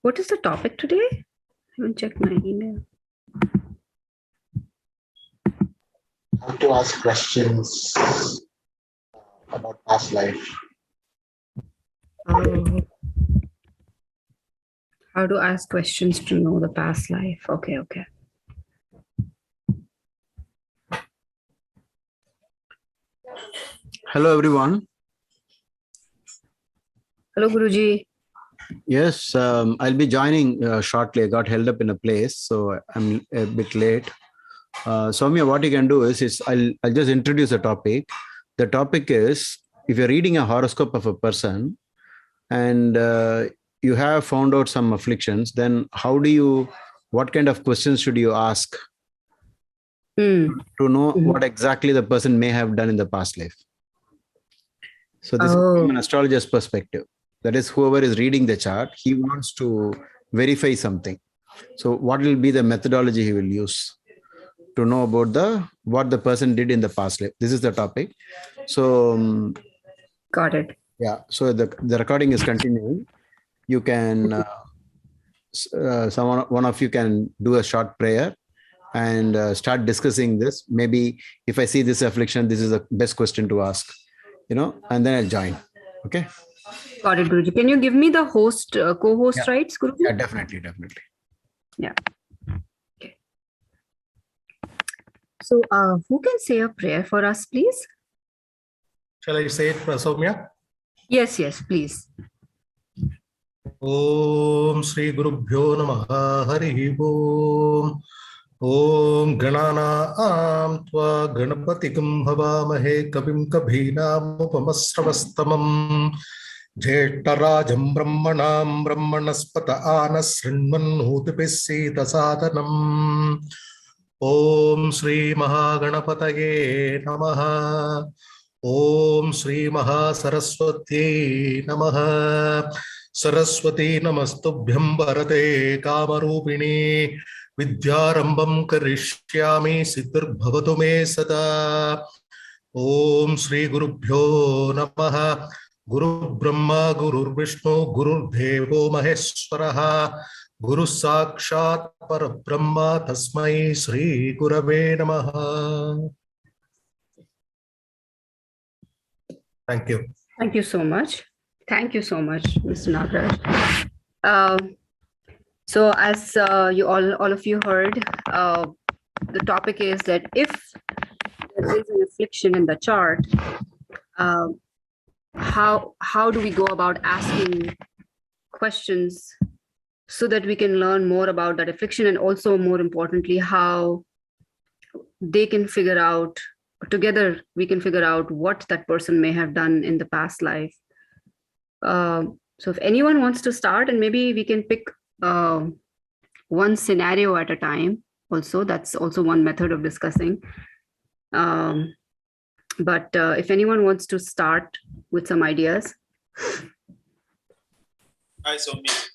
What is the topic today? I haven't checked my email. How to ask questions about past life. Oh. How to ask questions to know the past life. Okay. Hello, everyone. Hello, Guruji. Yes, I'll be joining shortly. I got held up in a place, so I'm a bit late. Soumya, what you can do is I'll just introduce a topic. The topic is, if you're reading a horoscope of a person and you have found out some afflictions, then what kind of questions should you ask to know what exactly the person may have done in the past life? So this is from an astrologer's perspective. That is, whoever is reading the chart, he wants to verify something. So what will be the methodology he will use to know about what the person did in the past life? This is the topic. So Got it. Yeah. So the recording is continuing. You can one of you can do a short prayer and start discussing this. Maybe if I see this affliction, this is the best question to ask, and then I'll join. Okay. Got it, Guruji. Can you give me the host, co-host rights, Guruji? Yeah, definitely. Yeah. Okay. So who can say a prayer for us, please? Shall I say it, Soumya? Yes, please. Om Sri Gurubhyo Namaha Hari Om. Om Ganana Tva Ganapatikum Havamahe Kabim Kabhinam Upamasravastamam Jeshtarajam Brahmanam Brahmanaspata Anas Srinman Hutipissita Sadhanam. Om Sri Mahaganapataye Namaha. Om Sri Mahasaraswati Namaha. Saraswati Namastubhyam Bharate Kamarupini Vidyarambam Karishyami Siddhar Bhavatu Me Sada. Om Sri Gurubhyo Namaha. Guru Brahma Guru Vishnu Guru Devo Maheswaraha Guru Sakshat Parabrahma Tasmai Sri Gurave Namaha. Thank you. Thank you so much. Mr. Nagaraj. So as you all of you heard, the topic is that if there is an affliction in the chart, how do we go about asking questions so that we can learn more about that affliction, and also more importantly, how they can figure out, together we can figure out what that person may have done in the past life. So if anyone wants to start, and maybe we can pick one scenario at a time also, that's also one method of discussing. But if anyone wants to start with some ideas. Hi, Soumya.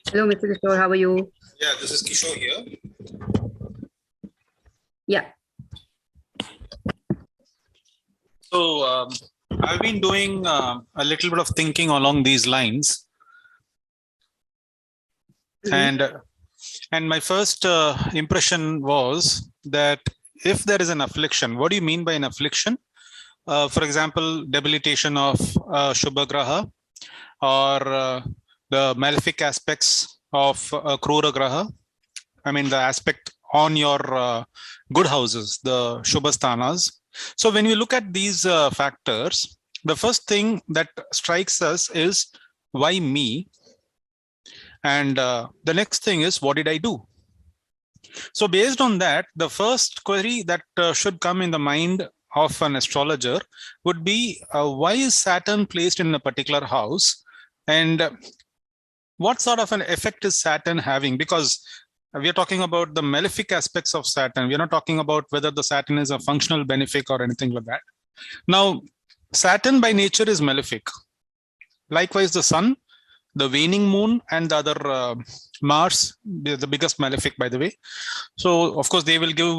Hello, Mr. Kishore, how are you? Yeah, this is Kishore here. Yeah. So I've been doing a little bit of thinking along these lines. And my first impression was that if there is an affliction, what do you mean by an affliction? For example, debilitation of Shubha Graha, or the malefic aspects of Krura Graha. I mean, the aspect on your good houses, the Shubha Sthanas. So when we look at these factors, the first thing that strikes us is, why me? And the next thing is, what did I do? So based on that, the first query that should come in the mind of an astrologer would be, why is Saturn placed in a particular house? And what sort of an effect is Saturn having? Because we are talking about the malefic aspects of Saturn. We are not talking about whether the Saturn is a functional benefic or anything like that. Now, Saturn by nature is malefic. Likewise, the Sun, the waning moon, and the other Mars, the biggest malefic, by the way. So, of course, they will give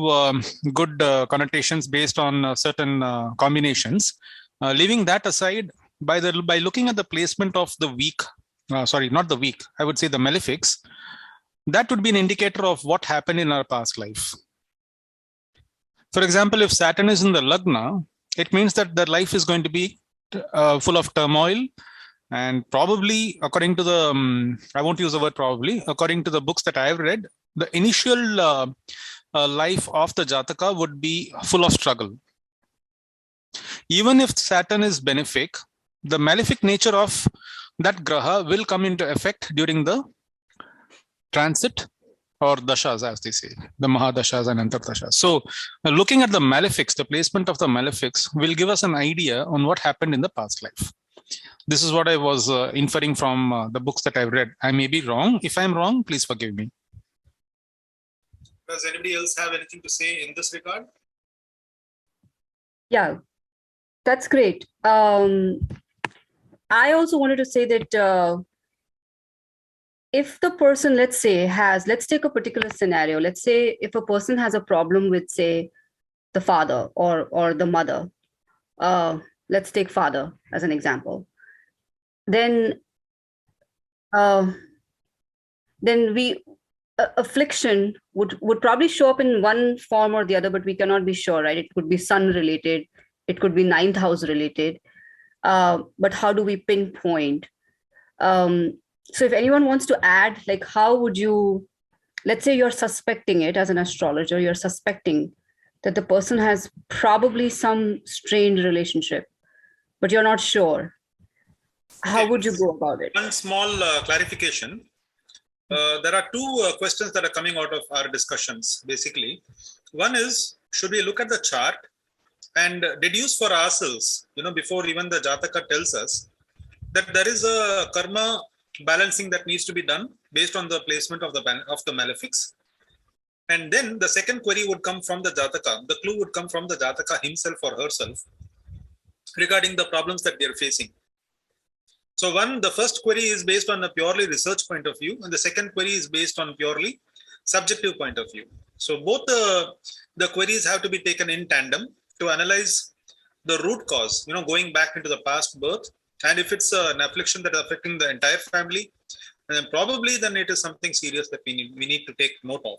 good connotations based on certain combinations. Leaving that aside, by looking at the placement of the week sorry, not the week, I would say the malefics, that would be an indicator of what happened in our past life. For example, if Saturn is in the Lagna, it means that the life is going to be full of turmoil. And probably, according to the, I won't use the word probably, according to the books that I have read, the initial life of the Jataka would be full of struggle. Even if Saturn is benefic, the malefic nature of that Graha will come into effect during the transit or dashas, as they say, the Mahadashas and Antardashas. So looking at the malefics, the placement of the malefics will give us an idea on what happened in the past life. This is what I was inferring from the books that I've read. I may be wrong. If I'm wrong, please forgive me. Does anybody else have anything to say in this regard? Yeah, that's great. I also wanted to say that if the person, let's say, let's take a particular scenario. Let's say if a person has a problem with, say, the father or the mother. Let's take father as an example. Then affliction would probably show up in one form or the other, but we cannot be sure, right? It could be sun related, it could be ninth house related. But how do we pinpoint? So if anyone wants to add, like, how would you, let's say you're suspecting it as an astrologer, you're suspecting that the person has probably some strained relationship, but you're not sure. How would you go about it? One small clarification. There are two questions that are coming out of our discussions, basically. One is, should we look at the chart and deduce for ourselves, before even the Jataka tells us, that there is a karma balancing that needs to be done based on the placement of the malefics. And then the second query would come from the Jataka. The clue would come from the Jataka himself or herself regarding the problems that they're facing. So the first query is based on a purely research point of view, and the second query is based on purely subjective point of view. So both the queries have to be taken in tandem to analyze the root cause, going back into the past birth. And if it's an affliction that is affecting the entire family, then probably then it is something serious that we need to take note of.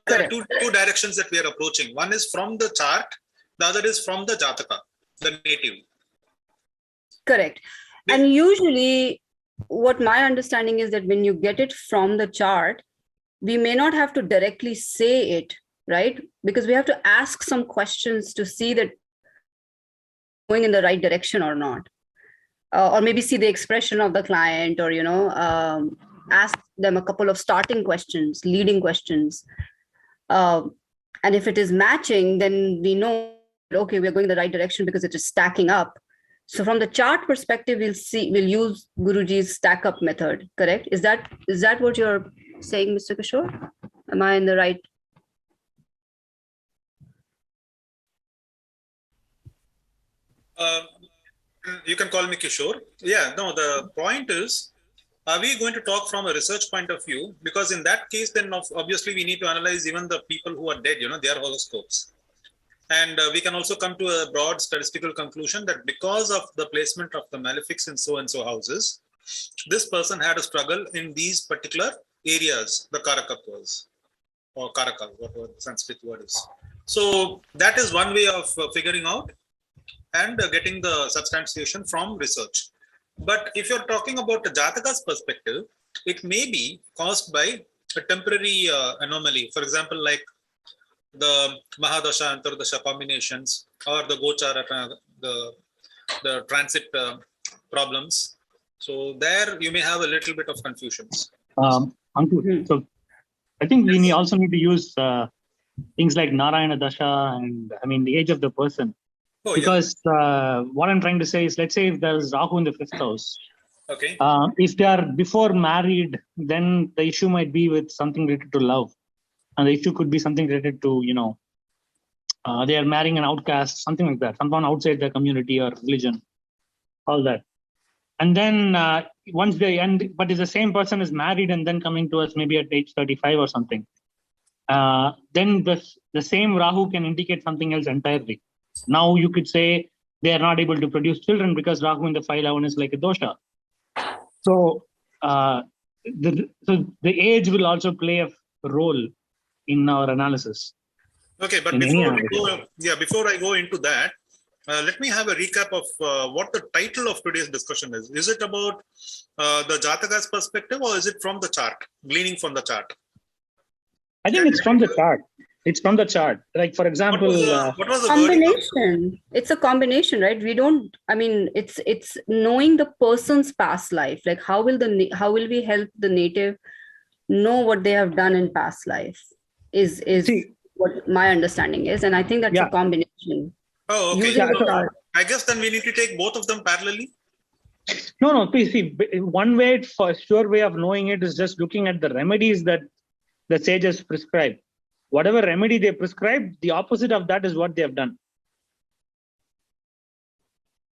There are two directions that we are approaching. One is from the chart, the other is from the Jataka, the native. Correct. And usually what my understanding is that when you get it from the chart, we may not have to directly say it, right? Because we have to ask some questions to see that going in the right direction or not. Or maybe see the expression of the client, or, ask them a couple of starting questions, leading questions. And if it is matching, then we know, okay, we're going in the right direction because it is stacking up. So from the chart perspective, we'll use Guruji's stack up method, correct? Is that what you're saying, Mr. Kishore? Am I in the right? You can call me Kishore. Yeah, no, the point is, are we going to talk from a research point of view? Because in that case, then obviously we need to analyze even the people who are dead, their horoscopes. And we can also come to a broad statistical conclusion that because of the placement of the malefics in so-and-so houses, this person had a struggle in these particular areas, the Karakatwas, or Karaka, whatever the Sanskrit word is. So that is one way of figuring out and getting the substantiation from research. But if you're talking about the Jataka's perspective, it may be caused by a temporary anomaly. For example, like the Mahadasha, Antardasha combinations, or the Gochara, the transit problems. So there you may have a little bit of confusions. Ankur, so I think we also need to use things like Narayana Dasha and the age of the person. Because what I'm trying to say is, let's say if there's Rahu in the 5th house, okay. If they are before married, then the issue might be with something related to love. And the issue could be something related to, they are marrying an outcast, something like that, someone outside their community or religion, all that. And then once they end, but if the same person is married and then coming to us maybe at age 35 or something, then the same Rahu can indicate something else entirely. Now you could say they are not able to produce children because Rahu in the 511 is like a dosha. So, so the age will also play a role in our analysis. Okay, but In any before I go into that, let me have a recap of what the title of today's discussion is. Is it about the Jataka's perspective, or is it from the chart, gleaning from the chart? I think it's from the chart. It's from the chart. Like, for example, What was the wording of- Combination. It's a combination, right? We don't. I mean, it's knowing the person's past life. Like, how will we help the native know what they have done in past life? Is See, what my understanding is, and I think that's Yeah. a combination. Oh, okay. Using the so- chart. I guess then we need to take both of them parallelly. no. Please see, one way, for sure way of knowing it is just looking at the remedies that the sages prescribe. Whatever remedy they prescribe, the opposite of that is what they have done.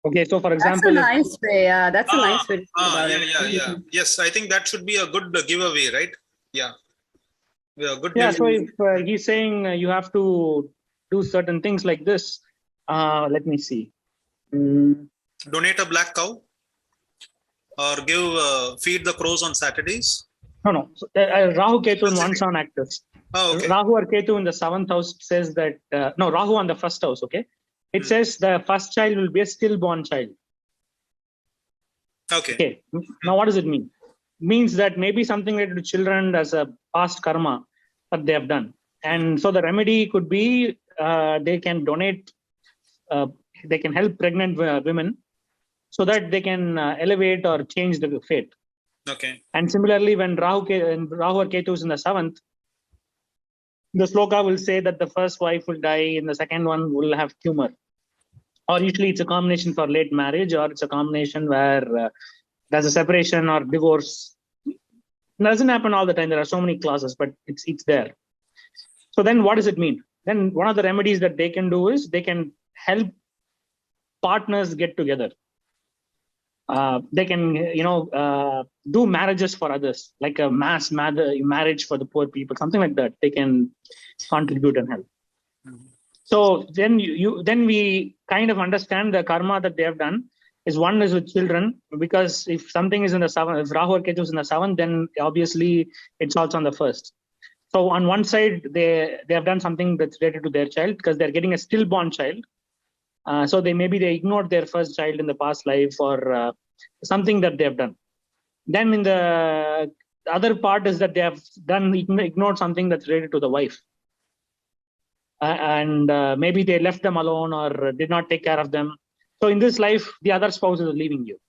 Okay, so for That's example, a nice way. Yeah, that's a nice way to think about yeah, it. yeah. Yes, I think that should be a good giveaway, right? Yeah. Yeah, good. yeah. So if he's saying you have to do certain things like this, let me see. Donate a black cow, or feed the crows on Saturdays. No. So, Rahu Ketu in one sound actors. Oh, okay. Rahu or Ketu in the 7th house says that no, Rahu on the 1st house. Okay, it says the first child will be a stillborn child. Okay. Okay. Now, what does it mean? Means that maybe something related to children as a past karma that they have done, and so the remedy could be they can donate, they can help pregnant women, so that they can elevate or change the fate. Okay. And similarly, when Rahu or Ketu is in the 7th, the sloka will say that the first wife will die and the second one will have tumor. Or usually it's a combination for late marriage, or it's a combination where there's a separation or divorce. It doesn't happen all the time. There are so many clauses, but it's there. So then what does it mean? Then one of the remedies that they can do is they can help partners get together. They can, do marriages for others, like a mass marriage for the poor people, something like that. They can contribute and help. So then then we kind of understand the karma that they have done. One is with children, because if something is in the 7th, if Rahu or Ketu is in the 7th, then obviously it's also on the 1st. So on one side, they have done something that's related to their child, because they're getting a stillborn child. So they ignored their first child in the past life, or something that they have done. Then in the other part is that they have ignored something that's related to the wife. And maybe they left them alone or did not take care of them. So in this life, the other spouse is leaving you.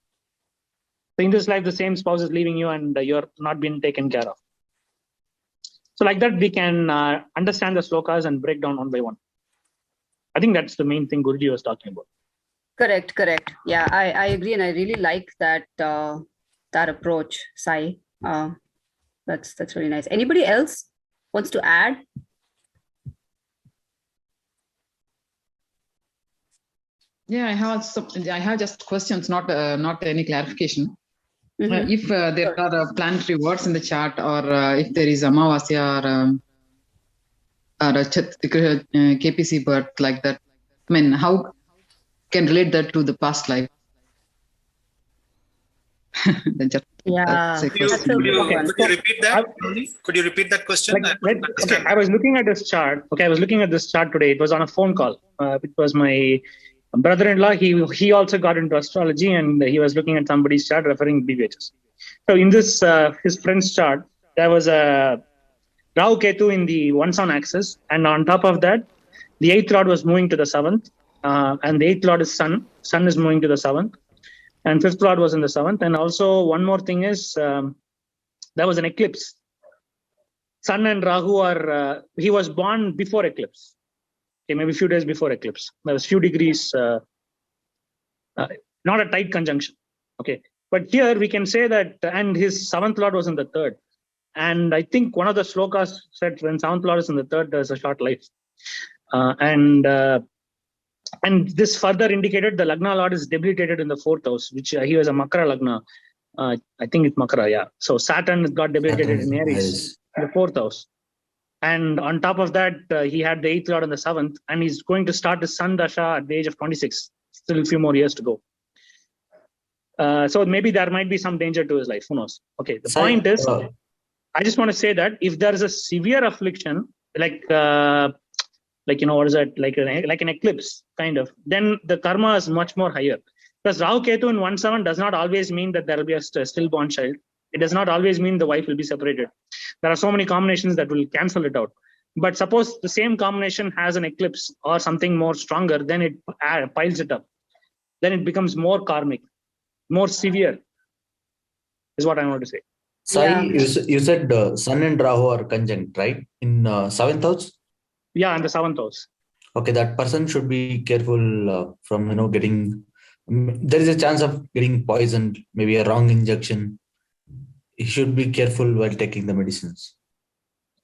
So in this life, the same spouse is leaving you, and you're not being taken care of. So like that, we can understand the slokas and break down one by one. I think that's the main thing Guruji was talking about. Correct. Yeah, I agree, and I really like that that approach, Sai. That's really nice. Anybody else wants to add? Yeah, I have just questions, not any clarification. Mhm. If there are planetary words in the chart, or if there is Amavasya or a KPC birth like that, I mean, how can relate that to the past life? Yeah, Could you repeat that? Could you repeat that question? I was looking at this chart. Okay, I was looking at this chart today. It was on a phone call. It was my brother-in-law. He also got into astrology, and he was looking at somebody's chart referring BVHs. So in this his friend's chart, there was a Rahu Ketu in the 1 sun axis, and on top of that, the 8th lord was moving to the 7th, and the 8th lord is Sun. Sun is moving to the 7th, and 5th lord was in the 7th. And also one more thing is there was an eclipse. Sun and Rahu are he was born before eclipse. Okay, maybe a few days before eclipse. There was few degrees, not a tight conjunction. Okay, but here we can say that, and his 7th lord was in the 3rd. And I think one of the slokas said when 7th lord is in the 3rd, there's a short life. And this further indicated the Lagna lord is debilitated in the 4th house, which he was a Makara Lagna. I think it's Makara, yeah. So Saturn got debilitated in Aries, in the 4th house. And on top of that, he had the 8th lord in the 7th, and he's going to start his Sun Dasha at the age of 26. Still a few more years to go. So maybe there might be some danger to his life. Who knows? Okay. The Sai, point is, I just want to say that if there is a severe affliction, like what is that? Like an eclipse kind of, then the karma is much more higher. Because Rahu Ketu in 1/7 does not always mean that there will be a stillborn child. It does not always mean the wife will be separated. There are so many combinations that will cancel it out. But suppose the same combination has an eclipse or something more stronger, then it piles it up. Then it becomes more karmic, more severe, is what I want to say. Sai, Yeah. you said Sun and Rahu are conjunct, right? In 7th house? Yeah, and the 7th house. Okay, that person should be careful from, getting, there is a chance of getting poisoned, maybe a wrong injection. He should be careful while taking the medicines.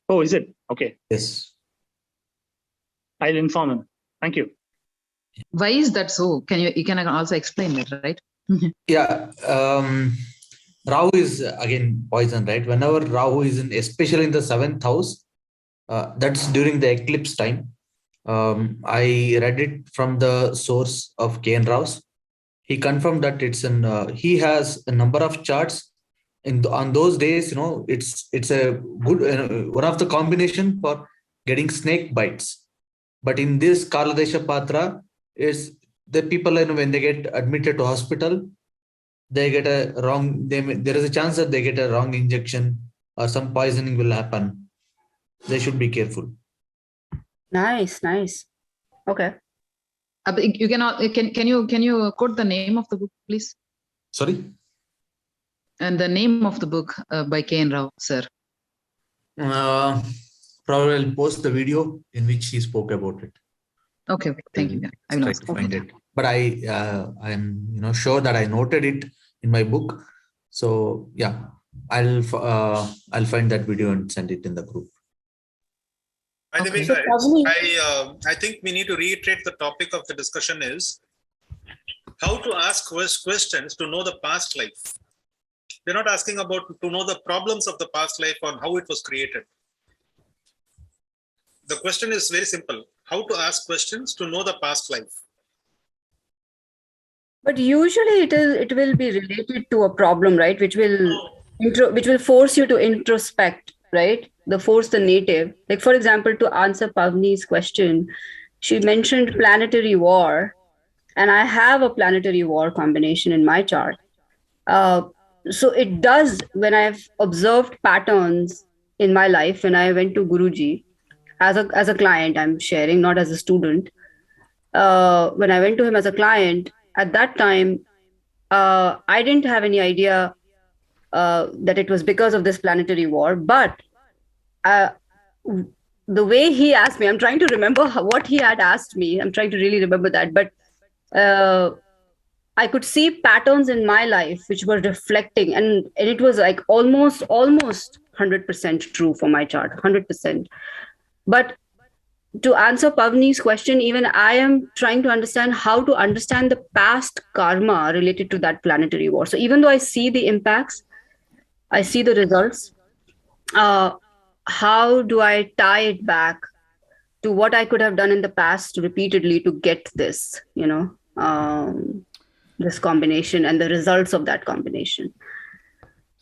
Oh, is it? Okay. Yes. I'll inform him. Thank you. Why is that so? You can also explain that, right? Yeah. Rahu is again poison, right? Whenever Rahu is especially in the 7th house, that's during the eclipse time. I read it from the source of K.N. Rao's. He confirmed that he has a number of charts on those days. It's a good one of the combination for getting snake bites. But in this Kaladesha Patra, is the people when they get admitted to hospital, they get there is a chance that they get a wrong injection or some poisoning will happen. They should be careful. Nice. Okay. You can you quote the name of the book, please? Sorry? And the name of the book by K.N. Rao, sir. Probably I'll post the video in which he spoke about it. Okay. Thank you. I will Try ask. to find it. But I'm sure that I noted it in my book. So yeah, I'll find that video and send it in the group. By the way, Okay. guys, I think we need to reiterate the topic of the discussion is how to ask questions to know the past life. They're not asking about to know the problems of the past life or how it was created. The question is very simple. How to ask questions to know the past life. But usually it will be related to a problem, right? Which will force you to introspect, right? Force the native. Like, for example, to answer Pavni's question, she mentioned planetary war, and I have a planetary war combination in my chart. So it does, when I've observed patterns in my life, when I went to Guruji as a client, I'm sharing, not as a student. When I went to him as a client, at that time, I didn't have any idea that it was because of this planetary war. But the way he asked me, I'm trying to remember what he had asked me. I'm trying to really remember that. But I could see patterns in my life which were reflecting, and it was like almost 100% true for my chart, 100%. But to answer Pavni's question, even I am trying to understand how to understand the past karma related to that planetary war. So even though I see the impacts, I see the results, how do I tie it back to what I could have done in the past repeatedly to get this, this combination and the results of that combination?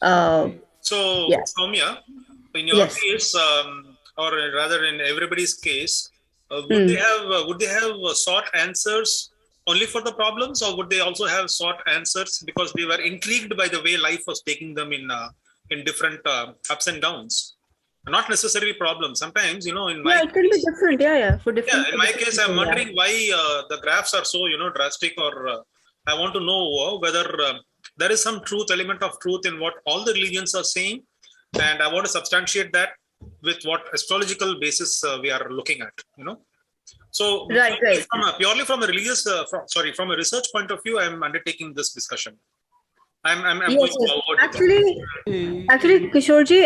So, yes. Soumya, in your Yes. case, or rather in everybody's case, would they have sought answers only for the problems, or would they also have sought answers because they were intrigued by the way life was taking them in different ups and downs? Not necessarily problems. Sometimes, in my it can be different. Yeah, for different. Yeah, in my case, I'm wondering why the graphs are so, drastic, or I want to know whether there is some element of truth in what all the religions are saying, and I want to substantiate that with what astrological basis we are looking at, So Right. Purely from a religious, from a research point of view, I'm undertaking this discussion. I'm going forward. Actually, Kishorji,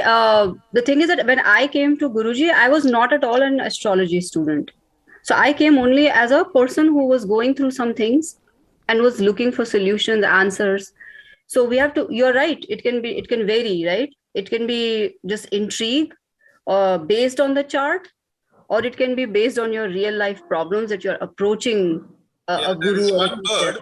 the thing is that when I came to Guruji, I was not at all an astrology student. So I came only as a person who was going through some things and was looking for solutions, answers. So we have to, you're right, it can vary, right? It can be just intrigue based on the chart, or it can be based on your real life problems that you're approaching a guru. One word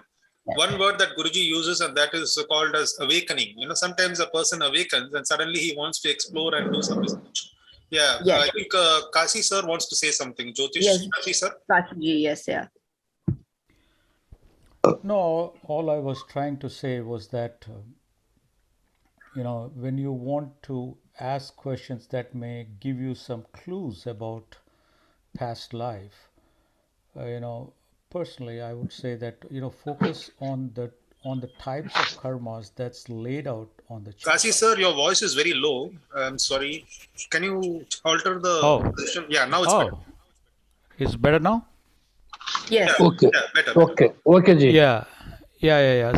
one word that Guruji uses, and that is called as awakening. Sometimes a person awakens and suddenly he wants to explore and do some research. Yeah, Yes. I think Kasi sir wants to say something. Jyotish, Yes. Kasi sir. Kashi, yes, yeah. No, all I was trying to say was that, when you want to ask questions that may give you some clues about past life, personally, I would say that, focus on the types of karmas that's laid out on the chart. Kasi sir, your voice is very low. I'm sorry. Can you alter the position? Yeah, now it's better. It's better now? Yes. Yeah, Okay. yeah, better. Okay, Ji. Yeah.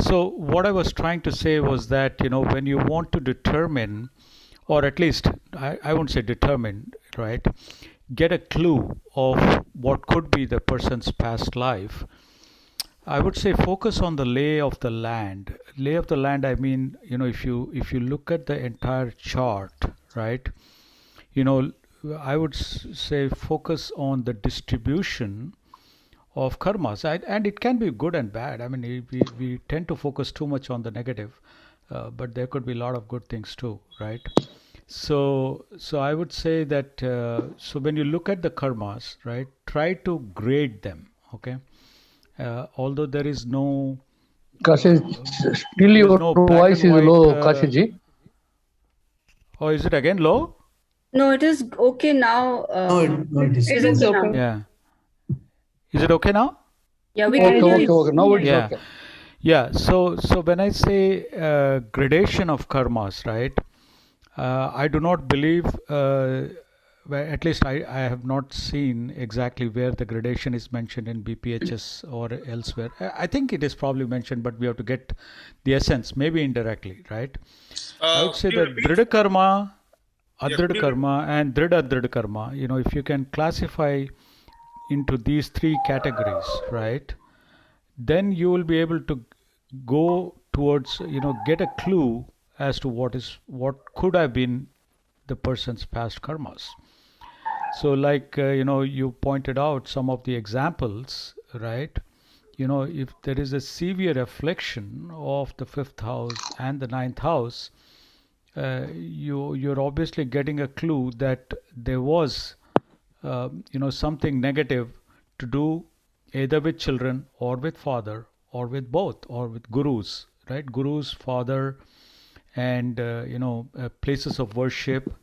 So what I was trying to say was that, when you want to determine, or at least I won't say determine, right? Get a clue of what could be the person's past life. I would say focus on the lay of the land. Lay of the land, I mean, if you look at the entire chart, right? I would say focus on the distribution of karmas, and it can be good and bad. I mean, we tend to focus too much on the negative, but there could be a lot of good things too, right? So I would say that so when you look at the karmas, right, try to grade them, okay? Although there is no Kashi, still your voice is low, Kashi Ji. Oh, is it again low? No, it is okay now. No, it is. It is okay now. Yeah. Is it okay now? Yeah, we can hear you. Okay. Now it's okay. Yeah. So when I say gradation of karmas, right? I do not believe, at least I have not seen exactly where the gradation is mentioned in BPHS or elsewhere. I think it is probably mentioned, but we have to get the essence, maybe indirectly, right? I would say that Dhrida karma, Adhrida karma, and Dhrida Adhrida karma, if you can classify into these three categories, right, then you will be able to go towards, get a clue as to what could have been the person's past karmas. So like, you pointed out some of the examples, right? If there is a severe affliction of the 5th house and the 9th house, you're obviously getting a clue that there was something negative to do either with children or with father or with both or with gurus, right? Gurus, father, and places of worship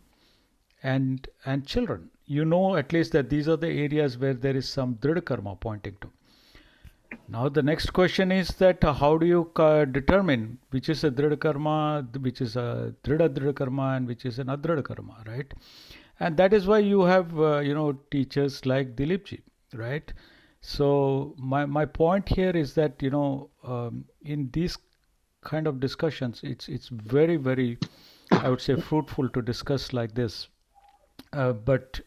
and children. At least that these are the areas where there is some Dhrida karma pointing to. Now the next question is that how do you determine which is a Dhrida karma, which is a Dhrida karma, and which is an Adhrida karma, right? And that is why you have teachers like Dhilip ji, right? So my point here is that in these kind of discussions, it's very, very, I would say, fruitful to discuss like this. But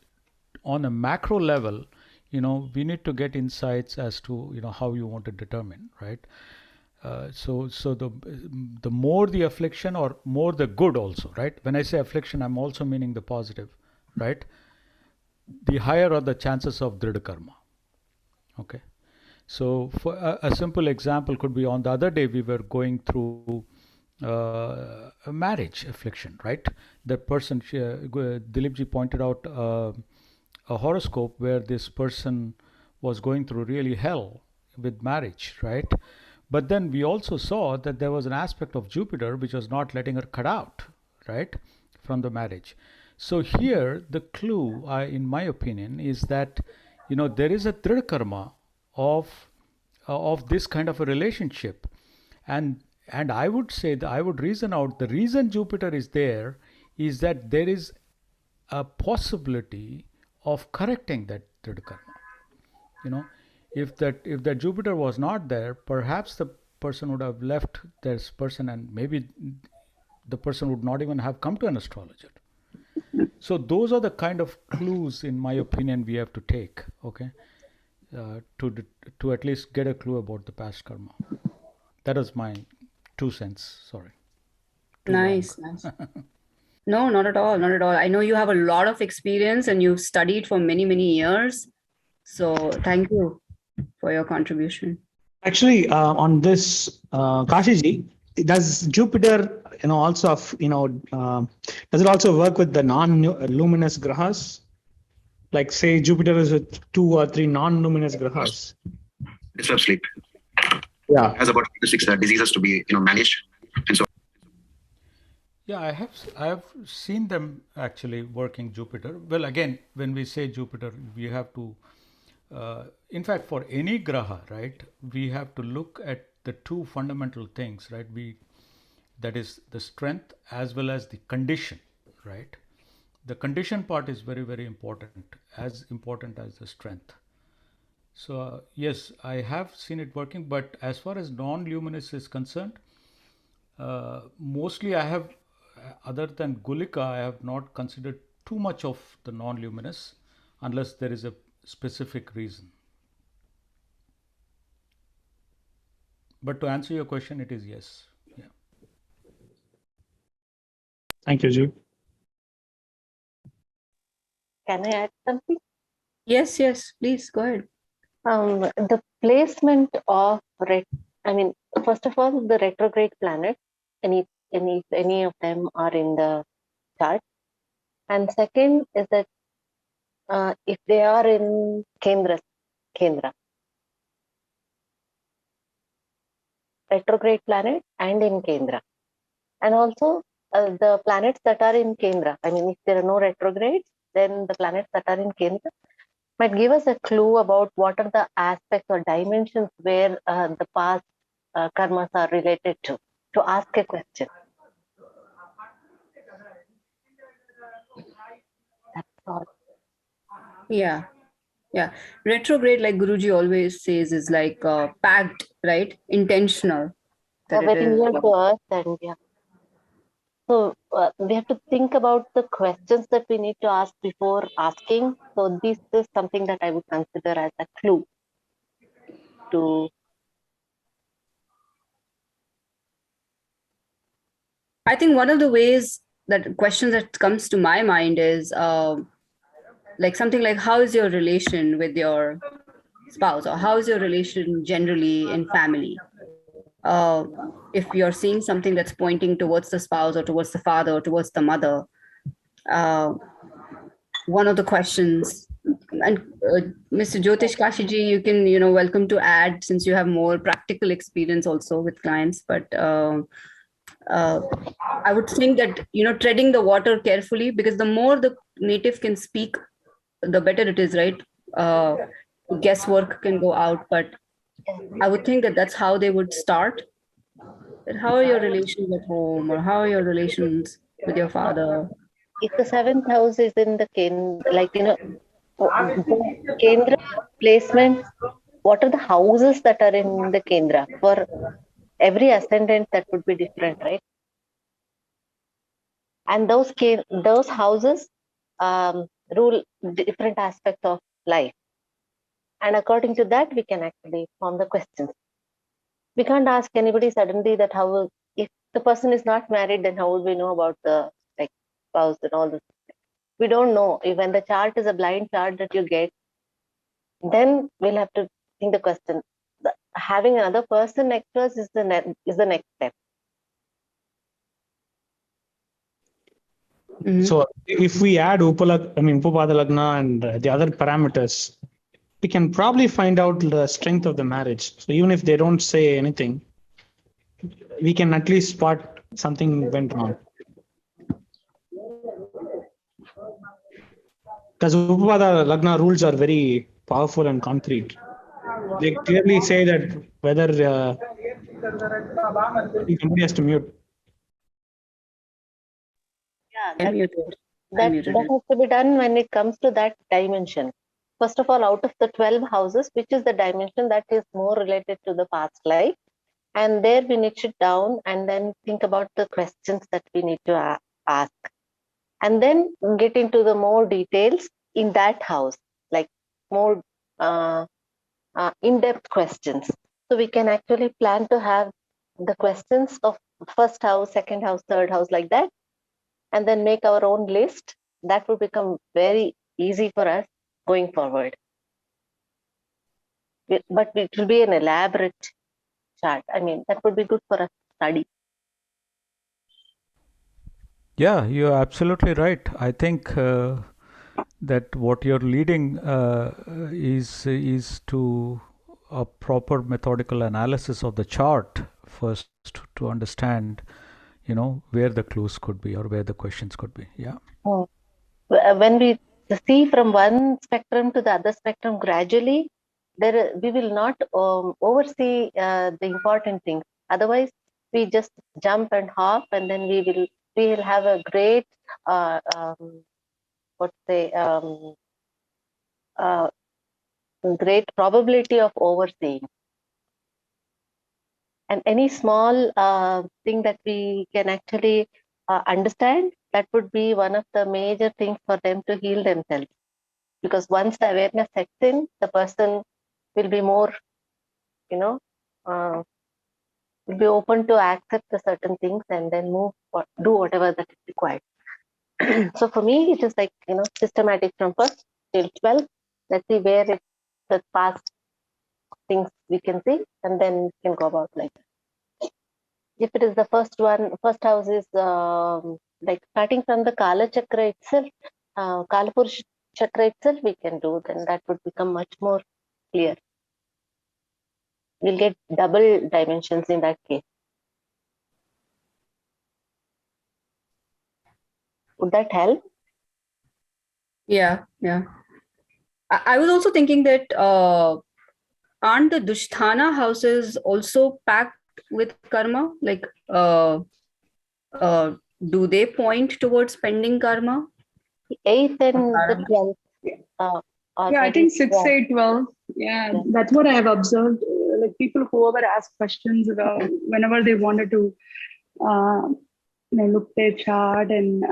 on a macro level, we need to get insights as to how you want to determine, right? So the more the affliction or more the good also, right? When I say affliction, I'm also meaning the positive, right? The higher are the chances of Dhrida karma. Okay. So for a simple example could be, on the other day we were going through a marriage affliction, right? The person, Dhilip ji pointed out a horoscope where this person was going through really hell with marriage, right? But then we also saw that there was an aspect of Jupiter which was not letting her cut out, right, from the marriage. So here the clue, in my opinion, is that there is a Dhrida karma of this kind of a relationship, and I would say that I would reason out the reason Jupiter is there is that there is a possibility of correcting that Dhrida karma. If that Jupiter was not there, perhaps the person would have left this person, and maybe the person would not even have come to an astrologer. So those are the kind of clues, in my opinion, we have to take, okay, to at least get a clue about the past karma. That is my 2 cents. Sorry. Nice. No, not at all. Not at all. I know you have a lot of experience and you've studied for many, many years. So thank you for your contribution. Actually, on this, Kashiji, does Jupiter, also, does it also work with the non-luminous grahas? Like, say, Jupiter is with 2 or 3 non-luminous grahas. Disturb sleep. Yeah. Has about 6 diseases to be managed, and so. Yeah, I have seen them actually working Jupiter. Well, again, when we say Jupiter, we have to, in fact, for any graha, right, we have to look at the two fundamental things, right? That is the strength as well as the condition, right? The condition part is very, very important as the strength. So yes, I have seen it working, but as far as non-luminous is concerned, mostly I have, other than Gulika, I have not considered too much of the non-luminous unless there is a specific reason. But to answer your question, it is yes. Yeah. Thank you, Ji. Can I add something? Yes, please go ahead. The placement of first of all, the retrograde planets, any of them are in the chart, and second is that if they are in Kendra, retrograde planet and in Kendra, and also the planets that are in Kendra. I mean, if there are no retrogrades, then the planets that are in Kendra might give us a clue about what are the aspects or dimensions where the past karmas are related to ask a question. That's all. Yeah. Retrograde, like Guruji always says, is like packed, right? Intentional. Very near to us, and yeah. So we have to think about the questions that we need to ask before asking. So this is something that I would consider as a clue to. I think one of the ways that questions that comes to my mind is like something like, how is your relation with your spouse, or how is your relation generally in family? If you're seeing something that's pointing towards the spouse or towards the father or towards the mother, one of the questions, and Mr. Jyotish Kashiji, you can, welcome to add, since you have more practical experience also with clients, but I would think that, treading the water carefully, because the more the native can speak, the better it is, right? Guesswork can go out, but I would think that that's how they would start. That how are your relations at home, or how are your relations with your father? If the 7th house is in the Kendra placement, what are the houses that are in the Kendra? For every ascendant, that would be different, right? And those houses rule different aspects of life. And according to that, we can actually form the questions. We can't ask anybody suddenly that if the person is not married, then how would we know about the spouse and all this? We don't know. When the chart is a blind chart that you get, then we'll have to think the question. Having another person next to us is the next step. Mm-hmm. So if we add Upapada Lagna and the other parameters, we can probably find out the strength of the marriage. So even if they don't say anything, we can at least spot something went wrong. Because Upapada Lagna rules are very powerful and concrete. They clearly say that whether somebody has to mute. Yeah, that has to be done when it comes to that dimension. First of all, out of the 12 houses, which is the dimension that is more related to the past life? And there we niche it down and then think about the questions that we need to ask. And then get into the more details in that house, like more in-depth questions. So we can actually plan to have the questions of first house, second house, third house, like that, and then make our own list. That will become very easy for us going forward. but it will be an elaborate chart. I mean, that would be good for us to study. Yeah, you're absolutely right. I think that what you're leading is to a proper methodical analysis of the chart first to understand, where the clues could be or where the questions could be. Yeah. When we see from one spectrum to the other spectrum gradually, we will not oversee the important things. Otherwise, we just jump and hop, and then we will have a great great probability of overseeing. And any small thing that we can actually understand, that would be one of the major things for them to heal themselves. Because once the awareness sets in, the person will be more, will be open to accept the certain things and then move or do whatever that is required. So for me, it is like, systematic from first till 12. Let's see where the past things we can see, and then we can go about like that. If it is the first house is like starting from the Kala Chakra itself, Kala Purusha Chakra itself, we can do, then that would become much more clear. We'll get double dimensions in that case. Would that help? Yeah. I was also thinking that aren't the Dusthana houses also packed with karma? Like, do they point towards pending karma? 8th and the 12th. Yeah, I think 6, 8, 12. Yeah, that's what I have observed. Like people who ever ask questions about whenever they wanted to look their chart and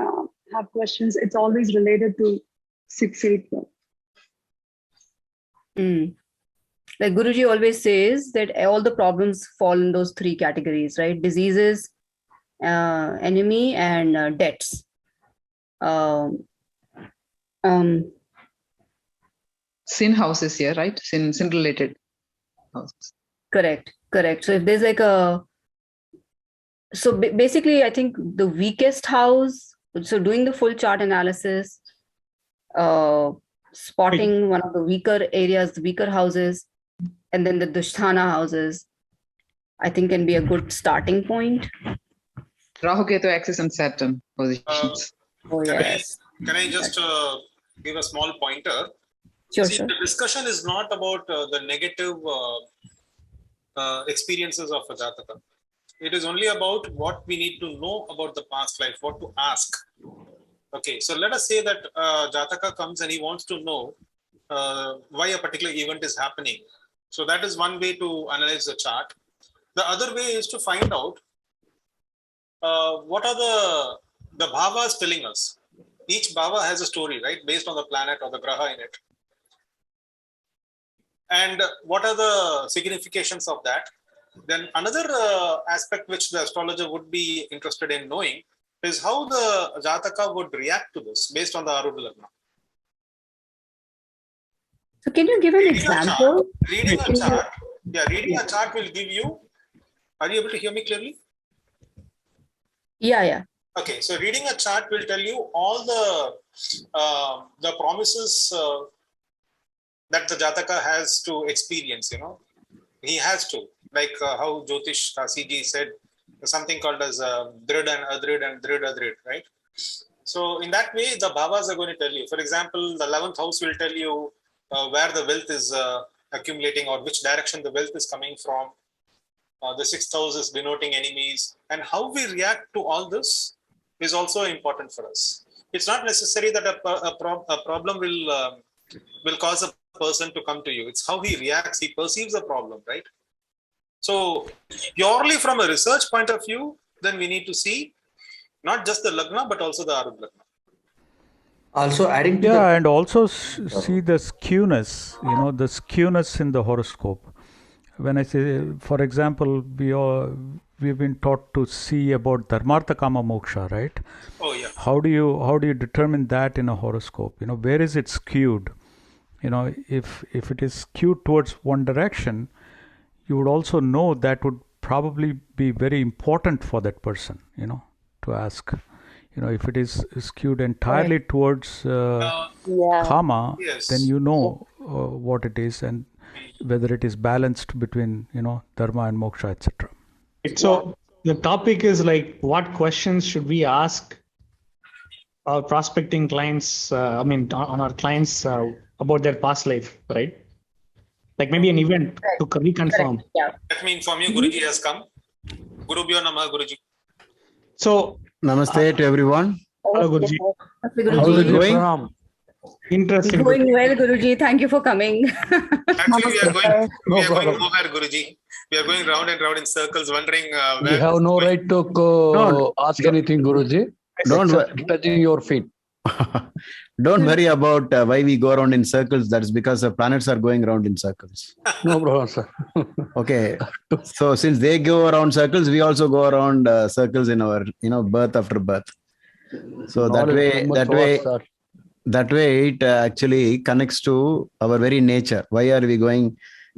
have questions, it's always related to 6, 8, 12. Like Guruji always says that all the problems fall in those 3 categories, right? Diseases, enemy, and debts. Sin houses here, right? Sin related houses. Correct. So if there's like basically, I think the weakest house, so doing the full chart analysis, spotting one of the weaker areas, the weaker houses, and then the Dusthana houses, I think can be a good starting point. Rahu Ketu axis and Saturn positions. Yes. Can I just give a small pointer? Sure. The discussion is not about the negative experiences of a Jataka. It is only about what we need to know about the past life, what to ask. Okay, so let us say that Jataka comes and he wants to know why a particular event is happening. So that is one way to analyze the chart. The other way is to find out what are the bhavas telling us. Each bhava has a story, right, based on the planet or the graha in it. And what are the significations of that? Then another aspect which the astrologer would be interested in knowing is how the Jataka would react to this based on the Arudha Lagna. So can you give an example? Reading a chart will give you, are you able to hear me clearly? Yeah. Okay, so reading a chart will tell you all the promises that the Jataka has to experience, he has to, like how Jyotish CG said, something called as Drid and Adrid and Drid Adrid, right? So in that way, the bhavas are going to tell you. For example, the 11th house will tell you where the wealth is accumulating or which direction the wealth is coming from. The 6th house is denoting enemies. And how we react to all this is also important for us. It's not necessary that a problem will cause a person to come to you. It's how he reacts, he perceives a problem, right? So purely from a research point of view, then we need to see not just the Lagna, but also the Arudha Lagna. Also adding to and also see the skewness, the skewness in the horoscope. When I say, for example, we've been taught to see about Dharmartha Kama Moksha, right? Oh yeah. How do you determine that in a horoscope? Where is it skewed? if it is skewed towards one direction, you would also know that would probably be very important for that person, to ask. If it is skewed entirely towards karma, then what it is and whether it is balanced between, dharma and moksha, etc. So the topic is like, what questions should we ask our prospecting clients, on our clients about their past life, right? Like maybe an event to reconfirm. Let me inform you, Guruji has come. Gurubhyo Namah, Guruji. So, Namaste to everyone. Hello, Guruji. How is it going? Interesting. Going well, Guruji. Thank you for coming. Actually, we are going nowhere, Guruji. We are going round and round in circles, wondering We where. have no right to ask anything, Guruji. Don't except touching your feet. Don't worry about why we go around in circles. That's because the planets are going around in circles. No problem, sir. Okay. So since they go around circles, we also go around circles in our, birth after birth. So that way it actually connects to our very nature. Why are we going,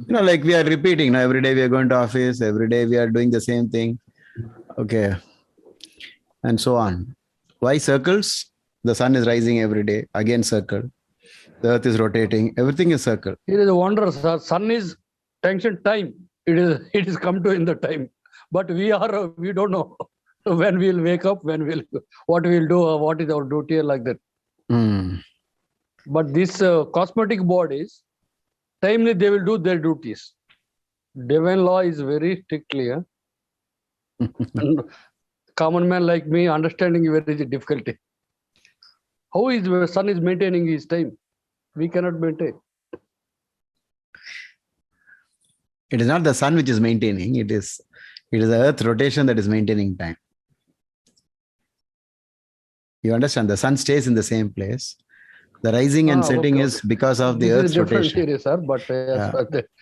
like we are repeating now, every day we are going to office, every day we are doing the same thing. Okay. And so on. Why circles? The sun is rising every day, again circle. The earth is rotating, everything is circle. It is a wonder, sir. Sun is tension time. It is come to in the time. But we don't know when we'll wake up, what we'll do, what is our duty, like that. But these cosmetic bodies, timely they will do their duties. Divine law is very strictly. And common man like me, understanding very difficulty. How is the sun is maintaining his time? We cannot maintain. It is not the sun which is maintaining, it is the earth rotation that is maintaining time. You understand? The sun stays in the same place. The rising and setting is because of the earth's rotation. Theory, sir, but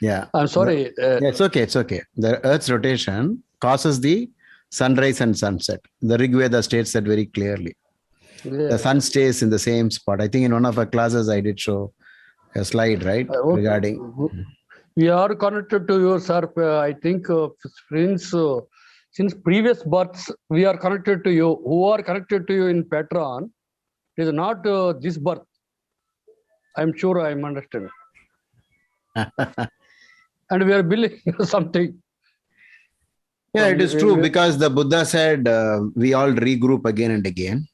yeah. I'm sorry. It's okay. The earth's rotation causes the sunrise and sunset. The Rig Veda states that very clearly. The sun stays in the same spot. I think in one of our classes I did show a slide, right? Regarding. We are connected to you, sir. I think since previous births, we are connected to you. Who are connected to you in Patron? It is not this birth. I'm sure I'm understanding. And we are building something. Yeah, it is true because the Buddha said we all regroup again and again.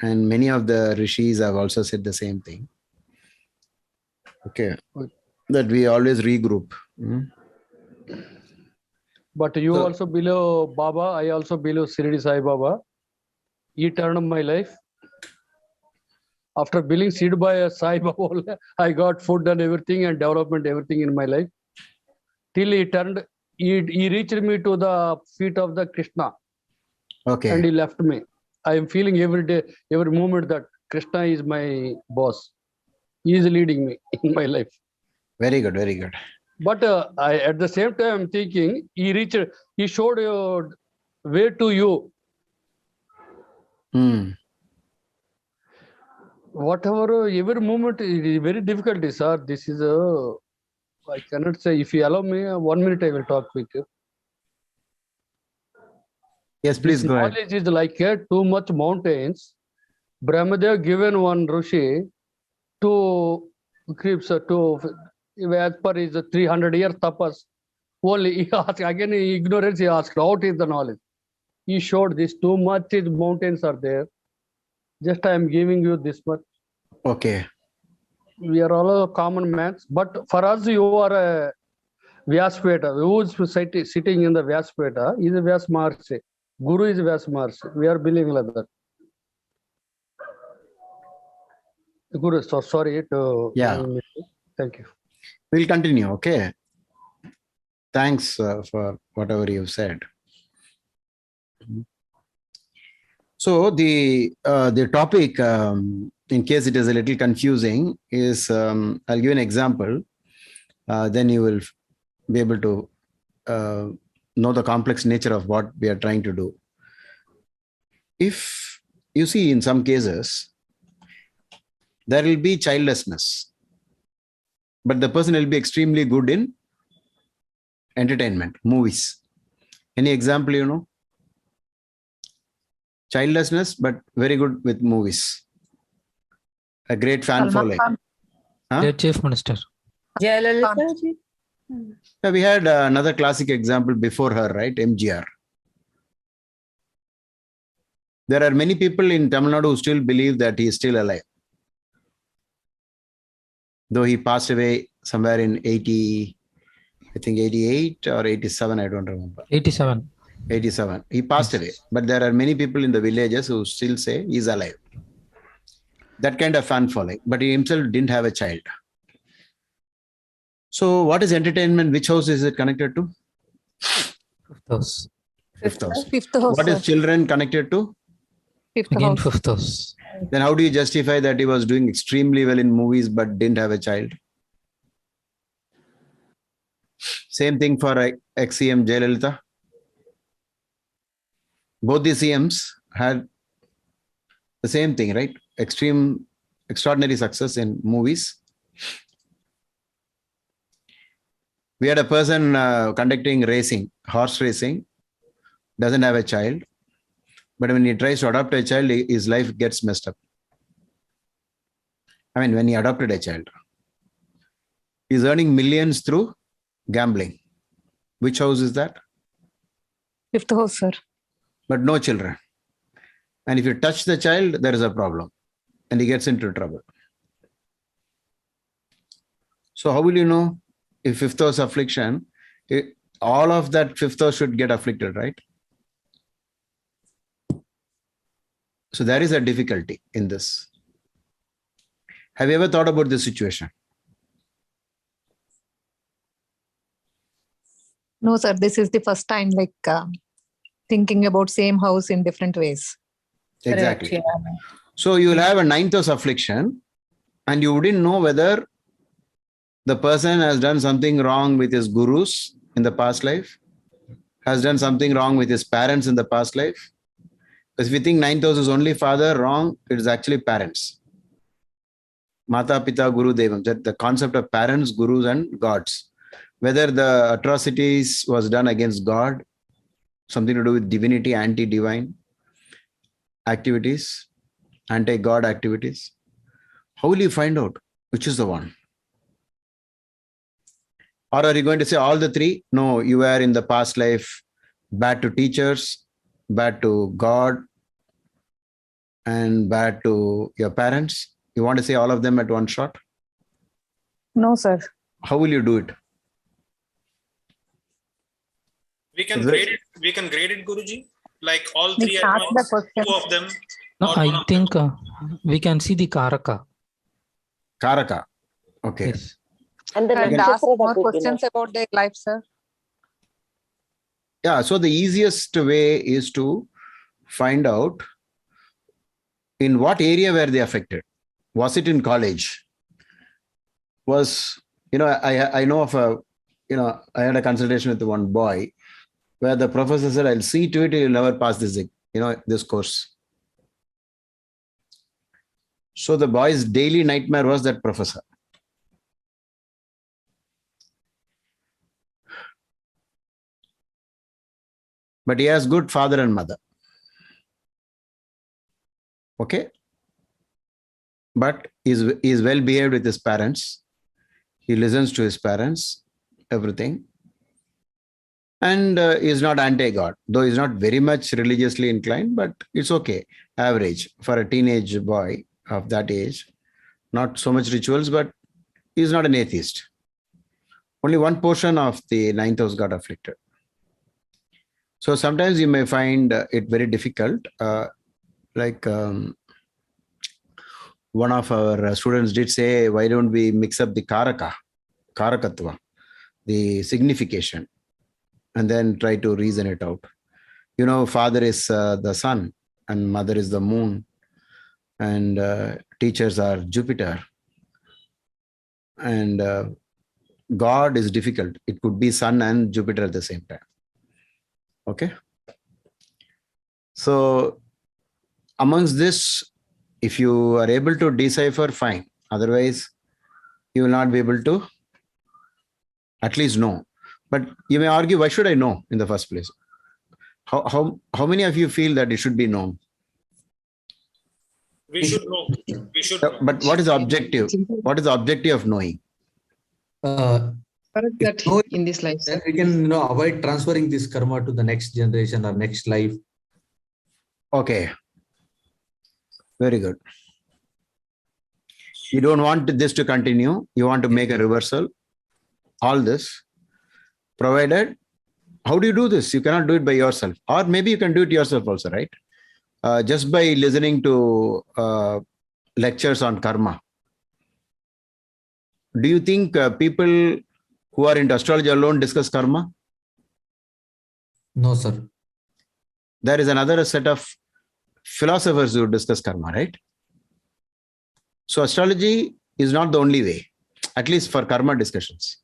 And many of the rishis have also said the same thing. Okay. That we always regroup. But you also below Baba, I also below Shirdi Sai Baba. He turned my life. After being seed by Sai Baba, I got food and everything and development, everything in my life. Till he reached me to the feet of the Krishna. Okay. And he left me. I am feeling every day, every moment that Krishna is my boss. He is leading me in my life. Very good, very good. But at the same time, I'm thinking he showed your way to you. Whatever, every moment is very difficult, sir. This is I cannot say. If you allow me 1 minute, I will talk with you. Yes, please go ahead. Knowledge is like too much mountains. Brahmadev given one Rishi to creeps to as per his 300-year tapas. Only he asked again ignorance. He asked, "What is the knowledge?" He showed this too much mountains are there. Just I am giving you this much. Okay. We are all common men, but for us, you are a Vyaspeta. Who is sitting in the Vyaspeta is a Vyas Maharshi. Guru is Vyas Maharshi. We are believing like that. Guru, so sorry to. Yeah. Thank you. We'll continue. Okay. Thanks for whatever you've said. So the topic, in case it is a little confusing, is I'll give you an example. Then you will be able to know the complex nature of what we are trying to do. If you see in some cases, there will be childlessness. but the person will be extremely good in entertainment, movies. Any example, you know? Childlessness, but very good with movies. A great fan following. Huh? Dear Chief Minister. Yeah, we had another classic example before her, right? MGR. There are many people in Tamil Nadu who still believe that he is still alive. Though he passed away somewhere in 80, I think 88 or 87, I don't remember. 87. 87. He passed away. But there are many people in the villages who still say he's alive. That kind of fan following. But he himself didn't have a child. So what is entertainment? Which house is it connected to? Fifth house. Fifth house. Fifth house. What is children connected to? Fifth Again, house. fifth house. Then how do you justify that he was doing extremely well in movies but didn't have a child? Same thing for ex-CM Jayalalitha. Both the CMs had the same thing, right? Extraordinary success in movies. We had a person conducting racing, horse racing, doesn't have a child. But when he tries to adopt a child, his life gets messed up. I mean, when he adopted a child. He's earning millions through gambling. Which house is that? Fifth house, sir. But no children. And if you touch the child, there is a problem. And he gets into trouble. So how will you know if fifth house affliction, all of that fifth house should get afflicted, right? So there is a difficulty in this. Have you ever thought about this situation? No, sir. This is the first time, thinking about same house in different ways. Exactly. Correct, yeah. So you will have a ninth house affliction and you wouldn't know whether the person has done something wrong with his gurus in the past life, has done something wrong with his parents in the past life. Because if you think ninth house is only father, wrong, it is actually parents. Mata, Pita, Guru, Devam. That the concept of parents, gurus and gods. Whether the atrocities was done against God, something to do with divinity, anti-divine activities, anti-God activities. How will you find out which is the one? Or are you going to say all the three? No, you were in the past life bad to teachers, bad to God, and bad to your parents. You want to say all of them at one shot? No, sir. How will you do it? We can grade it, Guruji. Like all three at once, two of them. No, I think we can see the Karaka. Karaka. Okay. Yes. And ask more questions about their life, sir. Yeah, so the easiest way is to find out in what area were they affected. Was it in college? I know of I had a consultation with one boy where the professor said, I'll see to it, you'll never pass this course. So the boy's daily nightmare was that professor. But he has good father and mother. Okay. But he is well behaved with his parents. He listens to his parents, everything. And he is not anti-God, though he is not very much religiously inclined, but it's okay. Average for a teenage boy of that age. Not so much rituals, but he is not an atheist. Only one portion of the ninth house got afflicted. So sometimes you may find it very difficult. One of our students did say, why don't we mix up the karakatva, the signification, and then try to reason it out. Father is the sun and mother is the moon, and teachers are Jupiter. And God is difficult. It could be sun and Jupiter at the same time. Okay. So amongst this, if you are able to decipher, fine. Otherwise, you will not be able to At least know. But you may argue, why should I know in the first place? How many of you feel that it should be known? We should know. We should know. But what is the objective? What is the objective of knowing? That in this life. Then we can avoid transferring this karma to the next generation or next life. Okay. Very good. You don't want this to continue. You want to make a reversal. All this. Provided, how do you do this? You cannot do it by yourself. Or maybe you can do it yourself also, right? Just by listening to lectures on karma. Do you think people who are into astrology alone discuss karma? No, sir. There is another set of philosophers who discuss karma, right? So astrology is not the only way, at least for karma discussions.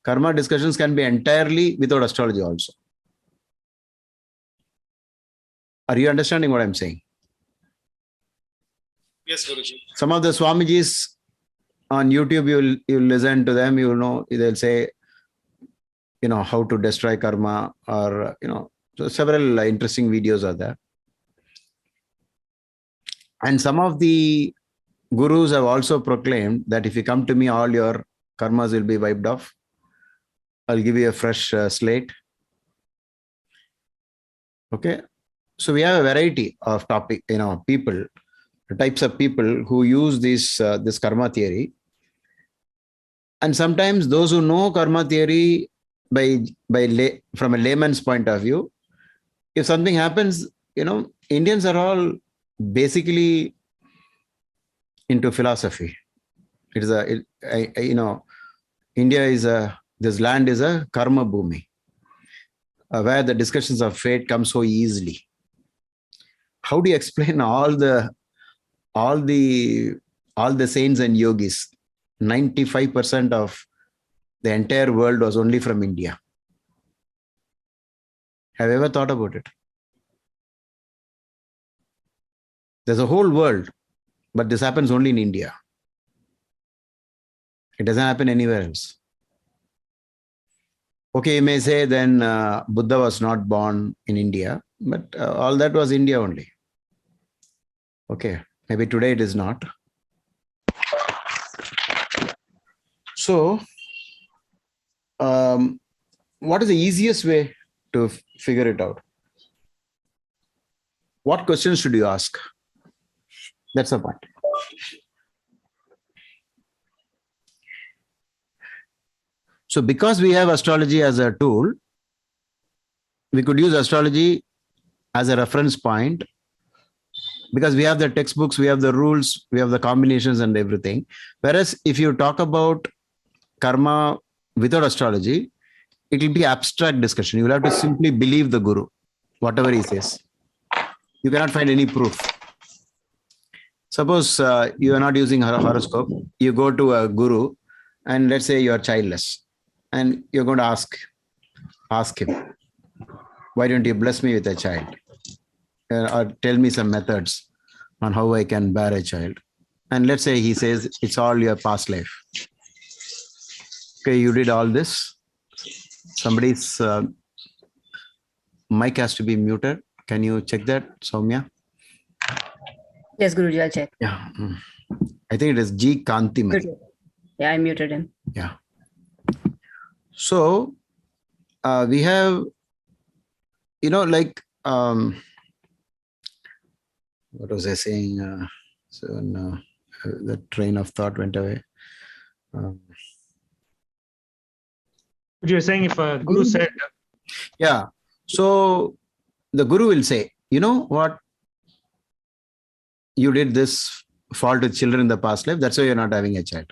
Karma discussions can be entirely without astrology also. Are you understanding what I'm saying? Yes, Guruji. Some of the Swamijis on YouTube, you'll listen to them, you know, they'll say, you know, how to destroy karma, or, you know, so several interesting videos are there. And some of the gurus have also proclaimed that if you come to me, all your karmas will be wiped off. I'll give you a fresh slate. Okay. So we have a variety of people, types of people who use this karma theory. And sometimes those who know karma theory from a layman's point of view, if something happens, you know, Indians are all basically into philosophy. It is India is this land is a karma bhumi, where the discussions of fate come so easily. How do you explain all the saints and yogis? 95% of the entire world was only from India. Have you ever thought about it? There's a whole world, but this happens only in India. It doesn't happen anywhere else. Okay, you may say then Buddha was not born in India, but all that was India only. Okay, maybe today it is not. So, what is the easiest way to figure it out? What questions should you ask? That's the point. So because we have astrology as a tool, we could use astrology as a reference point, because we have the textbooks, we have the rules, we have the combinations and everything. Whereas if you talk about karma without astrology, it will be abstract discussion. You will have to simply believe the guru, whatever he says. You cannot find any proof. Suppose you are not using horoscope, you go to a guru and let's say you are childless and you're going to ask him, why don't you bless me with a child? Or tell me some methods on how I can bear a child. And let's say he says, it's all your past life. Okay, you did all this. Somebody's mic has to be muted. Can you check that, Soumya? Yes, Guruji, I'll check. Yeah. I think it is G. Kantiman. Yeah, I muted him. Yeah. So we have, what was I saying? The train of thought went away. What you're saying, if a guru said... Yeah. So the guru will say, you know what? You did this fault with children in the past life. That's why you're not having a child.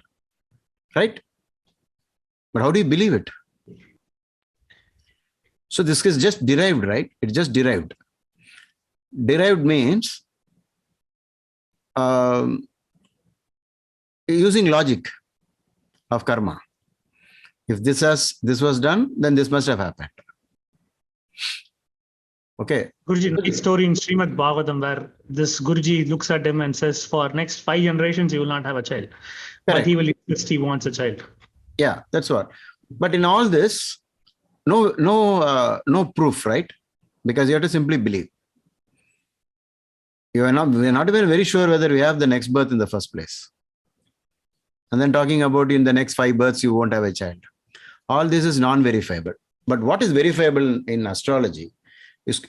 Right? But how do you believe it? So this is just derived, right? It's just derived. Derived means using logic of karma. If this was done, then this must have happened. Okay. Guruji, the story in Srimad Bhagavatam where this Guruji looks at him and says, for next 5 generations, he will not have a child. Correct. But he will insist he wants a child. Yeah, that's what. But in all this, no proof, right? Because you have to simply believe. We're not even very sure whether we have the next birth in the first place. And then talking about in the next 5 births, you won't have a child. All this is non-verifiable. But what is verifiable in astrology is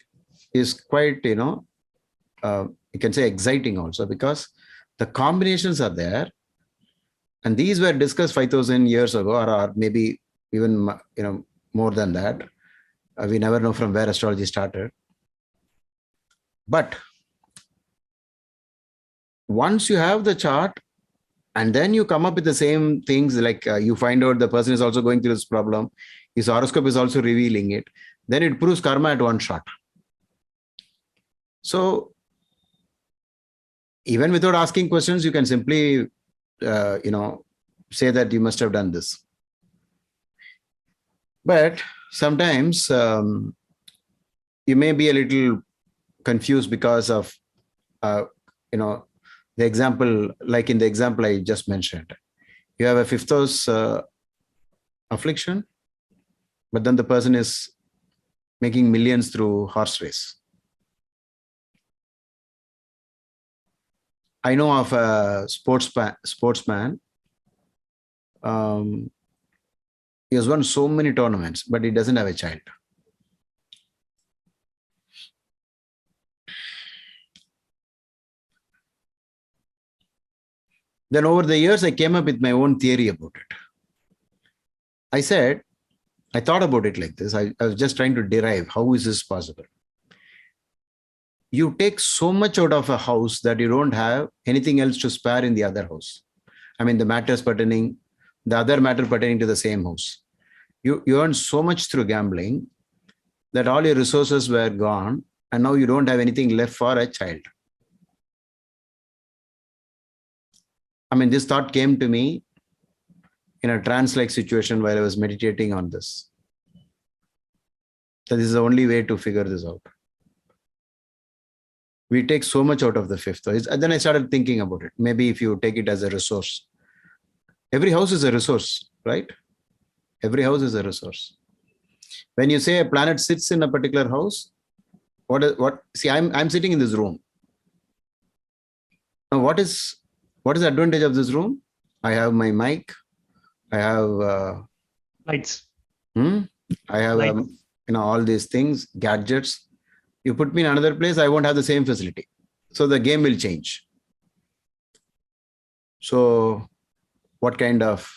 quite, you can say exciting also, because the combinations are there. And these were discussed 5,000 years ago, or maybe even, more than that. We never know from where astrology started. But once you have the chart, and then you come up with the same things, like you find out the person is also going through this problem, his horoscope is also revealing it, then it proves karma at one shot. So even without asking questions, you can simply, say that you must have done this. But sometimes you may be a little confused because of, the example, like in the example I just mentioned. You have a 5th house affliction, but then the person is making millions through horse race. I know of a sportsman. He has won so many tournaments, but he doesn't have a child. Then over the years, I came up with my own theory about it. I thought about it like this. I was just trying to derive, how is this possible? You take so much out of a house that you don't have anything else to spare in the other house. I mean, the other matter pertaining to the same house. You earn so much through gambling that all your resources were gone, and now you don't have anything left for a child. I mean, this thought came to me in a trance-like situation while I was meditating on this. So this is the only way to figure this out. We take so much out of the 5th house. And then I started thinking about it. Maybe if you take it as a resource. Every house is a resource, right? Every house is a resource. When you say a planet sits in a particular house, see, I'm sitting in this room. Now, what is the advantage of this room? I have my mic. I have lights. I have all these things, gadgets. You put me in another place, I won't have the same facility. So the game will change. So what kind of,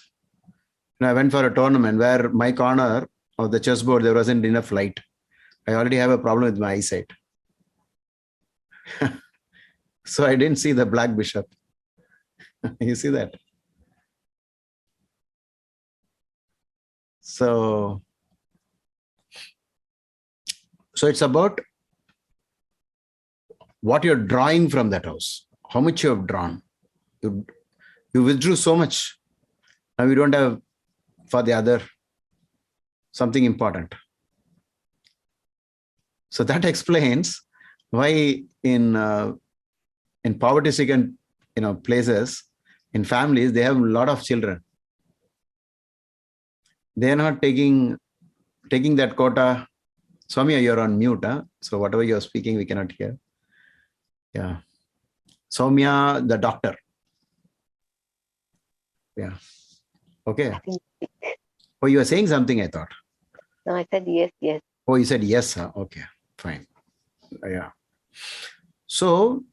I went for a tournament where my corner of the chessboard, there wasn't enough light. I already have a problem with my eyesight. So I didn't see the black bishop. You see that? So it's about what you're drawing from that house, how much you have drawn. You withdrew so much. Now you don't have for the other something important. So that explains why in poverty-stricken places, in families, they have a lot of children. They are not taking that quota. Swami, you're on mute, huh? So whatever you're speaking, we cannot hear. Yeah. Soumya, the doctor. Yeah. Okay. Oh, you were saying something, I thought. No, I said yes, yes. Oh, you said yes, huh? Okay, fine. Yeah. So,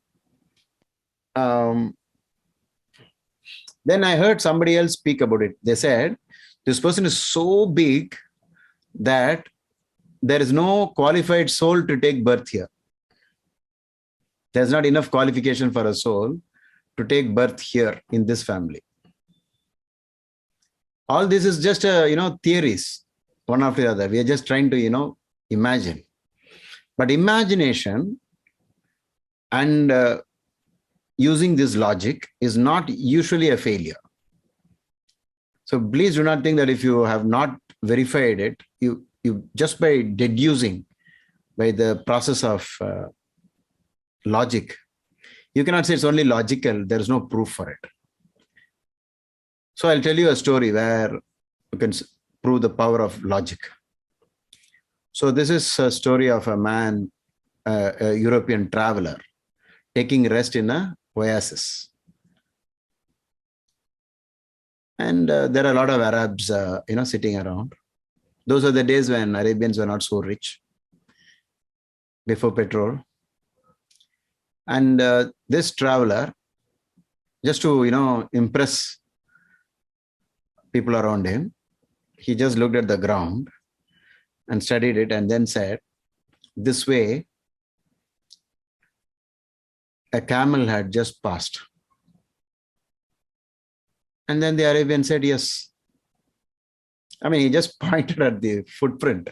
then I heard somebody else speak about it. They said, this person is so big that there is no qualified soul to take birth here. There's not enough qualification for a soul to take birth here in this family. All this is just, theories, one after the other. We are just trying to, imagine. But imagination and using this logic is not usually a failure. So please do not think that if you have not verified it, you just by deducing, by the process of logic, you cannot say it's only logical. There is no proof for it. So I'll tell you a story where you can prove the power of logic. So this is a story of a man, a European traveler, taking rest in a oasis. And there are a lot of Arabs, sitting around. Those are the days when Arabians were not so rich, before petrol. And this traveler, just to, impress people around him, he just looked at the ground and studied it and then said, this way, a camel had just passed. And then the Arabian said, yes. I mean, he just pointed at the footprint.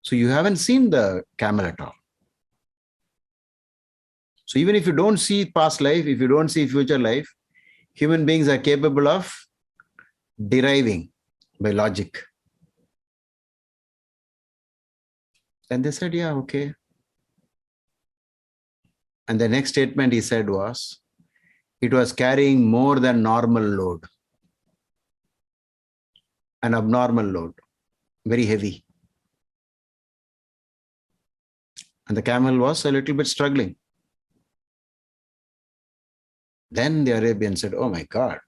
So you haven't seen the camel at all. So even if you don't see past life, if you don't see future life, human beings are capable of deriving by logic. And they said, yeah, okay. And the next statement he said was, it was carrying more than normal load, an abnormal load, very heavy. And the camel was a little bit struggling. Then the Arabian said, oh my God,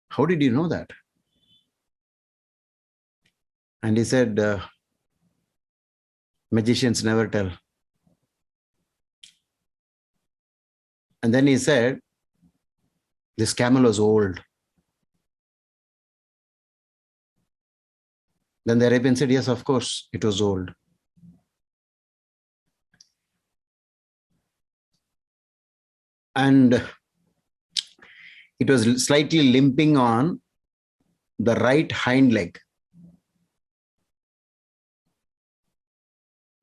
how did you know that? And he said, magicians never tell. And then he said, this camel was old. Then the Arabian said, yes, of course, it was old. And it was slightly limping on the right hind leg.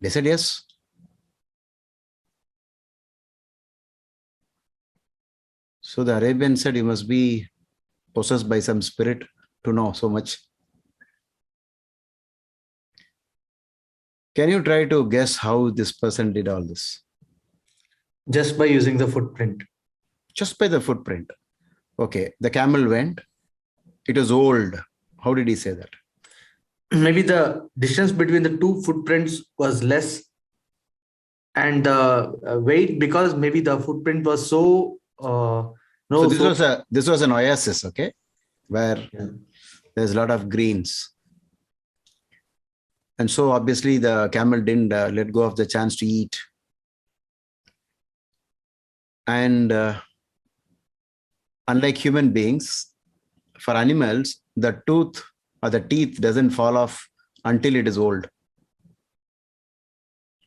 They said, yes. So the Arabian said, you must be possessed by some spirit to know so much. Can you try to guess how this person did all this? Just by using the footprint. Just by the footprint. Okay, the camel went. It was old. How did he say that? Maybe the distance between the two footprints was less, and the weight, because maybe the footprint was so so this was an oasis, okay, where there's a lot of greens. And so obviously the camel didn't let go of the chance to eat. And unlike human beings, for animals, the tooth or the teeth doesn't fall off until it is old.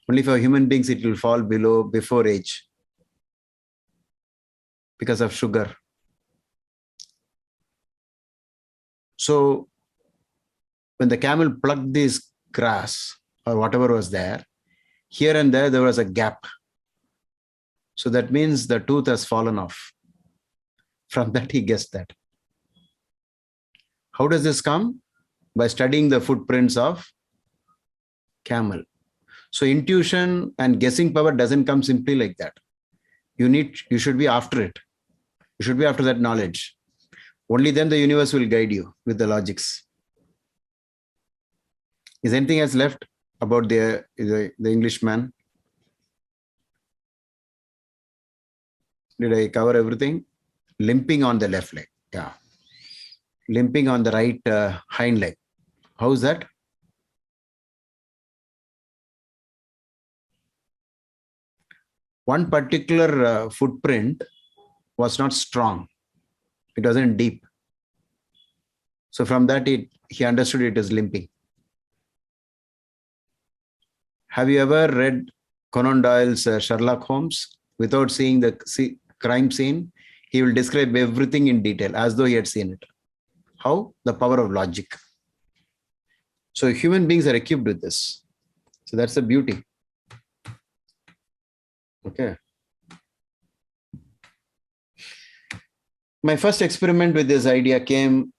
Only for human beings, it will fall before age because of sugar. So when the camel plucked this grass or whatever was there, here and there was a gap. So that means the tooth has fallen off. From that, he guessed that. How does this come? By studying the footprints of camel. So intuition and guessing power doesn't come simply like that. You should be after it. You should be after that knowledge. Only then the universe will guide you with the logics. Is anything else left about the Englishman? Did I cover everything? Limping on the left leg. Yeah. Limping on the right hind leg. How is that? One particular footprint was not strong. It wasn't deep. So from that, he understood it as limping. Have you ever read Conan Doyle's Sherlock Holmes? Without seeing the crime scene, he will describe everything in detail as though he had seen it. How? The power of logic. So human beings are equipped with this. So that's the beauty. Okay. My first experiment with this idea came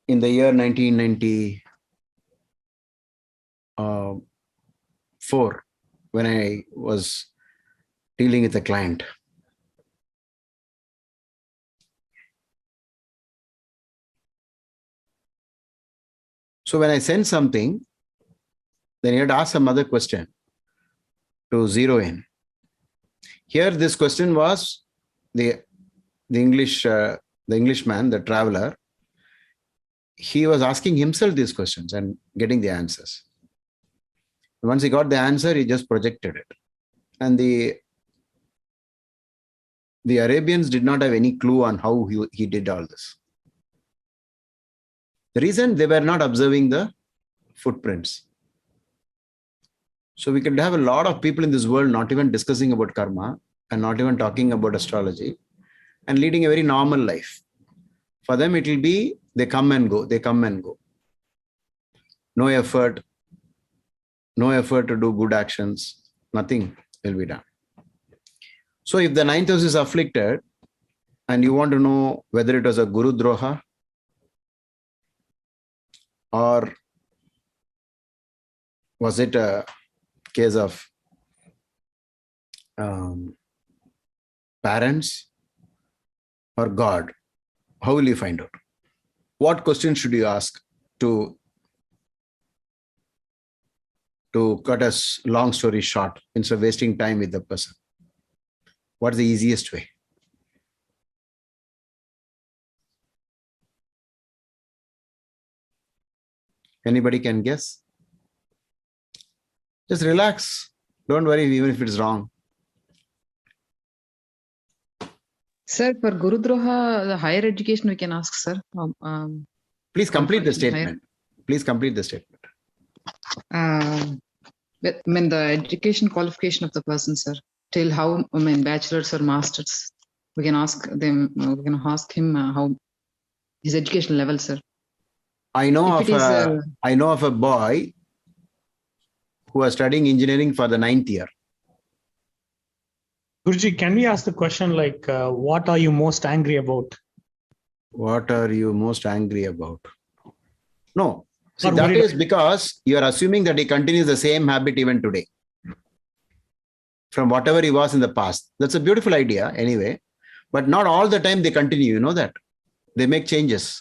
in the year 1994, when I was dealing with a client. So when I send something, then you have to ask some other question to zero in. Here, this question was the Englishman, the traveler. He was asking himself these questions and getting the answers. Once he got the answer, he just projected it. And the Arabians did not have any clue on how he did all this. The reason, they were not observing the footprints. So we could have a lot of people in this world not even discussing about karma and not even talking about astrology and leading a very normal life. For them, it will be they come and go, they come and go. No effort to do good actions, nothing will be done. So if the ninth house is afflicted and you want to know whether it was a Guru Droha or was it a case of parents or God, how will you find out? What questions should you ask to cut a long story short instead of wasting time with the person? What's the easiest way? Anybody can guess? Just relax. Don't worry even if it's wrong. Sir, for Guru Droha, the higher education we can ask, sir. Please complete the statement. Please complete the statement. The education qualification of the person, sir. Till how, bachelor's or master's. We can ask them, we can ask him how his education level, sir. I know of a boy who was studying engineering for the 9th year. Guruji, can we ask the question like, what are you most angry about? What are you most angry about? No. See, that is because you are assuming that he continues the same habit even today. From whatever he was in the past. That's a beautiful idea anyway. But not all the time they continue, you know that. They make changes.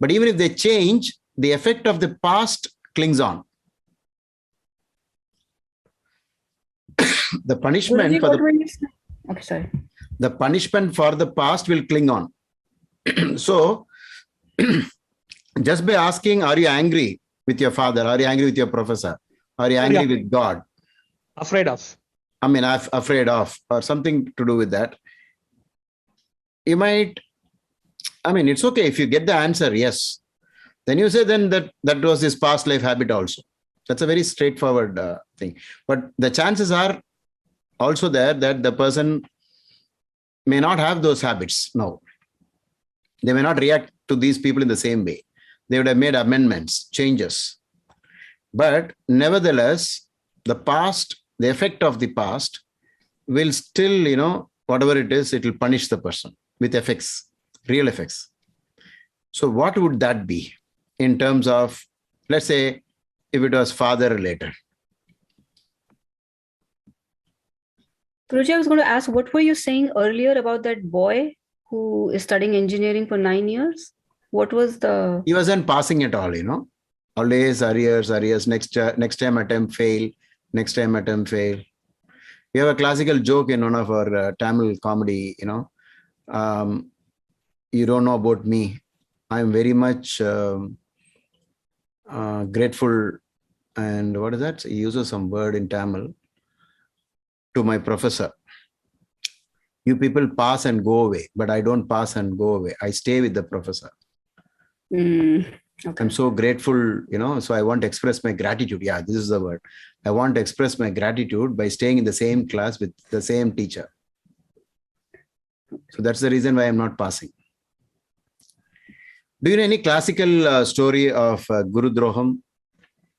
But even if they change, the effect of the past clings on. The punishment for the punishment for the past will cling on. So, just by asking, are you angry with your father? Are you angry with your professor? Are you angry with God? Afraid of. Afraid of, or something to do with that. You might, it's okay if you get the answer, yes. Then you say then that was his past life habit also. That's a very straightforward thing. But the chances are also there that the person may not have those habits now. They may not react to these people in the same way. They would have made amendments, changes. But nevertheless, the past, the effect of the past will still, whatever it is, it will punish the person with effects, real effects. So what would that be in terms of, let's say, if it was father related? Guruji, I was going to ask, what were you saying earlier about that boy who is studying engineering for 9 years? What was the... He wasn't passing at all, Always arrears, next time attempt fail, next time attempt fail. We have a classical joke in one of our Tamil comedy, you don't know about me. I'm very much grateful, and what is that? He uses some word in Tamil, to my professor. You people pass and go away, but I don't pass and go away. I stay with the professor. Okay. I'm so grateful, so I want to express my gratitude. Yeah, this is the word. I want to express my gratitude by staying in the same class with the same teacher. So that's the reason why I'm not passing. Do you know any classical story of Guru Droham?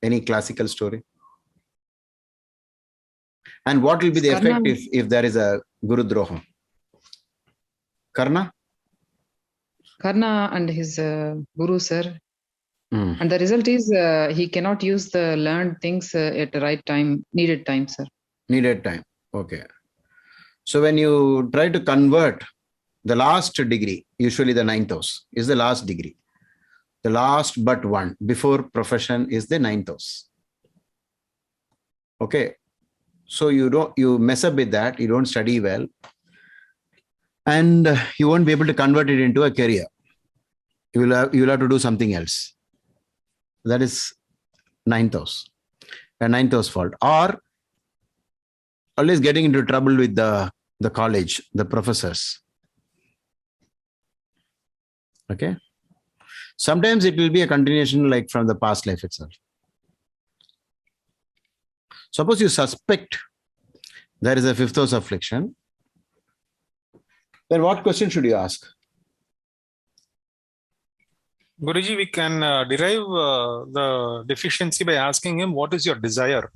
Any classical story? And what will be the effect if there is a Guru Droham? Karna? Karna and his guru, sir. And the result is he cannot use the learned things at the right time, needed time, sir. Needed time. Okay. So when you try to convert the last degree, usually the 9th house is the last degree. The last but one before profession is the 9th house. Okay. So you mess up with that. You don't study well. And you won't be able to convert it into a career. You will have to do something else. That is 9th house. A 9th house fault. Or always getting into trouble with the college, the professors. Okay. Sometimes it will be a continuation like from the past life itself. Suppose you suspect there is a 5th house affliction. Then what question should you ask? Guruji, we can derive the deficiency by asking him, what is your desire?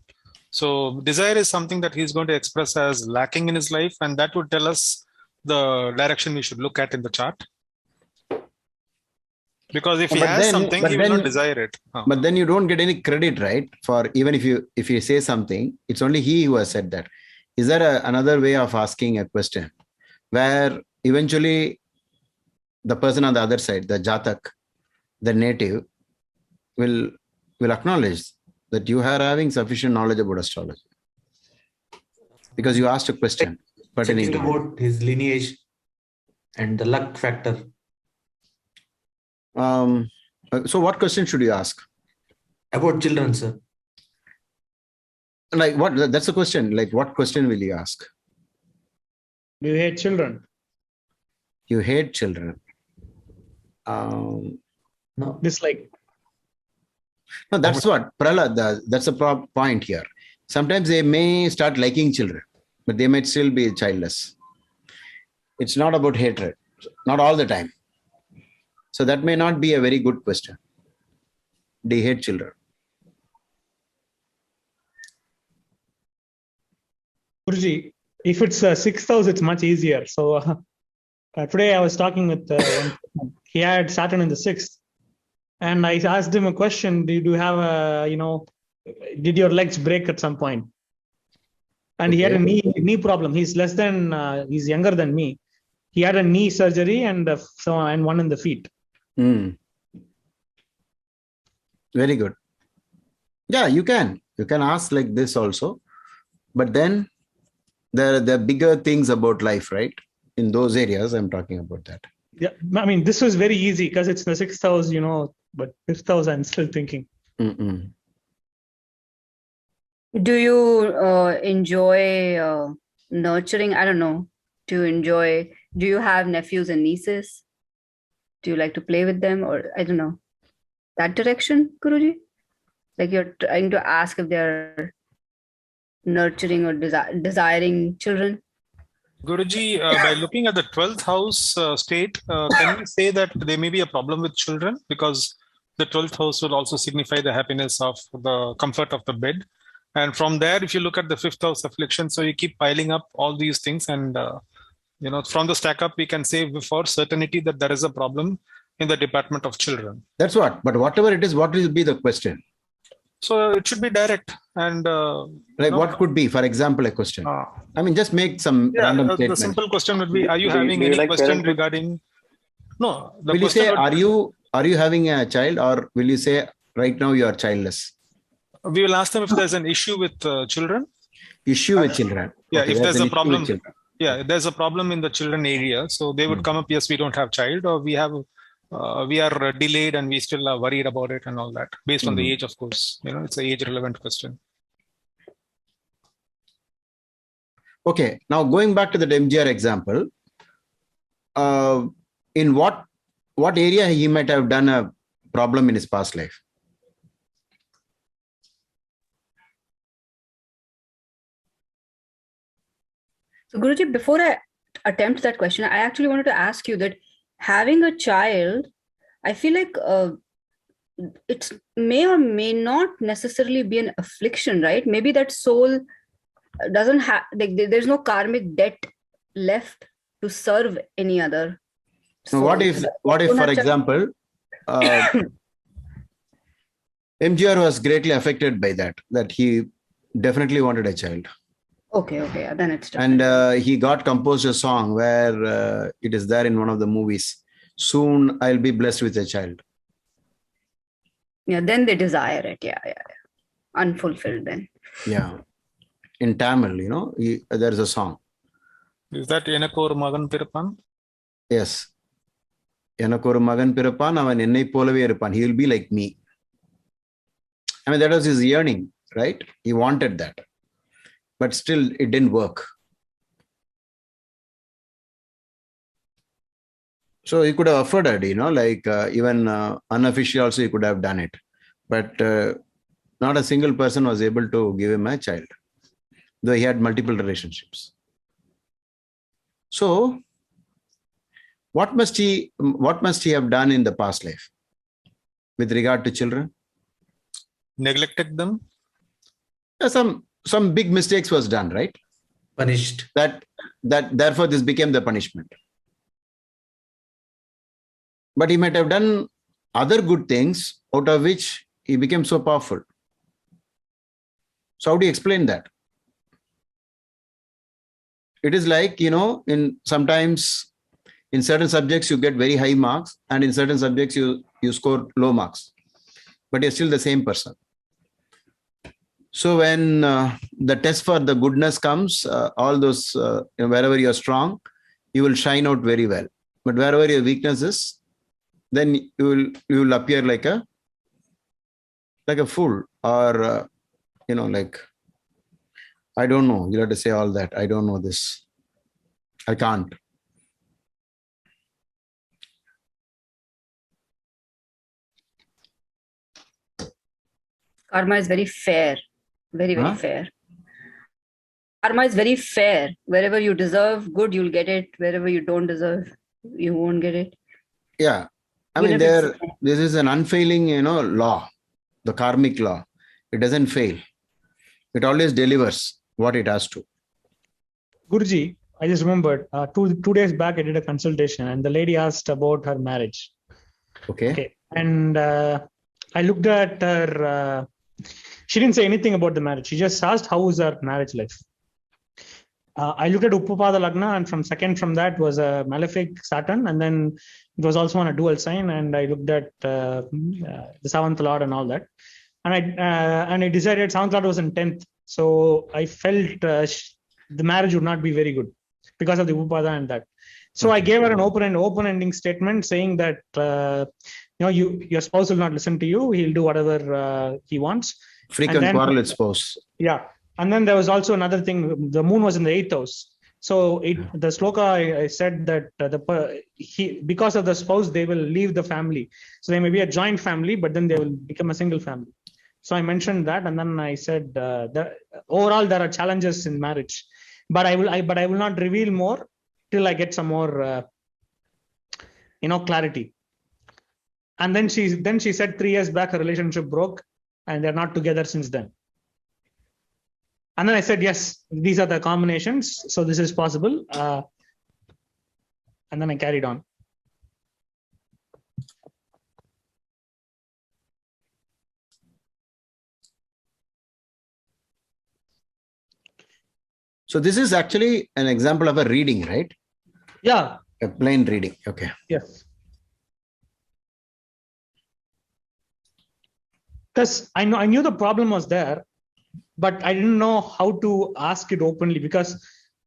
So desire is something that he's going to express as lacking in his life, and that would tell us the direction we should look at in the chart. Because if he has something, he will not desire it. But then you don't get any credit, right? For even if you say something, it's only he who has said that. Is there another way of asking a question where eventually the person on the other side, the Jatak, the native, will acknowledge that you are having sufficient knowledge about astrology because you asked a question pertaining to about his lineage and the luck factor. So what question should you ask? About children, sir. Like what? That's the question. Like what question will you ask? Do you hate children? You hate children. No. Dislike. No, that's what Prahlad. That's the point here. Sometimes they may start liking children, but they might still be childless. It's not about hatred, not all the time. So that may not be a very good question. They hate children. Guruji, if it's 6th house, it's much easier. So today I was talking with he had Saturn in the 6th, and I asked him a question: did you have did your legs break at some point? And he had a knee problem. He's he's younger than me. He had a knee surgery and one in the feet. Very good. Yeah, you can ask like this also, but then there are bigger things about life, right? In those areas, I'm talking about that. Yeah, I mean, this was very easy because it's the 6th house, but 5th house, I'm still thinking. Do you enjoy nurturing? I don't know. Do you have nephews and nieces? Do you like to play with them, or I don't know, that direction, Guruji? Like you're trying to ask if they're nurturing or desiring children? Guruji, by looking at the 12th house state, can we say that there may be a problem with children? Because the 12th house will also signify the happiness of the comfort of the bed. And from there, if you look at the 5th house affliction, so you keep piling up all these things. And, from the stack up, we can say for certainty that there is a problem in the department of children. That's what. But whatever it is, what will be the question? So it should be direct. And what could be, for example, a question? I mean, just make some random statement. The simple question would be: are you having any question regarding? No. Will you say, are you having a child, or will you say right now you are childless? We will ask them if there's an issue with children. Issue with children. Yeah, Okay, if there's a problem. Yeah, there's a problem in the children area, so they would come up. Yes, we don't have child, or we have. We are delayed and we still are worried about it and all that, based on the age, of course. It's an age-relevant question. Okay, now going back to the MGR example, in what area he might have done a problem in his past life? So Guruji, before I attempt that question, I actually wanted to ask you that having a child, I feel like it may or may not necessarily be an affliction, right? Maybe that soul doesn't have, there's no karmic debt left to serve any other. So what if, for example, MGR was greatly affected by that he definitely wanted a child. Okay, then it's done. And he got composed a song where it is there in one of the movies. Soon I'll be blessed with a child. Yeah, then they desire it. Yeah. Unfulfilled then. Yeah. In Tamil, there's a song. Is that Enakor Magan Pirpan? Yes. Enakor Magan Pirpan, avan ennai polave irpan. He will be like me. I mean, that was his yearning, right? He wanted that. But still, it didn't work. So he could have afforded, even unofficially also he could have done it. But not a single person was able to give him a child, though he had multiple relationships. So what must he have done in the past life with regard to children? Neglected them? Some big mistakes was done, right? Punished. That therefore this became the punishment. But he might have done other good things out of which he became so powerful. So how do you explain that? It is like, sometimes in certain subjects you get very high marks, and in certain subjects you score low marks, but you're still the same person. So when the test for the goodness comes, all those, wherever you're strong, you will shine out very well. But wherever your weakness is, then you will appear like a fool, or I don't know. You have to say all that. I don't know this. I can't. Karma is very fair. Very fair. Karma is very fair. Wherever you deserve good, you'll get it. Wherever you don't deserve, you won't get it. Yeah. I mean, this is an unfailing, law, the karmic law. It doesn't fail. It always delivers what it has to. Guruji, I just remembered 2 days back I did a consultation and the lady asked about her marriage. Okay. And I looked at her. She didn't say anything about the marriage. She just asked how is her marriage life. I looked at Uppapada Lagna, and from that was a malefic Saturn, and then it was also on a dual sign. And I looked at the 7th Lord and all that, and I decided 7th Lord was in 10th. So I felt the marriage would not be very good because of the Uppapada and that. So I gave her an open-ending statement saying that your spouse will not listen to you. He'll do whatever he wants. Frequent quarrel with spouse. Yeah. And then there was also another thing. The moon was in the 8th house. So the sloka, I said that because of the spouse, they will leave the family. So they may be a joint family, but then they will become a single family. So I mentioned that, and then I said that overall there are challenges in marriage, but I will not reveal more till I get some more clarity. And then she said 3 years back her relationship broke, and they're not together since then. And then I said, yes, these are the combinations. So this is possible. And then I carried on. So this is actually an example of a reading, right? Yeah. A plain reading. Okay. Yes. Because I knew the problem was there, but I didn't know how to ask it openly, because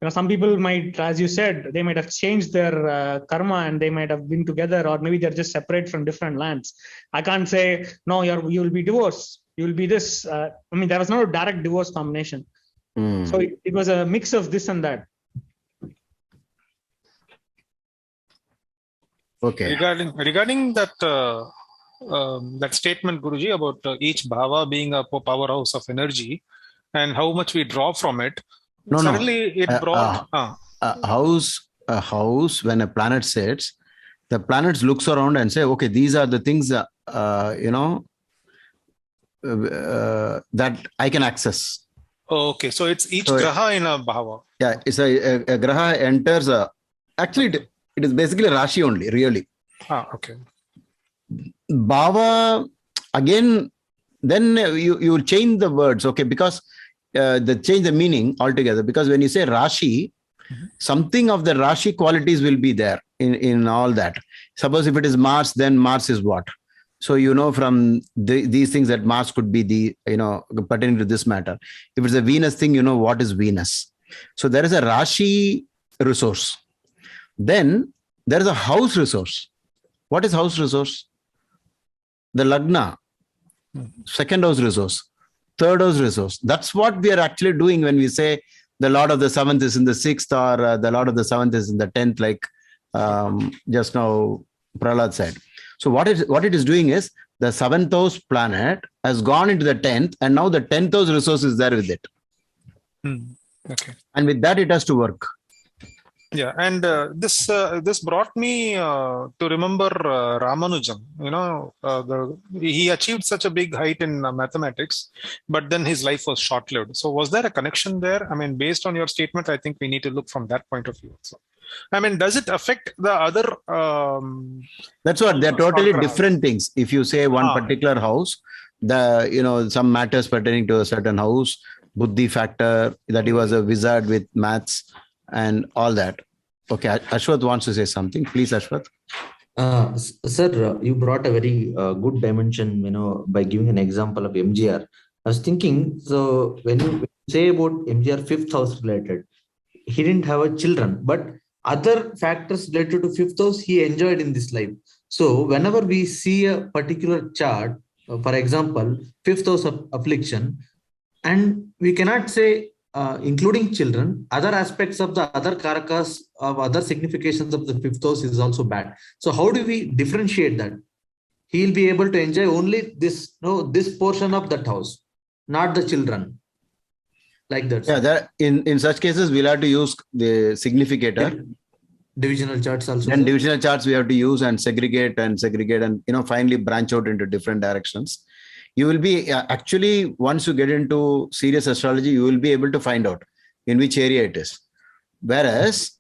some people might, as you said, they might have changed their karma and they might have been together, or maybe they're just separate from different lands. I can't say, no, you will be divorced. You will be this. There was no direct divorce combination. So it was a mix of this and that. Okay. Regarding that that statement, Guruji, about each bhava being a powerhouse of energy and how much we draw from it. Suddenly it brought a house. When a planet sets, the planets looks around and say, okay, these are the things that I can access. Okay, so it's each graha in a bhava. Yeah, it's a graha enters actually it is basically Rashi only, really. Okay. Bhava, again, then you change the words, okay, because they change the meaning altogether. Because when you say Rashi, something of the Rashi qualities will be there in all that. Suppose if it is Mars, then Mars is what? So from these things that Mars could be the pertaining to this matter. If it's a Venus thing, you know what is Venus. So there is a Rashi resource. Then there is a house resource. What is house resource? The Lagna, second house resource, third house resource. That's what we are actually doing when we say the Lord of the seventh is in the sixth, or the Lord of the seventh is in the 10th, like just now Prahlad said. So what it is doing is the seventh house planet has gone into the 10th, and now the 10th house resource is there with it. Okay. And with that, it has to work. Yeah, and this brought me to remember Ramanujan. He achieved such a big height in mathematics, but then his life was short-lived. So was there a connection there? I mean, based on your statement, I think we need to look from that point of view. So, I mean, does it affect the other? That's what they're totally different things. If you say one particular house, some matters pertaining to a certain house, Buddhi factor, that he was a wizard with maths and all that. Okay, Ashwath wants to say something. Please, Ashwath. Sir, you brought a very good dimension, by giving an example of MGR. I was thinking, so when you say about MGR fifth house related, he didn't have a children, but other factors related to fifth house he enjoyed in this life. So whenever we see a particular chart, for example, fifth house of affliction, and we cannot say including children, other aspects of the other karakas of other significations of the fifth house is also bad. So how do we differentiate that? He'll be able to enjoy only this portion of that house, not the children. Like that. Yeah, in such cases, we'll have to use the significator. Divisional charts also. Then divisional charts we have to use and segregate and finally branch out into different directions. You will be actually, once you get into serious astrology, you will be able to find out in which area it is. Whereas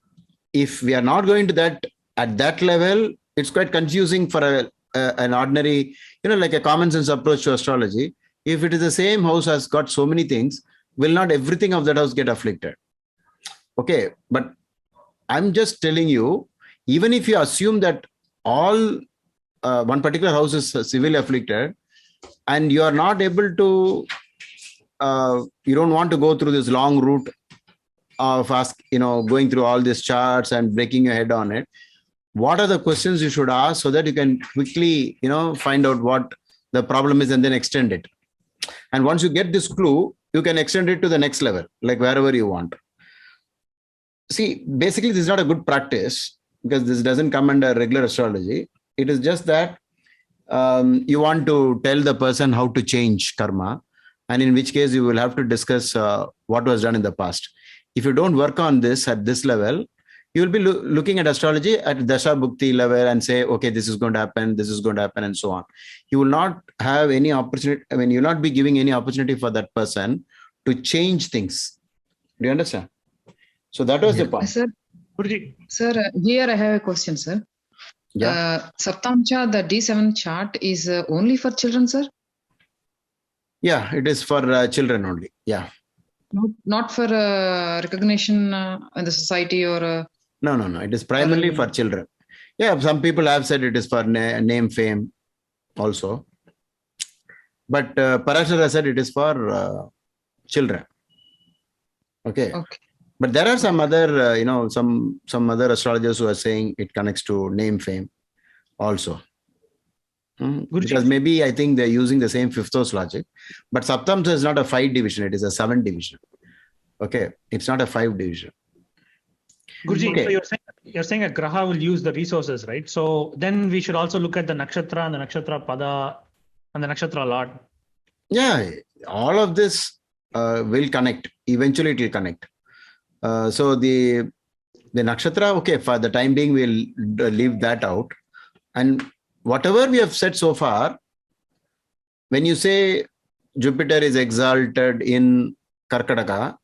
if we are not going to that at that level, it's quite confusing for an ordinary, like a common sense approach to astrology. If it is the same house has got so many things, will not everything of that house get afflicted? Okay, but I'm just telling you, even if you assume that all one particular house is severely afflicted, and you are not able to, you don't want to go through this long route of going through all these charts and breaking your head on it. What are the questions you should ask so that you can quickly, find out what the problem is and then extend it. And once you get this clue, you can extend it to the next level, like wherever you want. See, basically, this is not a good practice because this doesn't come under regular astrology. It is just that you want to tell the person how to change karma, and in which case you will have to discuss what was done in the past. If you don't work on this at this level, you will be looking at astrology at Dasha Bhukti level and say, okay, this is going to happen, and so on. You will not have any opportunity. I mean, you will not be giving any opportunity for that person to change things. Do you understand? So that was the point. Sir, here I have a question, sir. Yeah. Saptamcha, the D7 chart is only for children, sir? Yeah, it is for children only. Yeah. Not for recognition in the society or... No. It is primarily for children. Yeah, some people have said it is for name, fame also. But Parashara said it is for children. Okay. But there are some other, some other astrologers who are saying it connects to name, fame also. Because maybe I think they're using the same fifth house logic. But Saptamsa is not a 5 division, it is a 7 division. Okay. It's not a 5 division. Guruji, so you're saying a graha will use the resources, right? So then we should also look at the nakshatra and the nakshatra pada and the nakshatra lord. Yeah, all of this will connect. Eventually it will connect. So the nakshatra, okay, for the time being, we'll leave that out. And whatever we have said so far, when you say Jupiter is exalted in Karkataka,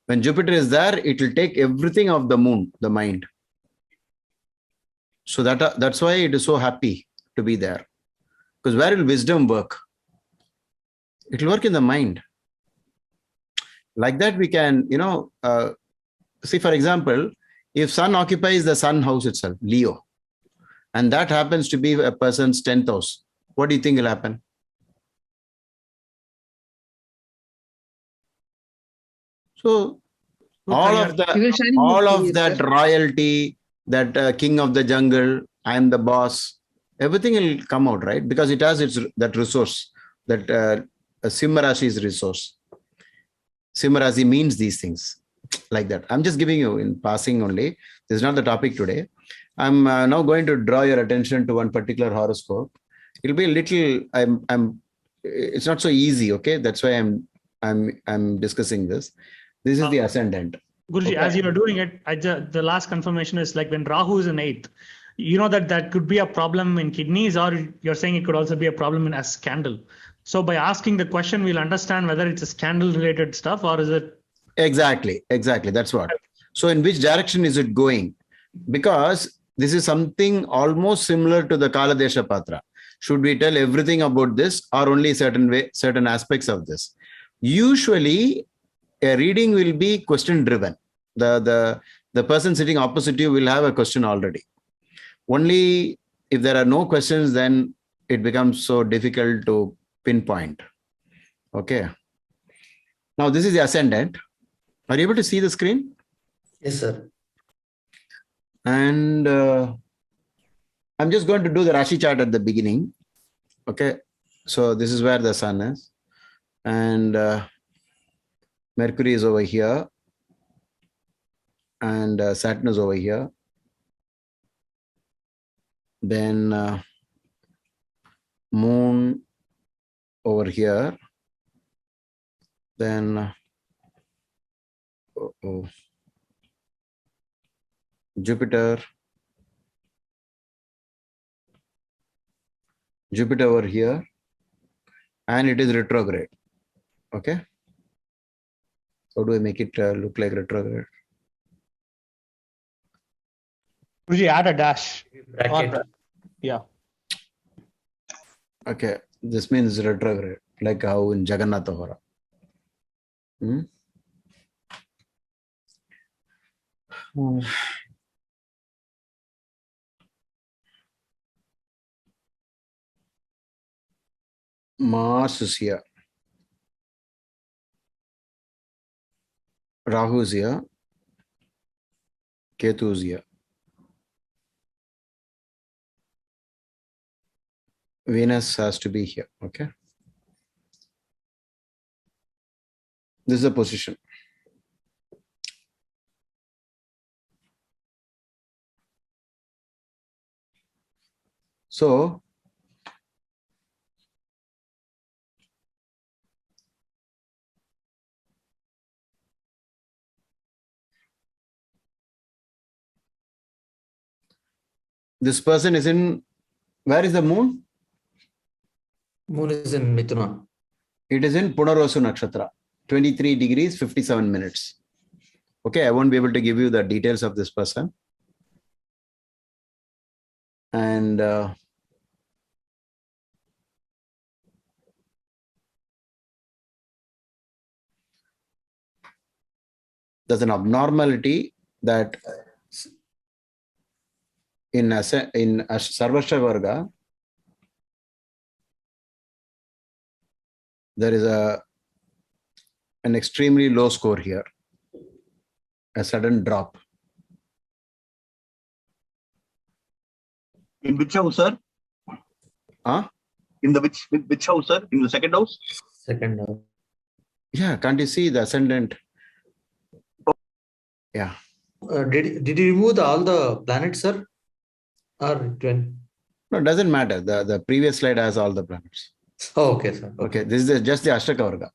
when Jupiter is there, it will take everything of the moon, the mind. So that's why it is so happy to be there. Because where will wisdom work? It will work in the mind. Like that we can, see, for example, if Sun occupies the Sun house itself, Leo, and that happens to be a person's 10th house, What do you think will happen? So all of that royalty, that king of the jungle, I am the boss, everything will come out, right? Because it has that resource, that Simharashi's resource. Simharashi means these things like that. I'm just giving you in passing only. This is not the topic today. I'm now going to draw your attention to one particular horoscope. It'll be a little. It's not so easy. Okay, that's why I'm discussing this. This is the ascendant. Guruji, Okay. as you are doing it, the last confirmation is like when Rahu is in 8th, you know that could be a problem in kidneys, or you're saying it could also be a problem as scandal. So by asking the question, we'll understand whether it's a scandal related stuff or is it. Exactly. That's what. So in which direction is it going? Because this is something almost similar to the Kala Desha Patra. Should we tell everything about this or only certain aspects of this? Usually, a reading will be question driven. The person sitting opposite you will have a question already. Only if there are no questions, then it becomes so difficult to pinpoint. Okay. Now this is the ascendant. Are you able to see the screen? Yes, sir. And I'm just going to do the Rashi chart at the beginning. Okay. So this is where the sun is. And Mercury is over here. And Saturn is over here. Then Moon over here. Then Jupiter over here, and it is retrograde. Okay. How do I make it look like retrograde? Would you add a dash? Bracket. Yeah. Okay. This means retrograde, like how in Jagannatha Hora. Mars is here. Rahu is here. Ketu is here. Venus has to be here. Okay. This is the position. So this person is in, where is the moon? Moon is in Mithuna. It is in Punarvasu Nakshatra, 23 degrees, 57 minutes. Okay, I won't be able to give you the details of this person. And there's an abnormality that in Sarvasha Varga, there is an extremely low score here, a sudden drop. In which house, sir? In the which house, sir? In the second house? Second house. Yeah, can't you see the ascendant? Yeah. Did you remove all the planets, sir? Or 20? No, it doesn't matter. The previous slide has all the planets. Oh, okay, sir. Okay, this is just the Ashtaka Varga.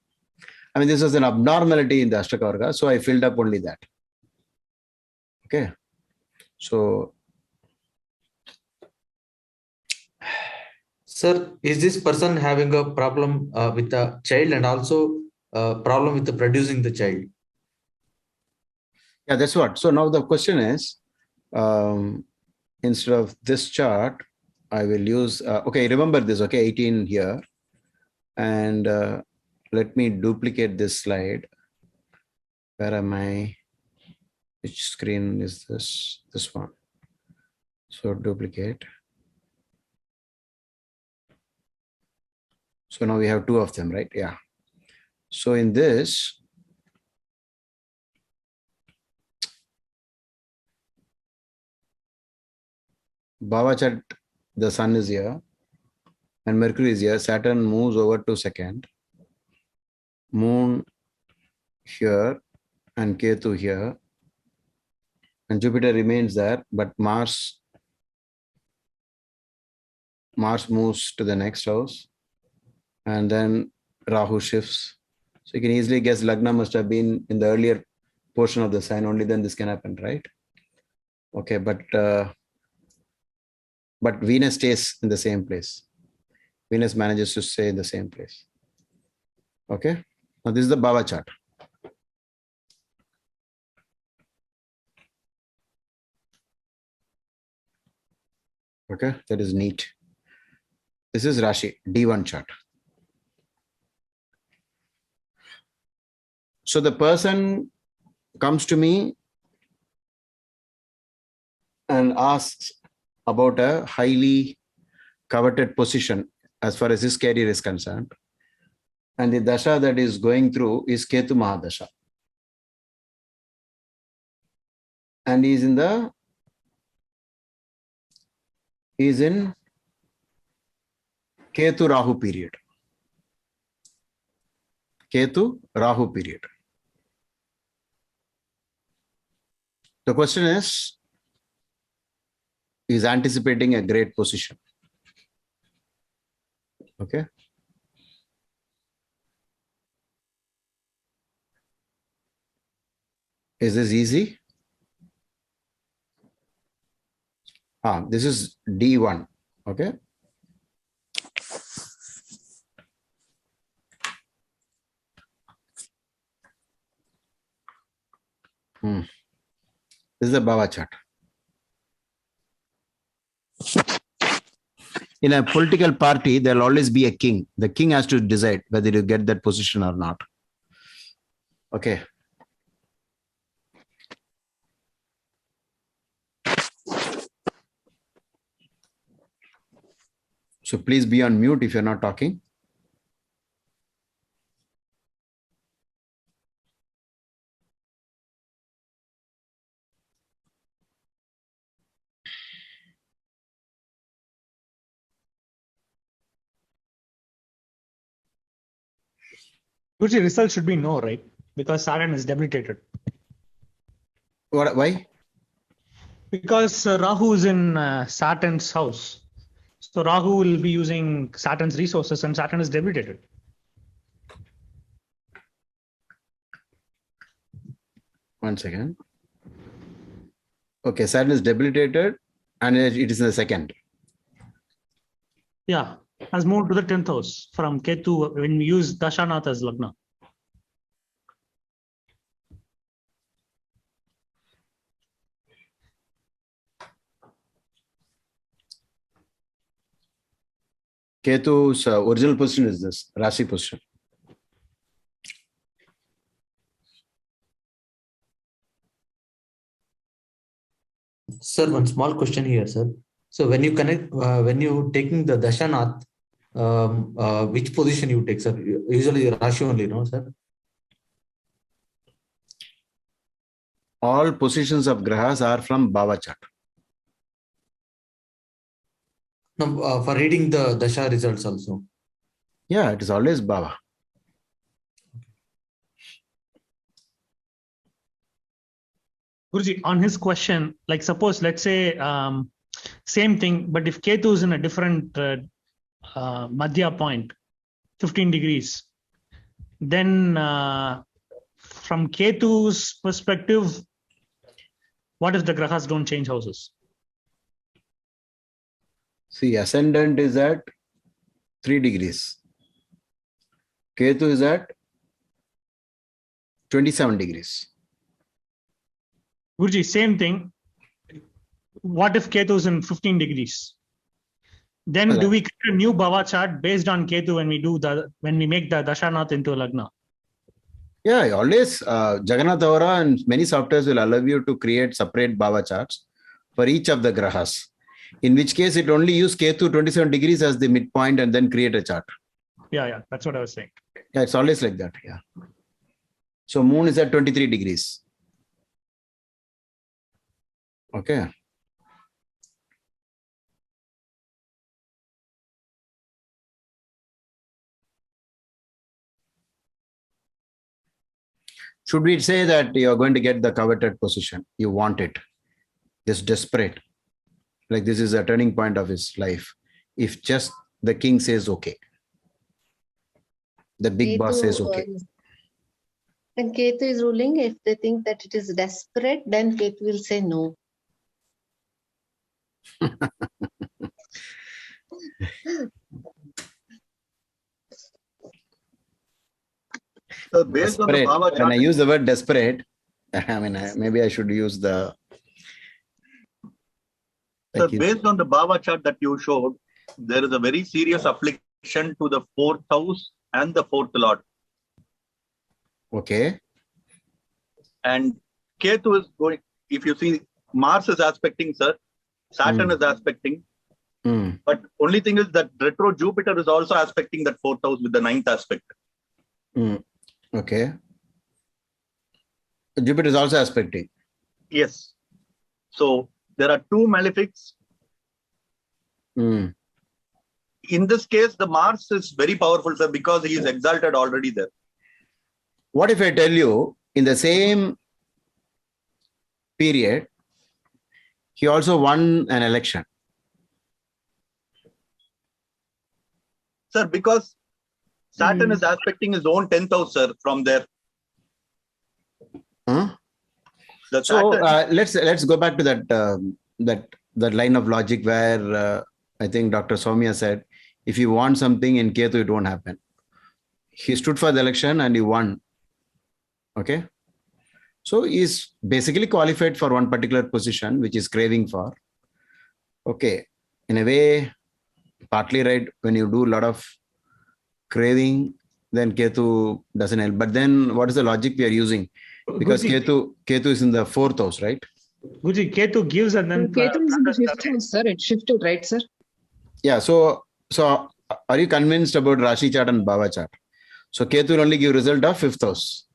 I mean, this was an abnormality in the Ashtaka Varga, so I filled up only that. Okay. So, sir, is this person having a problem with the child and also a problem with the producing the child? yeah, that's what. So now the question is, instead of this chart, I will use, okay, remember this, okay, 18 here. And let me duplicate this slide. Where am I? Which screen is this? This one. So duplicate. So now we have two of them, right? Yeah. So in this, Bhava chart, the sun is here and Mercury is here. Saturn moves over to second. Moon here and Ketu here. And Jupiter remains there, but Mars moves to the next house. And then Rahu shifts. So you can easily guess Lagna must have been in the earlier portion of the sign. Only then this can happen, right? Okay, but Venus stays in the same place. Venus manages to stay in the same place. Okay. Now this is the Bhava chart. Okay, that is neat. This is Rashi, D1 chart. So the person comes to me and asks about a highly coveted position as far as his career is concerned. And the dasha that is going through is Ketu Mahadasha. And he's in Ketu Rahu period. Ketu Rahu period. The question is, he's anticipating a great position. Okay. Is this easy? This is D1. Okay. This is the Bhava chart. In a political party, there'll always be a king. The king has to decide whether you get that position or not. Okay. So please be on mute if you're not talking. Which the result should be no, right? Because Saturn is debilitated. What? Why? Because Rahu is in Saturn's house. So Rahu will be using Saturn's resources and Saturn is debilitated. One second. Okay, Saturn is debilitated and it is in the second. Yeah, has moved to the 10th house from Ketu when we use Dashanath as Lagna. Ketu's original position is this, Rashi position. Sir, one small question here, sir. So when you connect, when you taking the Dashanath, which position you take, sir? Usually Rashi only, no, sir? All positions of grahas are from Bhava chart. No, for reading the Dasha results also. Yeah, it is always Bhava. Guruji, on his question, like suppose, let's say, same thing, but if Ketu is in a different Madhya point, 15 degrees, then from Ketu's perspective, what if the grahas don't change houses? See, ascendant is at 3 degrees. Ketu is at 27 degrees. Guruji, same thing. What if Ketu is in 15 degrees? Then do we create a new Bhava chart based on Ketu when we make the Dashanath into a Lagna? Yeah, always Jagannath Aura and many softwares will allow you to create separate Bhava charts for each of the grahas. In which case it only use Ketu 27 degrees as the midpoint and then create a chart. Yeah. That's what I was saying. Yeah, it's always like that. Yeah. So moon is at 23 degrees. Okay. Should we say that you're going to get the coveted position? You want it. Just desperate. Like this is a turning point of his life. If just the king says okay. The big boss says okay. When Ketu is ruling, if they think that it is desperate, then Ketu will say no. So based on the Desperate. Baba When chart, I use the word desperate, I mean, maybe I should use the. so based on the Baba chart that you showed, there is a very serious affliction to the 4th house and the 4th lord. Okay. And Ketu is going, if you see, Mars is aspecting, sir. Saturn is aspecting. But only thing is that retro Jupiter is also aspecting that 4th house with the 9th aspect. Okay. Jupiter is also aspecting. Yes. So there are 2 malefics. In this case, the Mars is very powerful, sir, because he is exalted already there. What if I tell you in the same period, he also won an election? Sir, because Saturn is aspecting his own 10th house, sir, from there. The So Saturn, let's go back to that line of logic where I think Dr. Soumya said, if you want something in Ketu, it won't happen. He stood for the election and he won. Okay. So he's basically qualified for one particular position, which is craving for. Okay. In a way, partly right, when you do a lot of craving, then Ketu doesn't help. But then what is the logic we are using? Because Ketu is in the 4th house, right? Guruji, Ketu gives and then... Ketu is in the 5th house, sir. It shifted, right, sir? Yeah. So are you convinced about Rashi chart and Baba chart? So Ketu will only give result of 5th house.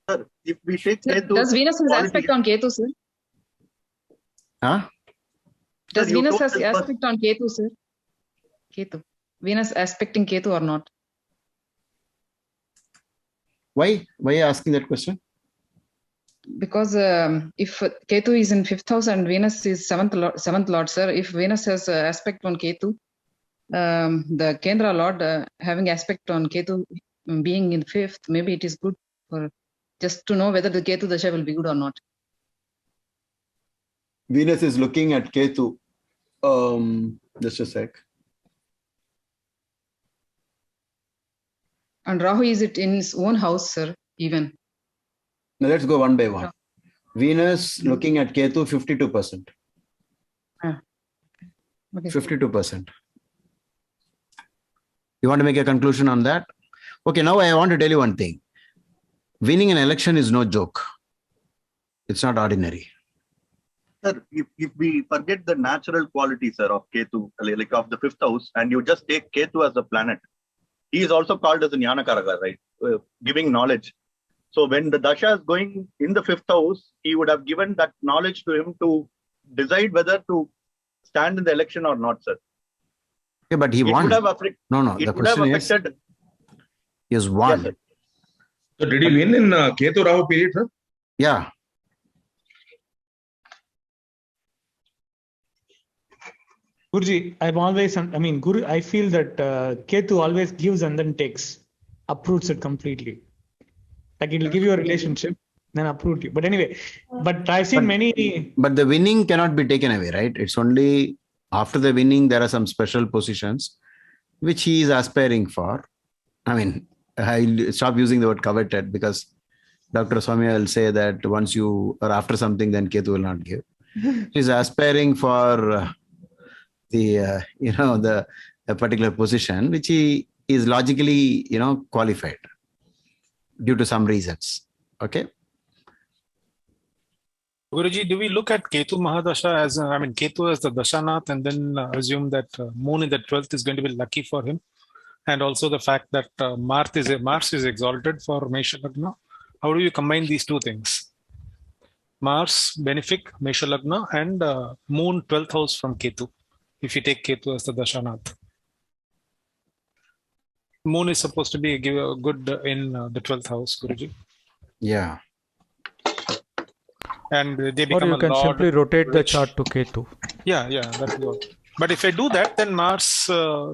sir, if we take Ketu, Does Venus has quality- aspect on Ketu, sir? Huh? Does Sir, you Venus told has us first. aspect on Ketu, sir? Ketu. Venus aspecting Ketu or not? Why are you asking that question? Because if Ketu is in 5th house and Venus is 7th lord, sir, if Venus has aspect on Ketu, the Kendra lord having aspect on Ketu being in 5th, maybe it is good for just to know whether the Ketu Dasha will be good or not. Venus is looking at Ketu. Just a sec. And Rahu is it in his own house, sir, even. Now let's go one by one. Venus looking at Ketu 52%. Okay. 52%. You want to make a conclusion on that? Okay, now I want to tell you one thing. Winning an election is no joke. It's not ordinary. Sir, if we forget the natural quality, sir, of Ketu, like of the 5th house, and you just take Ketu as a planet, he is also called as a Jnanakaraka, right? Giving knowledge. So when the Dasha is going in the 5th house, he would have given that knowledge to him to decide whether to stand in the election or not, sir. Okay, but he It won. would have affected. No. It The would have question is, affected. he has won. Yes, sir. So did he win in Ketu Rahu period, sir? Yeah. Guruji, I feel that Ketu always gives and then takes, uproots it completely. Like it will give you a relationship, then uproot you. But anyway, but I've seen many. But the winning cannot be taken away, right? It's only after the winning, there are some special positions which he is aspiring for. I mean, I'll stop using the word coveted because Dr. Soumya will say that once you are after something, then Ketu will not give. He's aspiring for the particular position, which he is logically, qualified due to some reasons. Okay. Guruji, do we look at Ketu Mahadasha as, Ketu as the Dashanath and then assume that Moon in the 12th is going to be lucky for him? and also the fact that Mars is exalted for Mesha Lagna. How do you combine these two things? Mars, benefic, Mesha Lagna, and Moon, 12th house from Ketu. If you take Ketu as the Dashanath. Moon is supposed to be good in the 12th house, Guruji. Yeah. And they Or become you a can lord. simply rotate the Rich. chart to Ketu. Yeah, that will work. But if I do that, then Mars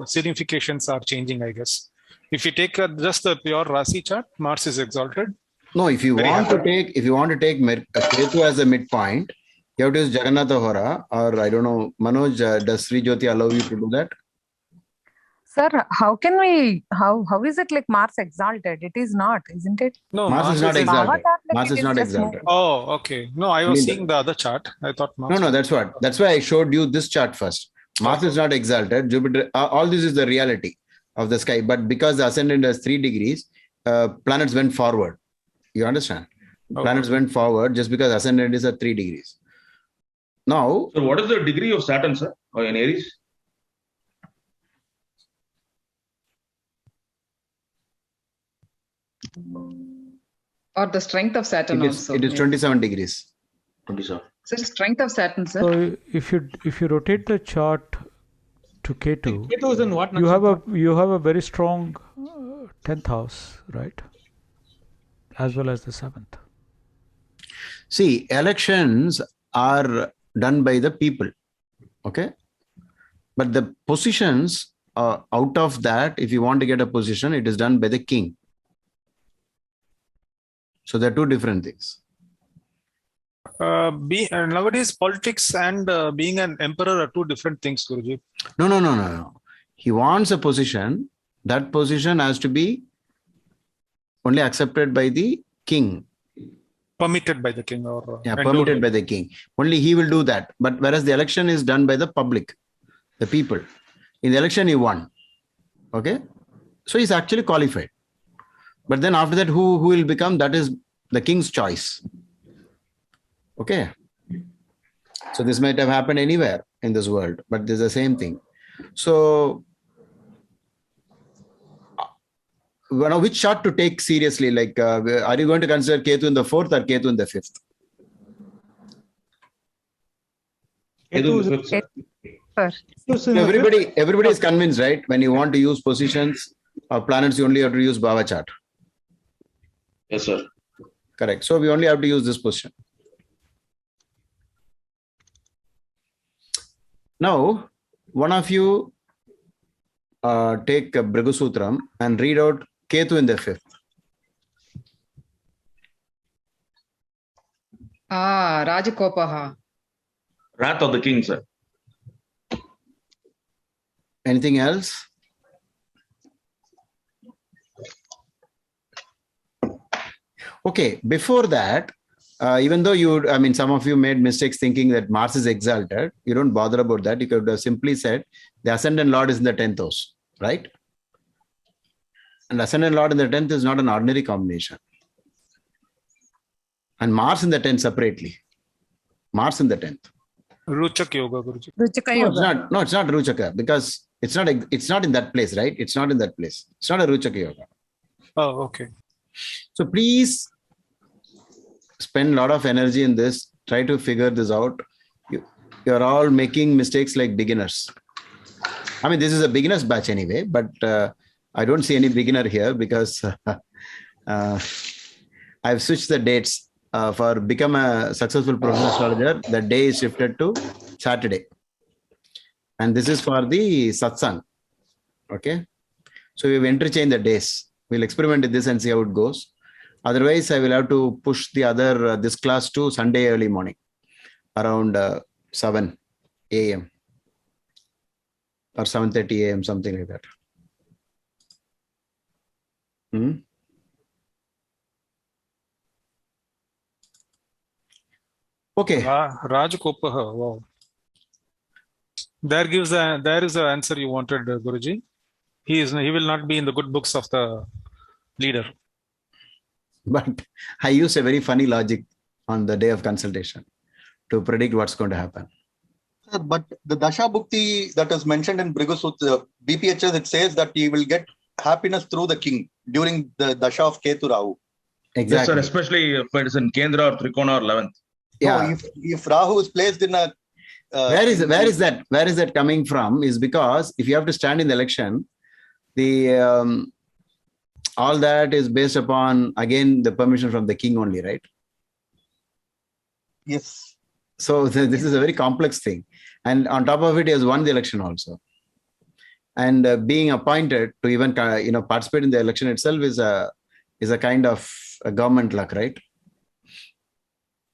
significations are changing, I guess. If you take just the pure Rasi chart, Mars is exalted. No, if you Very want happy. to take Ketu as a midpoint, you have to use Jagannatha Hora, or I don't know, Manoj, does Sri Jyoti allow you to do that? Sir, how can we, how is it like Mars exalted? It is not, isn't it? No, Mars is not exalted. Bhava chart, like Mars it is not just exalted. Oh, okay. No, I was seeing the other chart. I thought Mars. No, that's what. That's why I showed you this chart first. Mars is not exalted. Jupiter, all this is the reality of the sky. But because the ascendant has 3 degrees, planets went forward. You understand? Planets went forward just because ascendant is at 3 degrees. Now, so what is the degree of Saturn, sir, or in Aries? Or the strength of Saturn also. It is 27 degrees. 27. So the strength of Saturn, sir. So if you rotate the chart to Ketu, Ketu is in what? you have a very strong 10th house, right? As well as the 7th. See, elections are done by the people. Okay. But the positions out of that, if you want to get a position, it is done by the king. So they're two different things. Nowadays, politics and being an emperor are two different things, Guruji. No. He wants a position. That position has to be only accepted by the king. Permitted by the king, or permitted by the king. Only he will do that. But whereas the election is done by the public, the people. In the election, he won. Okay, so he's actually qualified. But then after that, who will become? That is the king's choice. Okay. So this might have happened anywhere in this world, but there's the same thing. So, which chart to take seriously? Like, are you going to consider Ketu in the 4th or Ketu in the 5th? Everybody is convinced, right? When you want to use positions or planets, you only have to use Bhava chart. Yes, sir. Correct. So we only have to use this position. Now, one of you take Bhrigu Sutram and read out Ketu in the 5th. Rajakopaha. Wrath of the king, sir. Anything else? Okay, before that, even though some of you made mistakes thinking that Mars is exalted, you don't bother about that. You could have simply said the ascendant lord is in the 10th house, right? And ascendant lord in the 10th is not an ordinary combination. And Mars in the 10th separately. Mars in the 10th. Ruchak Yoga, Guruji. Ruchaka Yoga. No, it's not Ruchaka because it's not in that place, right? It's not in that place. It's not a Ruchaka Yoga. Oh, okay. So please spend a lot of energy in this. Try to figure this out. You're all making mistakes like beginners. I mean, this is a beginner's batch anyway, but I don't see any beginner here because I've switched the dates. For become a successful professional astrologer, the day is shifted to Saturday. And this is for the satsang. Okay. So we've interchanged the days. We'll experiment with this and see how it goes. Otherwise, I will have to push the other, this class to Sunday early morning around 7 a.m. or 7:30 a.m., something like that. Okay. Rajakopaha, wow. There is the answer you wanted, Guruji. He will not be in the good books of the leader. But I used a very funny logic on the day of consultation to predict what's going to happen. But the Dasha Bhukti that is mentioned in Bhrigu Sutra, BPHS, it says that he will get happiness through the king during the Dasha of Ketu Rahu. Yes, sir. Exactly. Especially if it is in Kendra or Trikona or 11th. Yeah. No, if Rahu is placed in a Where is that coming from? Is because if you have to stand in the election, the all that is based upon again the permission from the king only, right? Yes. So this is a very complex thing, and on top of it, he has won the election also, and being appointed to even participate in the election itself is a kind of a government luck, right?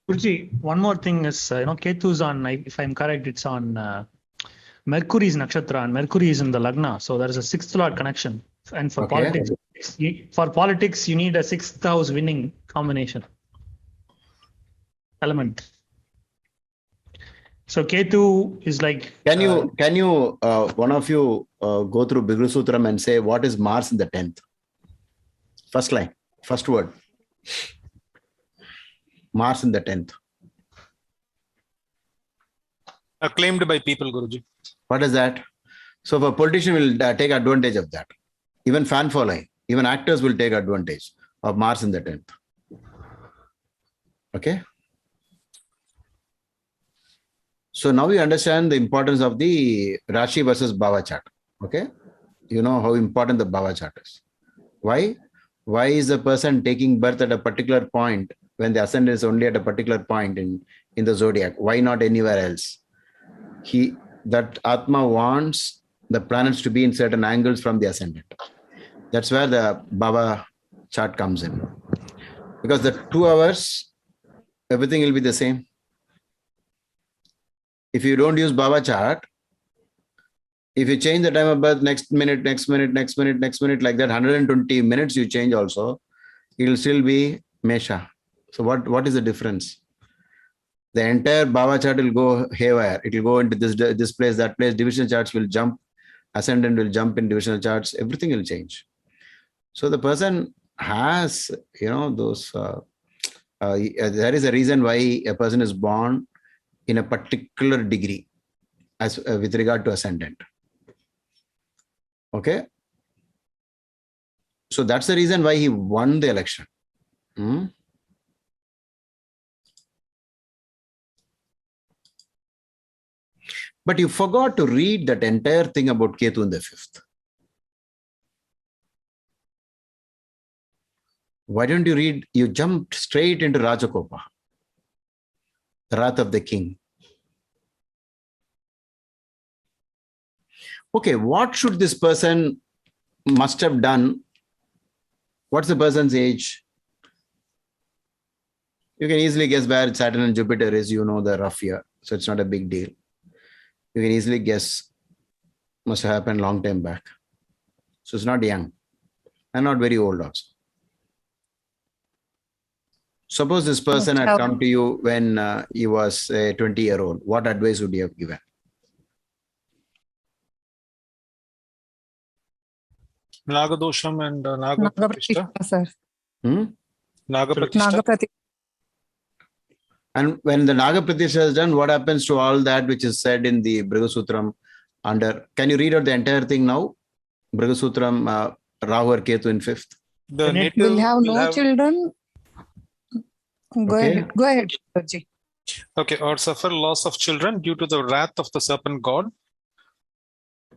Guruji, one more thing is, Ketu is on, if I'm correct, it's on Mercury's nakshatra, and Mercury is in the Lagna. So there is a sixth lord connection. And for politics, you need a sixth house winning combination element. So Ketu is like. Can you one of you go through Bhrigu Sutram and say what is Mars in the 10th? First line, first word. Mars in the 10th. Acclaimed by people, Guruji. What is that? So a politician will take advantage of that. Even fan following, even actors will take advantage of Mars in the 10th. Okay. So now we understand the importance of the Rashi versus Bhava chart. Okay. You know how important the Bhava chart is. Why? Why is a person taking birth at a particular point when the ascendant is only at a particular point in the zodiac? Why not anywhere else? That Atma wants the planets to be in certain angles from the ascendant. That's where the Bhava chart comes in. Because the 2 hours, everything will be the same. If you don't use Bhava chart, if you change the time of birth next minute, like that, 120 minutes you change also, it will still be Mesha. So what is the difference? The entire Bhava chart will go haywire. It will go into this place, that place. Divisional charts will jump. Ascendant will jump in divisional charts. Everything will change. So the person has, those. There is a reason why a person is born in a particular degree, as with regard to ascendant. Okay. So that's the reason why he won the election. But you forgot to read that entire thing about Ketu in the 5th. Why don't you read? You jumped straight into Rajakopa, the wrath of the king. Okay, what should this person must have done? What's the person's age? You can easily guess where Saturn and Jupiter is, the rough year. So it's not a big deal. You can easily guess, must have happened long time back. So it's not young and not very old also. Suppose this person had come to you when he was a 20-year-old. What advice would you have given? Nagadosham and Nagapratishtha. Sir. Nagapratishtha. And when the Nagapratishtha is done, what happens to all that which is said in the Bhrigu Sutram can you read out the entire thing now? Bhrigu Sutram, Rahu or Ketu in 5th. The native will have no children. Go ahead, Guruji. Okay, or suffer loss of children due to the wrath of the serpent god.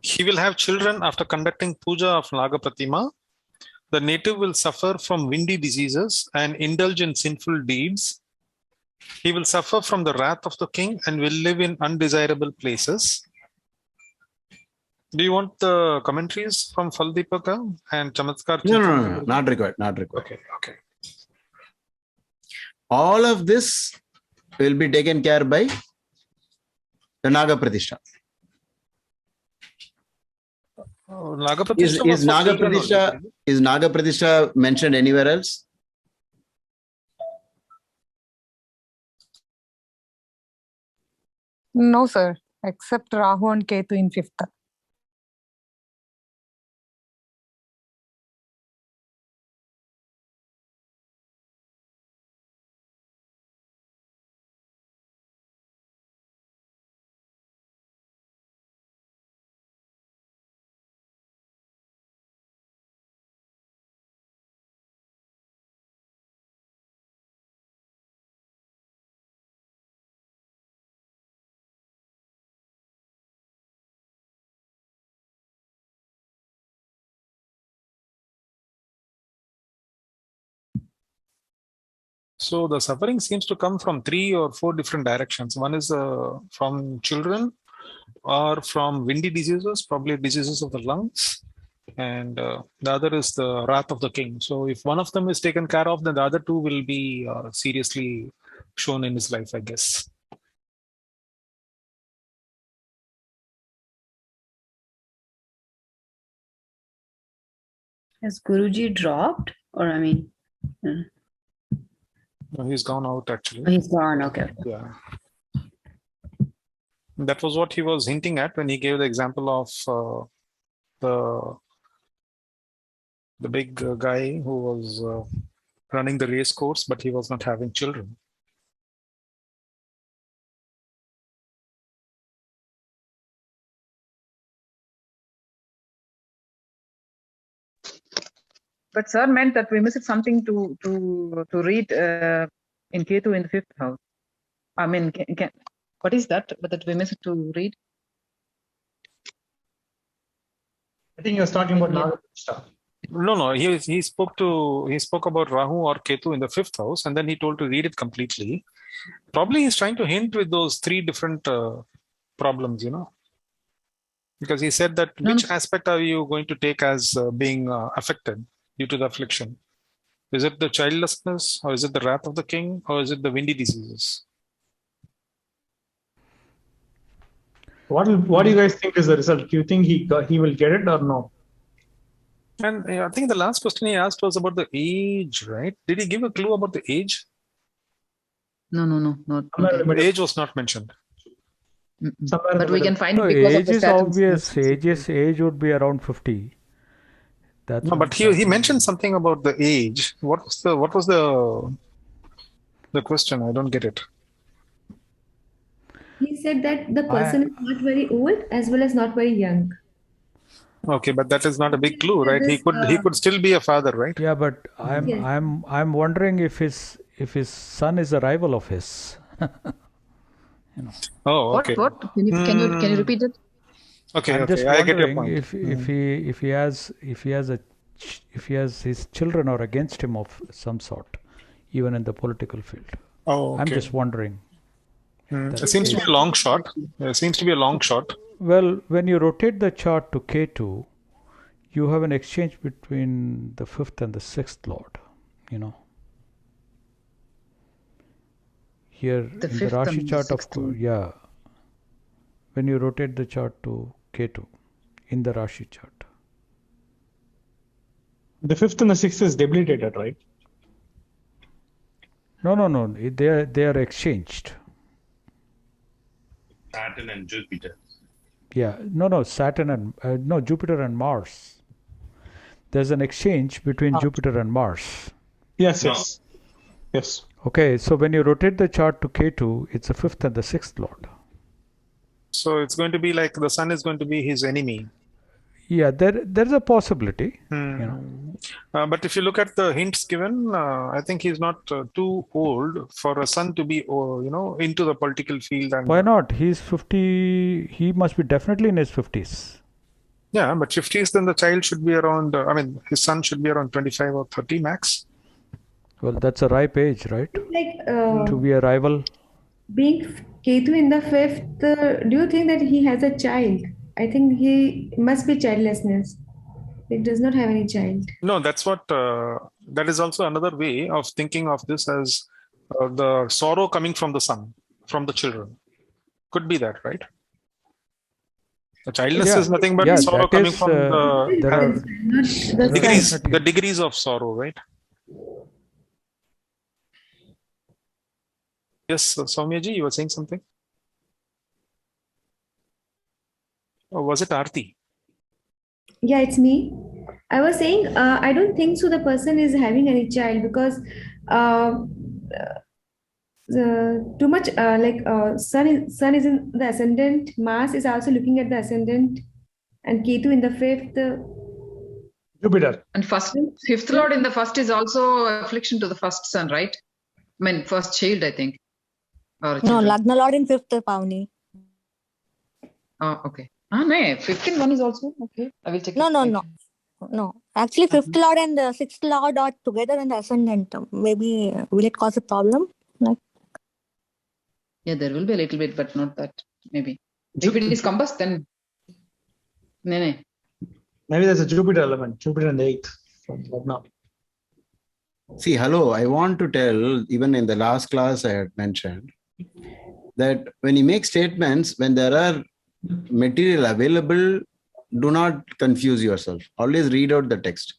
He will have children after conducting puja of Naga Pratima. The native will suffer from windy diseases and indulge in sinful deeds. He will suffer from the wrath of the king and will live in undesirable places. Do you want the commentaries from Faldipaka and Chamatkar? No, not required. Okay. All of this will be taken care by the Naga Pratishtha. Is Naga Pratishtha mentioned anywhere else? No, sir, except Rahu and Ketu in 5th. So the suffering seems to come from 3 or 4 different directions. One is from children, or from windy diseases, probably diseases of the lungs. And the other is the wrath of the king. So if one of them is taken care of, then the other 2 will be seriously shown in his life, I guess. Has Guruji dropped? Or I mean, No, he's gone out actually. he's gone. Okay. Yeah. That was what he was hinting at when he gave the example of the big guy who was running the race course, but he was not having children. But sir meant that we missed something to read in Ketu in the 5th house. I mean, what is that? But that we missed to read. I think he was talking about Nagasha. No. He spoke about Rahu or Ketu in the 5th house, and then he told to read it completely. Probably he's trying to hint with those 3 different problems, because he said that which aspect are you going to take as being affected due to the affliction? Is it the childlessness, or is it the wrath of the king, or is it the windy diseases? What do you guys think is the result? Do you think he will get it or no? And I think the last question he asked was about the age, right? Did he give a clue about the age? No, not. The age was not mentioned. But we can find No, because age of the is statins. obvious. Age would be around 50. That's No, but he mentioned something about the age. What was the question? I don't get it. He said that the person is not very old as well as not very young. Okay, but that is not a big clue, right? He could still be a father, right? Yeah, but I'm wondering if his son is a rival of his. Oh, okay. What? Can you repeat it? Okay, I'm just I get your wondering point. if he has his children are against him of some sort, even in the political field. Oh, okay. I'm just wondering. It seems to be a long shot. Well, when you rotate the chart to Ketu, you have an exchange between the 5th and the 6th lord, Here in the Rashi chart, of course, yeah. When you rotate the chart to Ketu in the Rashi chart. The 5th and the 6th is debilitated, right? No. They are exchanged. Saturn and Jupiter. Yeah, no, Saturn and Jupiter and Mars. There's an exchange between Jupiter and Mars. Yes. Okay, so when you rotate the chart to Ketu, it's the 5th and the 6th lord. So it's going to be like the sun is going to be his enemy. Yeah, there's a possibility. But if you look at the hints given, I think he's not too old for a son to be, into the political field. And why not? He's 50. He must be definitely in his 50s. Yeah, but 50s, then the child should be around. His son should be around 25 or 30 max. Well, that's a ripe age, right? Like to be a rival. Being Ketu in the 5th, do you think that he has a child? I think he must be childlessness. He does not have any child. No, that's what. That is also another way of thinking of this as the sorrow coming from the son, from the children. Could be that, right? The childless is nothing but sorrow coming from the degrees of sorrow, right? Yes, Soumyaji, you were saying something? Or was it Aarti? Yeah, it's me. I was saying, I don't think so the person is having any child because too much sun is in the ascendant, Mars is also looking at the ascendant, and Ketu in the 5th. Jupiter. And 5th lord in the 1st is also affliction to the 1st son, right? I mean, 1st child, I think. Or no, Lagna lord in 5th, Pavni. Oh, okay. No, 5th in 1 is also okay. I will check. No. No, actually, fifth lord and the sixth lord are together in the ascendant. Maybe will it cause a problem? Like, Yeah, there will be a little bit, but not that. Maybe if it is compass, then no. Maybe there's a Jupiter element, Jupiter in the eighth. Now. See, hello, I want to tell, even in the last class I had mentioned, that when you make statements, when there are material available, do not confuse yourself. Always read out the text.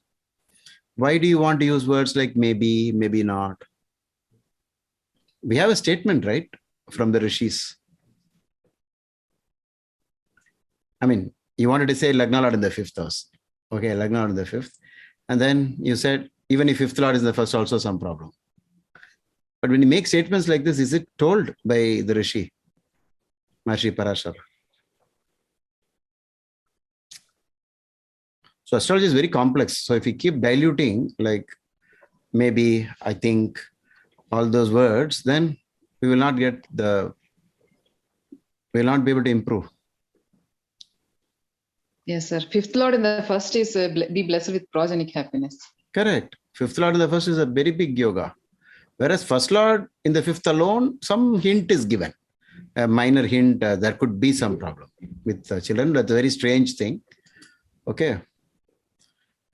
Why do you want to use words like maybe, maybe not? We have a statement, right, from the rishis. I mean, you wanted to say Lagna Lord in the fifth house. Okay, Lagna Lord in the fifth. And then you said, even if fifth Lord is in the first, also some problem. But when you make statements like this, is it told by the rishi? Maharishi Parashar. So astrology is very complex. So if you keep diluting, like maybe, I think, all those words, then we will not get the, we will not be able to improve. Yes, sir. Fifth lord in the first is be blessed with progenic happiness. Correct. Fifth Lord in the first is a very big yoga. Whereas first Lord in the fifth alone, some hint is given. A minor hint, there could be some problem with children. That's a very strange thing. Okay.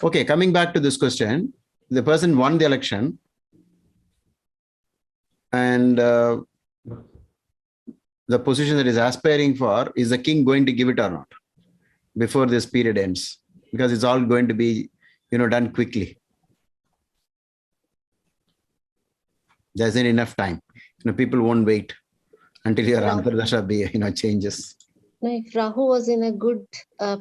Okay, coming back to this question, the person won the election and the position that is aspiring for, is the king going to give it or not before this period ends? Because it's all going to be, done quickly. There isn't enough time. People won't wait until your Antardasha changes. Now, if Rahu was in a good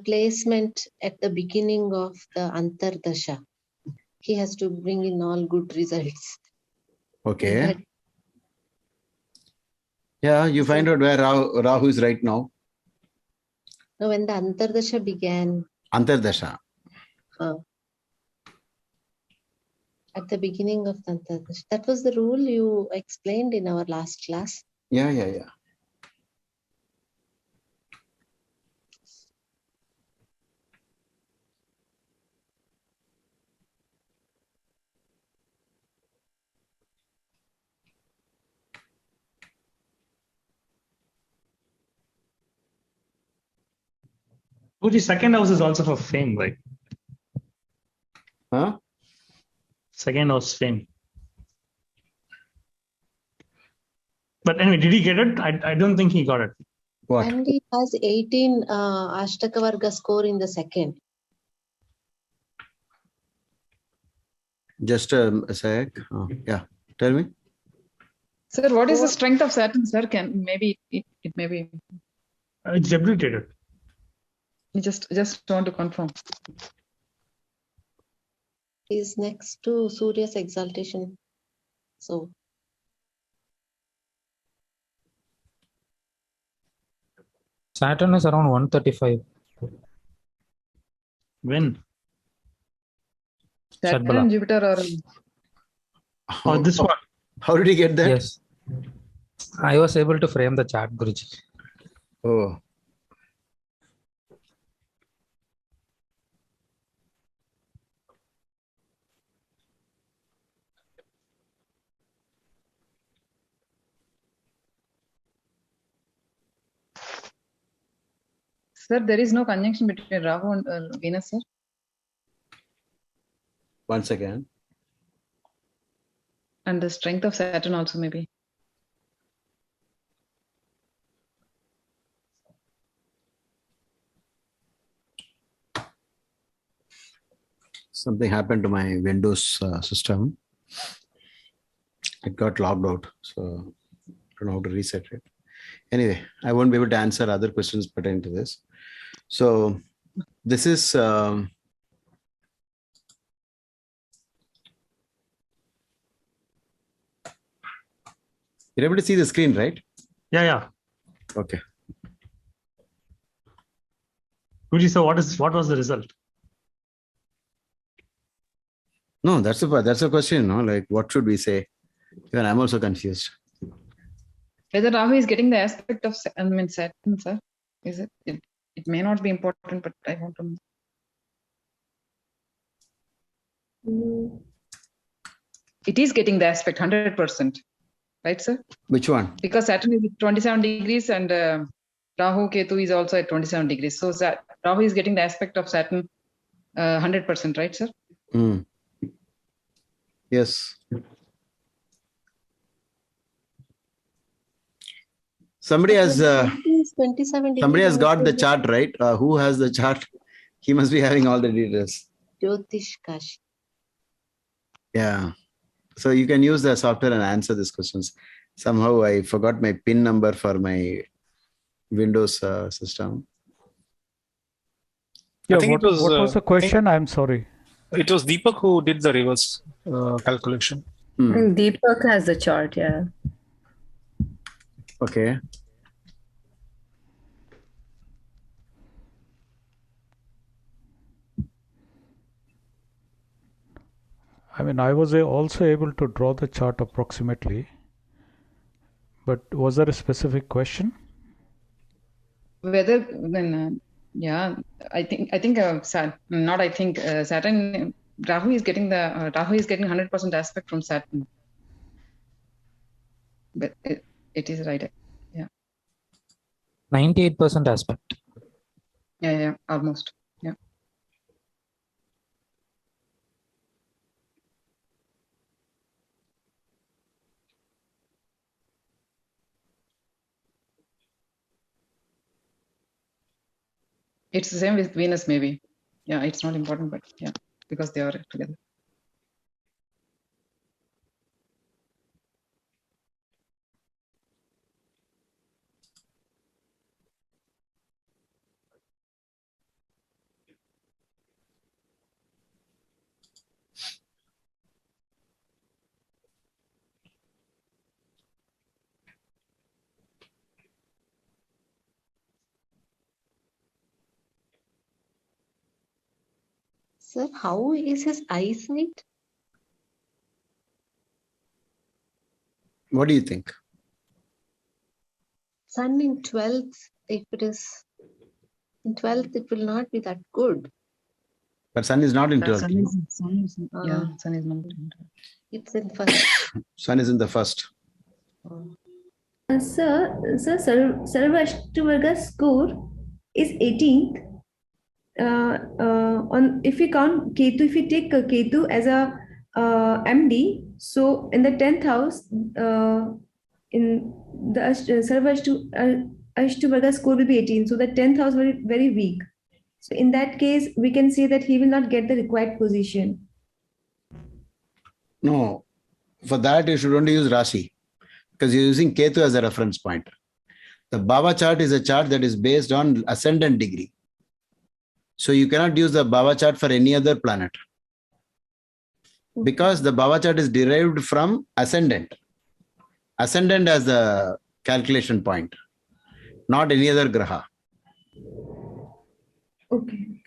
placement at the beginning of the Antardasha, he has to bring in all good results. Okay. Yeah, you find out where Rahu is right now. Now, when the Antardasha began. Antardasha. At the beginning of the Antardasha. That was the rule you explained in our last class. Yeah. Guruji, second house is also for fame, right? Huh? Second house fame. But anyway, did he get it? I don't think he got it. What? And he has 18 Ashtakavarga score in the second. Just a sec. Yeah, tell me. Sir, what is the strength of Saturn, sir? Maybe it may be. It's debilitated. Just want to confirm. Is next to Surya's exaltation. So. Saturn is around 135. When? Saturn, Jupiter, or this one? How did he get that? Yes. I was able to frame the chart, Guruji. Oh. Sir, there is no conjunction between Rahu and Venus, sir. Once again. And the strength of Saturn also maybe. Something happened to my Windows system. It got logged out. So I don't know how to reset it. Anyway, I won't be able to answer other questions pertaining to this. So this is you're able to see the screen, right? Yeah. Okay. Guruji, so what was the result? No, that's a question, no? Like, what should we say? Even I'm also confused. Whether Rahu is getting the aspect of Saturn, sir, is it? It may not be important, but I want to know. It is getting the aspect 100%, right, sir? Which one? Because Saturn is at 27 degrees and Rahu Ketu is also at 27 degrees. So Rahu is getting the aspect of Saturn 100%, right, sir? Yes. Somebody has got the chart, right? Who has the chart? He must be having all the details. Jyotish Kashi. Yeah. So you can use the software and answer these questions. Somehow I forgot my PIN number for my Windows system. Yeah, I think what was the question? I'm sorry. It was Deepak who did the reverse calculation. I think Deepak has the chart, yeah. Okay. I mean, I was also able to draw the chart approximately, but was there a specific question? Whether then, Saturn, Rahu is getting 100% aspect from Saturn. But it is right. Yeah. 98% aspect. Yeah, almost. Yeah. It's the same with Venus, maybe. Yeah, it's not important, but yeah, because they are together. Sir, how is his eyesight? What do you think? Sun in 12th, if it is in 12th, it will not be that good. But Sun is not in 12th. Sun is not in 12th. It's in first. Sun is in the first. Sir, Sarvashtravarga score is 18th. If we count Ketu, if we take Ketu as a MD, so in the 10th house, in the Sarvashtravarga score will be 18. So the 10th house will be very weak. So in that case, we can say that he will not get the required position. No, for that you should only use Rashi because you're using Ketu as a reference point. The Bhava chart is a chart that is based on ascendant degree. So you cannot use the Bhava chart for any other planet because the Bhava chart is derived from ascendant. Ascendant as the calculation point, not any other graha. Okay.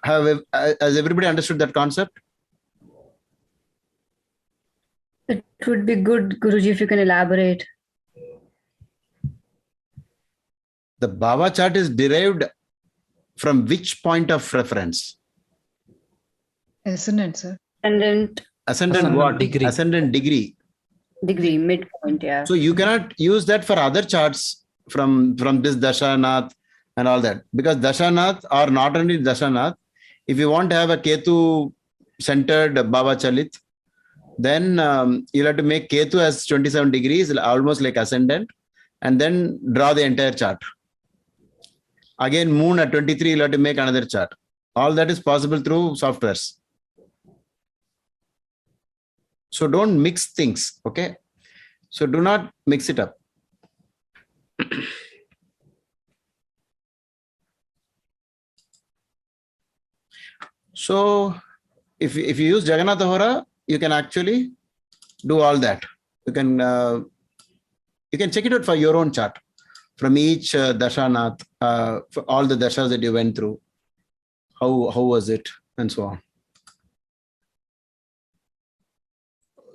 Has everybody understood that concept? It would be good, Guruji, if you can elaborate. The Bhava chart is derived from which point of reference? Ascendant, sir. Ascendant what? Degree. Ascendant degree. Degree, midpoint, yeah. So you cannot use that for other charts from this Dashanath and all that. Because Dashanath or not only Dashanath, if you want to have a Ketu centered Bhava Chalit, then you'll have to make Ketu as 27 degrees, almost like ascendant, and then draw the entire chart. Again, moon at 23, you'll have to make another chart. All that is possible through softwares. So don't mix things, okay? So do not mix it up. So if you use Jagannath Hora, you can actually do all that. You can check it out for your own chart from each Dashanath, for all the dashas that you went through. How was it, and so on.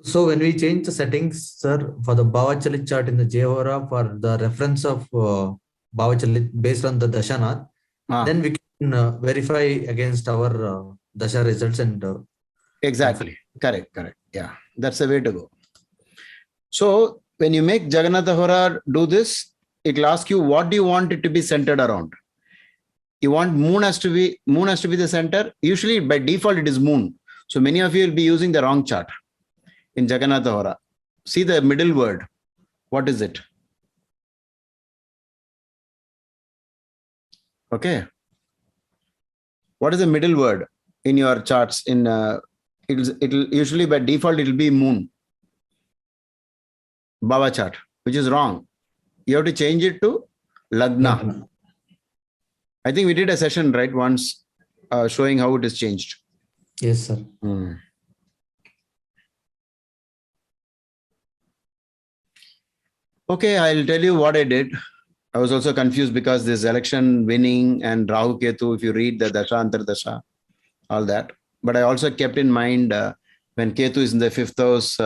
So when we change the settings, sir, for the Bhava Chalit chart in the Jehora for the reference of Bhava Chalit based on the Dashanath, then we can verify against our Dasha results and Exactly. Correct. Yeah, that's the way to go. So when you make Jagannatha Hora do this, it will ask you, what do you want it to be centered around? You want moon has to be the center. Usually by default it is moon. So many of you will be using the wrong chart in Jagannatha Hora. See the middle word. What is it? Okay. What is the middle word in your charts? It'll usually by default it'll be moon. Bhava chart, which is wrong. You have to change it to Lagna. I think we did a session right once showing how it is changed. Yes, sir. Okay, I'll tell you what I did. I was also confused because this election winning and Rahu Ketu, if you read the Dasha, Antardasha, all that. But I also kept in mind when Ketu is in the 5th house,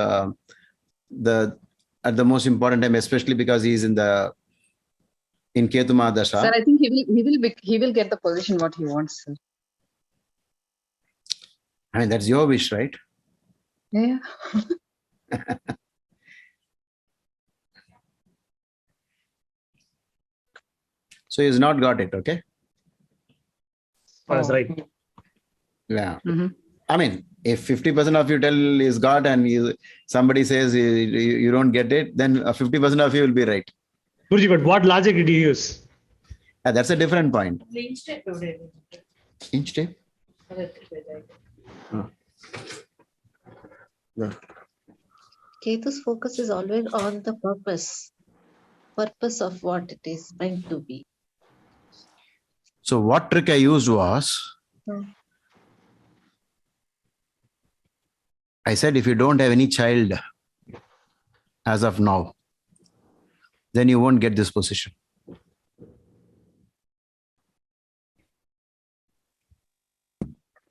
at the most important time, especially because he is in Ketu Mahadasha. Sir, I think he will get the position what he wants, sir. I mean, that's your wish, right? Yeah. So he's not got it, okay? That's right. Yeah. I mean, if 50% of you tell is got and somebody says you don't get it, then 50% of you will be right. Guruji, but what logic did you use? That's a different point. Inch tape? Ketu's focus is always on the purpose of what it is meant to be. So what trick I used was, I said, if you don't have any child as of now, then you won't get this position.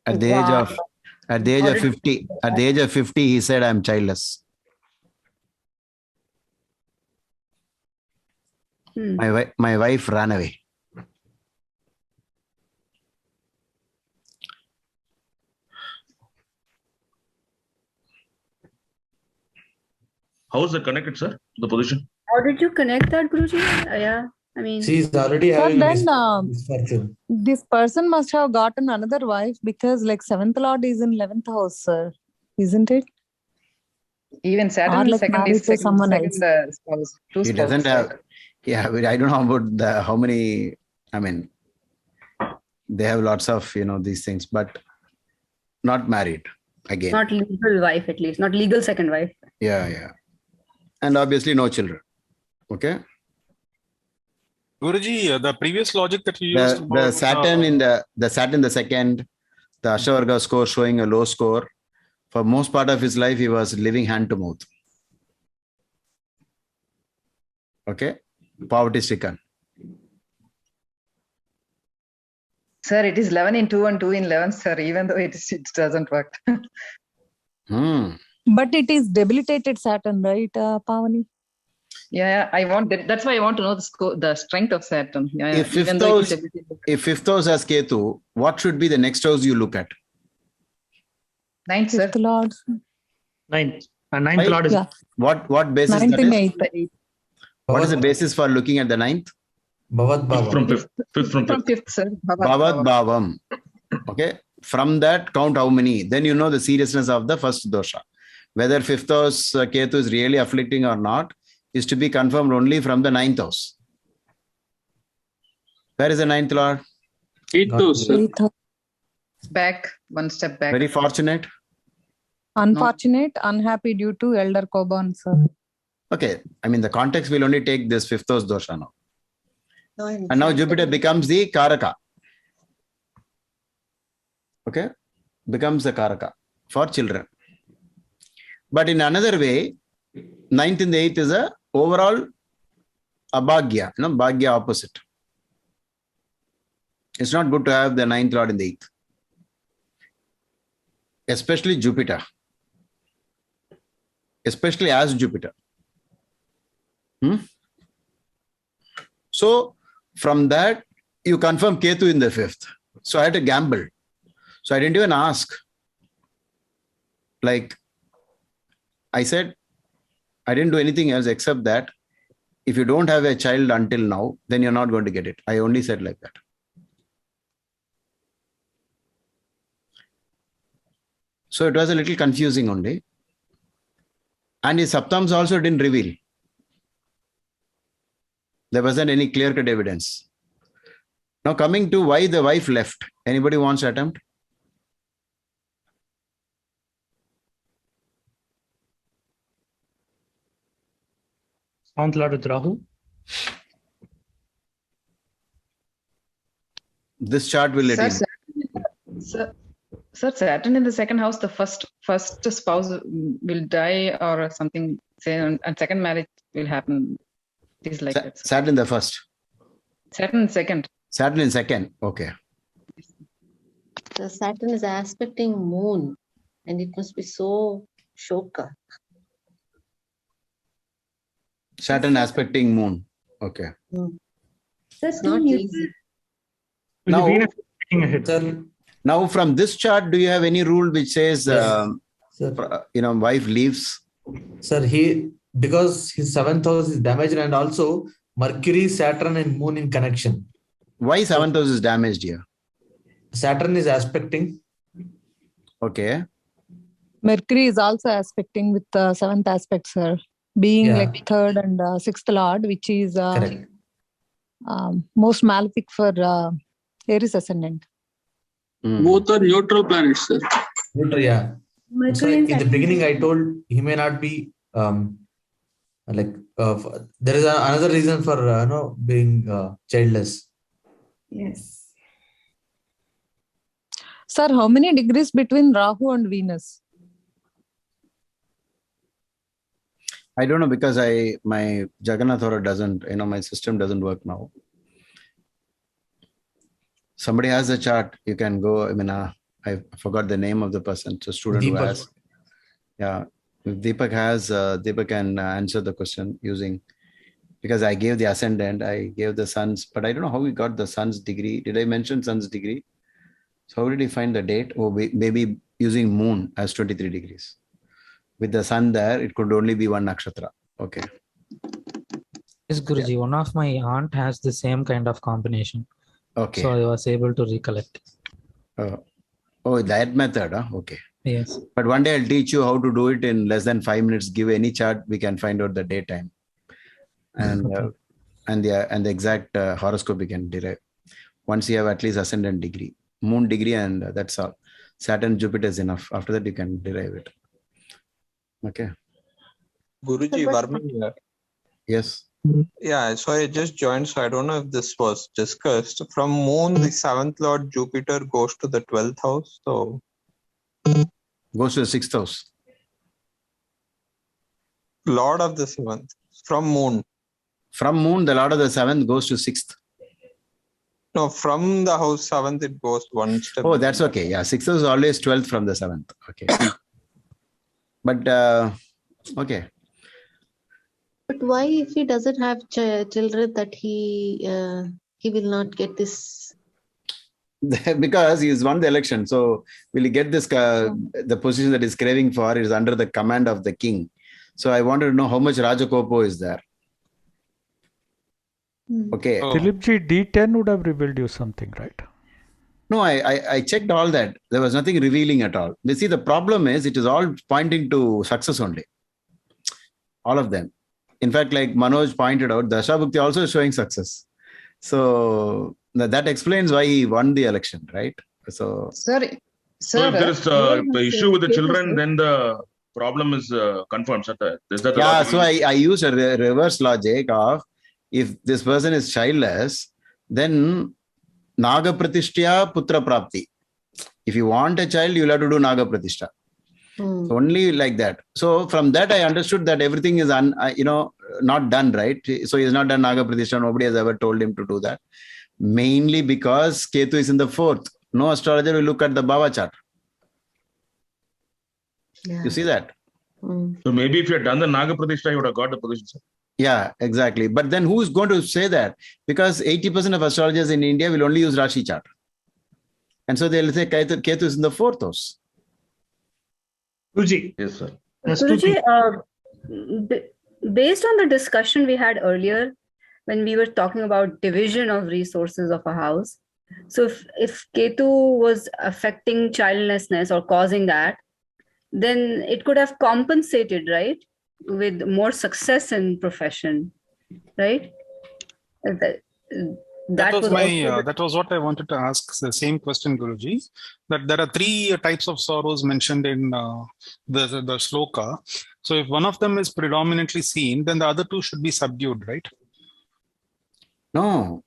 At the age of 50, he said, I'm childless. My wife ran away. How is it connected, sir, to the position? How did you connect that, Guruji? Yeah, I mean, She's already Sir, having then misfortune. this person must have gotten another wife because like 7th Lord is in 11th house, sir. Isn't it? Even Saturn Or like second married is to second, someone second spouse. Two He spouses, doesn't have, right? yeah, I don't know about how many, I mean, they have lots of, these things, but not married again. not legal wife, at least, not legal second wife. Yeah. And obviously no children. Okay. Guruji, the previous logic that you used The Saturn in the Saturn the second, the Ashavarga score showing a low score. For most part of his life, he was living hand to mouth. Okay. Poverty stricken. Sir, it is 11 in 2 and 2 in 11, sir, even though it doesn't work. But it is debilitated Saturn, right, Pavani? Yeah, I want that. That's why I want to know the strength of Saturn. Yeah, If 5th house has Ketu, what should be the next house you look at? 9th, sir. Lord. 9th. And 9th Lord is. Yeah. What basis 9th that and is? 8th. What is the basis for looking at the 9th? Bhavat Bhavam. From 5th. From 5th, sir. Bhavat Bhavam. Okay. From that, count how many. Then you know the seriousness of the first dosha. Whether 5th house Ketu is really afflicting or not is to be confirmed only from the 9th house. Where is the 9th Lord? 8th house, sir. Back, one step back. Very fortunate. Unfortunate, unhappy due to elder Koban, sir. Okay. I mean, the context will only take this 5th house dosha now. And now Jupiter becomes the Karaka. Okay. Becomes the Karaka for children. But in another way, 9th and the 8th is a overall abhagya, bhagya opposite. It's not good to have the 9th Lord in the 8th. Especially Jupiter. Especially as Jupiter. So from that, you confirm Ketu in the 5th. So I had to gamble. So I didn't even ask. like I said, I didn't do anything else except that if you don't have a child until now, then you're not going to get it. I only said like that. So it was a little confusing only. And his saptams also didn't reveal. There wasn't any clear-cut evidence. Now coming to why the wife left. Anybody wants to attempt? Sounds like with Rahu. This chart will let Sir, Saturn in the second house, the first spouse will die or something. Say, and second marriage will happen. It is like that. Saturn in the first. Saturn in second. Saturn in second. Okay. The Saturn is aspecting moon, and it must be so shoka. Saturn aspecting moon. Okay. It's not easy. Now from this chart, do you have any rule which says, wife leaves? Sir, because his seventh house is damaged and also Mercury, Saturn and Moon in connection. Why seventh house is damaged here? Saturn is aspecting. Okay. Mercury is also aspecting with the seventh aspect, sir. Being like third and sixth lord, which is most malefic for Aries ascendant. Both are neutral planets, sir. Neutral, yeah. So in the beginning, I told he may not be there is another reason for being childless. Yes. Sir, how many degrees between Rahu and Venus? I don't know because my Jagannath Hora doesn't, my system doesn't work now. Somebody has a chart. You can go. I forgot the name of the person. It's a student Deepak. Who has. Yeah. If Deepak has, Deepak can answer the question using, because I gave the ascendant, I gave the sun's, but I don't know how we got the sun's degree. Did I mention sun's degree? So how did he find the date? Oh, maybe using moon as 23 degrees. With the sun there, it could only be one nakshatra. Okay. Yes, Guruji, one of my aunt has the same kind of combination. Okay. So I was able to recollect. Oh, that method, huh? Okay. Yes. But one day I'll teach you how to do it in less than 5 minutes. Give any chart, we can find out the daytime. And the exact horoscope we can derive. Once you have at least ascendant degree, moon degree, and that's all. Saturn, Jupiter is enough. After that, you can derive it. Okay. Guruji, Varman here. Yes. Yeah, so I just joined, so I don't know if this was discussed. From Moon, the 7th Lord Jupiter goes to the 12th house. So goes to the 6th house. Lord of the 7th. From Moon. From Moon, the Lord of the 7th goes to 6th. No, from the house 7th, it goes one step. Oh, that's okay. Yeah, 6th house is always 12th from the 7th. Okay. But, okay. But why, if he doesn't have children, that he will not get this? Because he's won the election. So will he get this? The position that he's craving for is under the command of the king. So I wanted to know how much Rajakopo is there. Okay. Dhilipji, D10 would have revealed you something, right? No, I checked all that. There was nothing revealing at all. You see, the problem is it is all pointing to success only. All of them. In fact, like Manoj pointed out, Dasha Bhukti also is showing success. So that explains why he won the election, right? So, so if there is the issue with the children, then the problem is confirmed. Is that the logic? So I use a reverse logic of if this person is childless, then Naga Pratishtya Putra Prapti. If you want a child, you'll have to do Naga Pratishtha. So only like that. So from that, I understood that everything is not done, right? So he's not done Naga Pratishtha. Nobody has ever told him to do that. Mainly because Ketu is in the 4th. No astrologer will look at the Bhava chart. Yeah. You see that? So maybe if you had done the Naga Pratishtha, you would have got the position, sir. Yeah, exactly. But then who's going to say that? Because 80% of astrologers in India will only use Rashi chart. And so they'll say Ketu is in the 4th house. Guruji. Yes, sir. Guruji, based on the discussion we had earlier, when we were talking about division of resources of a house, so if Ketu was affecting childlessness or causing that, then it could have compensated, right, with more success in profession, right? That was what I wanted to ask. The same question, Guruji. That there are three types of sorrows mentioned in the sloka. So if one of them is predominantly seen, then the other two should be subdued, right? No,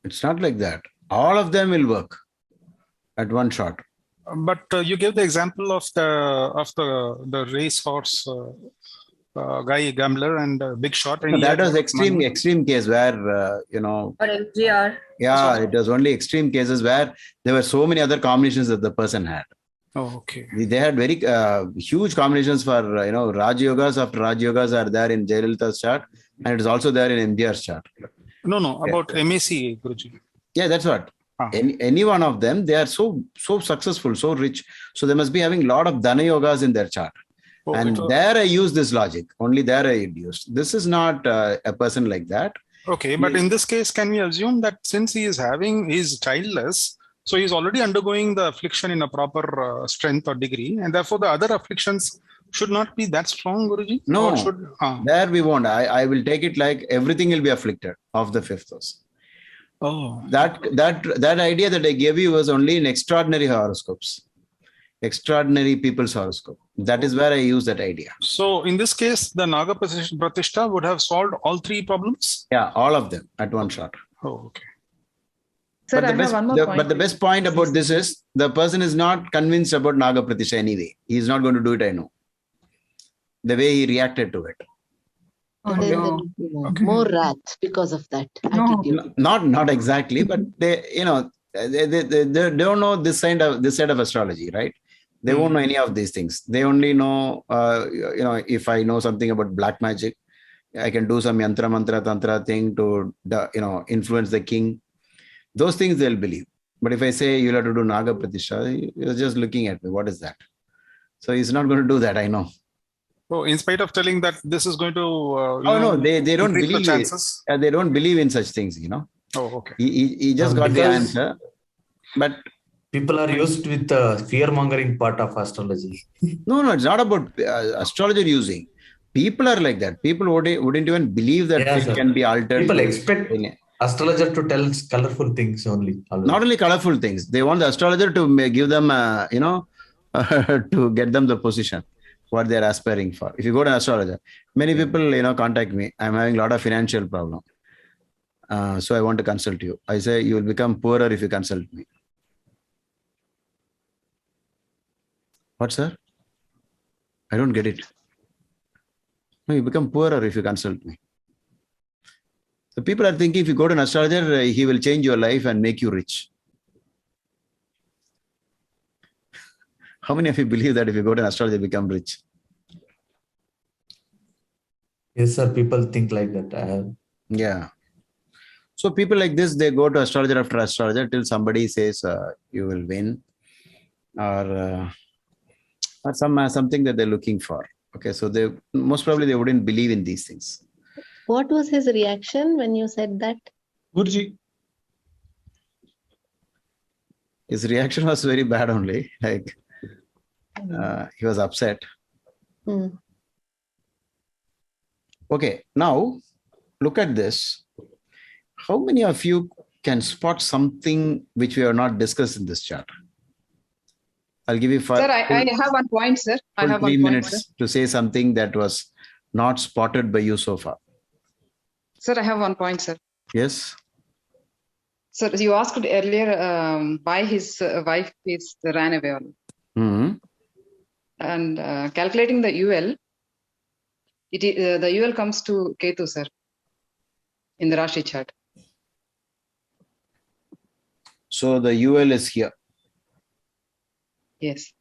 it's not like that. All of them will work at one shot. But you gave the example of the racehorse guy gambler and big shot. And that was extreme case where or MGR. Yeah, it was only extreme cases where there were so many other combinations that the person had. Oh, okay. They had very huge combinations for Raj Yogas after Raj Yogas are there in Jayalalitha's chart, and it is also there in MGR's chart. No, about MAC, Guruji. Yeah, that's what. Any one of them, they are so successful, so rich. So they must be having a lot of Dana Yogas in their chart. Oh, and there I use this logic. Only there I used. This is not a person like that. Okay, but in this case, can we assume that since he is childless, so he's already undergoing the affliction in a proper strength or degree, and therefore the other afflictions should not be that strong, Guruji? No, there we won't. I will take it like everything will be afflicted of the fifth house. Oh, that idea that I gave you was only in extraordinary horoscopes, extraordinary people's horoscope. That is where I use that idea. So in this case, the Naga Pratishtha would have solved all three problems? Yeah, all of them at one shot. Oh, okay. Sir, I have one more point. But the best point about this is the person is not convinced about Naga Pratishtha anyway. He is not going to do it, I know. The way he reacted to it. More wrath because of that attitude. Not exactly, but they don't know this side of astrology, right? They won't know any of these things. They only know, if I know something about black magic, I can do some yantra, mantra, tantra thing to, influence the king. Those things they'll believe. But if I say you'll have to do Naga Pratishtha, you're just looking at me. What is that? So he's not going to do that, I know. Oh, in spite of telling that this is going to, they don't believe chances. They don't believe in such things, Oh, okay. He just got the answer, but people are used with the fear-mongering part of astrology. No, it's not about astrologer using. People are like that. People wouldn't even believe that it can be altered. People expect astrologer to tell colorful things only. Not only colorful things. They want the astrologer to give them, to get them the position, what they're aspiring for. If you go to an astrologer, many people, contact me. I'm having a lot of financial problem. So I want to consult you. I say, you will become poorer if you consult me. What, sir? I don't get it. No, you become poorer if you consult me. So people are thinking if you go to an astrologer, he will change your life and make you rich. How many of you believe that if you go to an astrologer, you become rich? Yes, sir. People think like that. Yeah. So people like this, they go to astrologer after astrologer till somebody says you will win, or something that they're looking for. Okay, so they most probably they wouldn't believe in these things. What was his reaction when you said that? Guruji. His reaction was very bad only. Like he was upset. Okay, now look at this. How many of you can spot something which we have not discussed in this chart? I'll give you 5. Sir, I have one point, sir. I have 3 1 minutes point, to say something that was not spotted by you so far. Sir, I have 1 point, sir. Yes. Sir, you asked earlier why his wife ran away. Mm-hmm. And calculating the UL, the UL comes to Ketu, sir, in the Rashi chart. So the UL is here. Yes.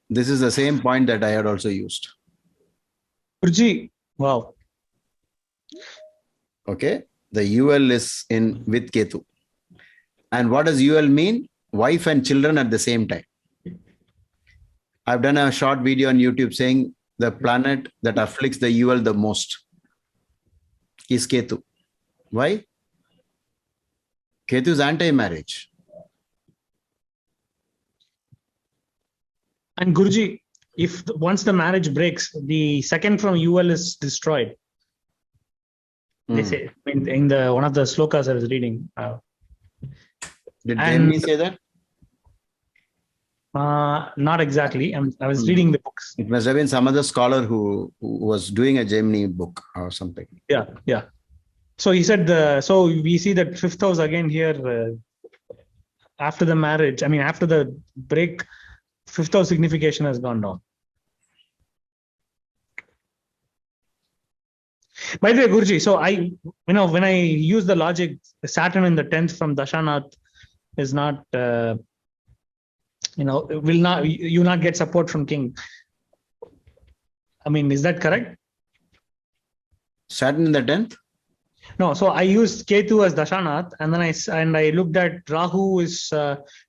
This is the same point that I had also used. Guruji. Wow. Okay. The UL is in with Ketu. And what does UL mean? Wife and children at the same time. I've done a short video on YouTube saying the planet that afflicts the UL the most is Ketu. Why? Ketu is anti-marriage. And Guruji, if once the marriage breaks, the second from UL is destroyed. They say in the one of the slokas I was reading. Did Jaimini say that? Not exactly. I was reading the books. It must have been some other scholar who was doing a Jaimini book or something. Yeah. So he said so we see that fifth house again here after the marriage. I mean, after the break, fifth house signification has gone down. By the way, Guruji, so when I use the logic, Saturn in the 10th from Dashanath is not, will not get support from King. I mean, is that correct? Saturn in the 10th? No, so I used Ketu as Dashanath, and then I looked at Rahu is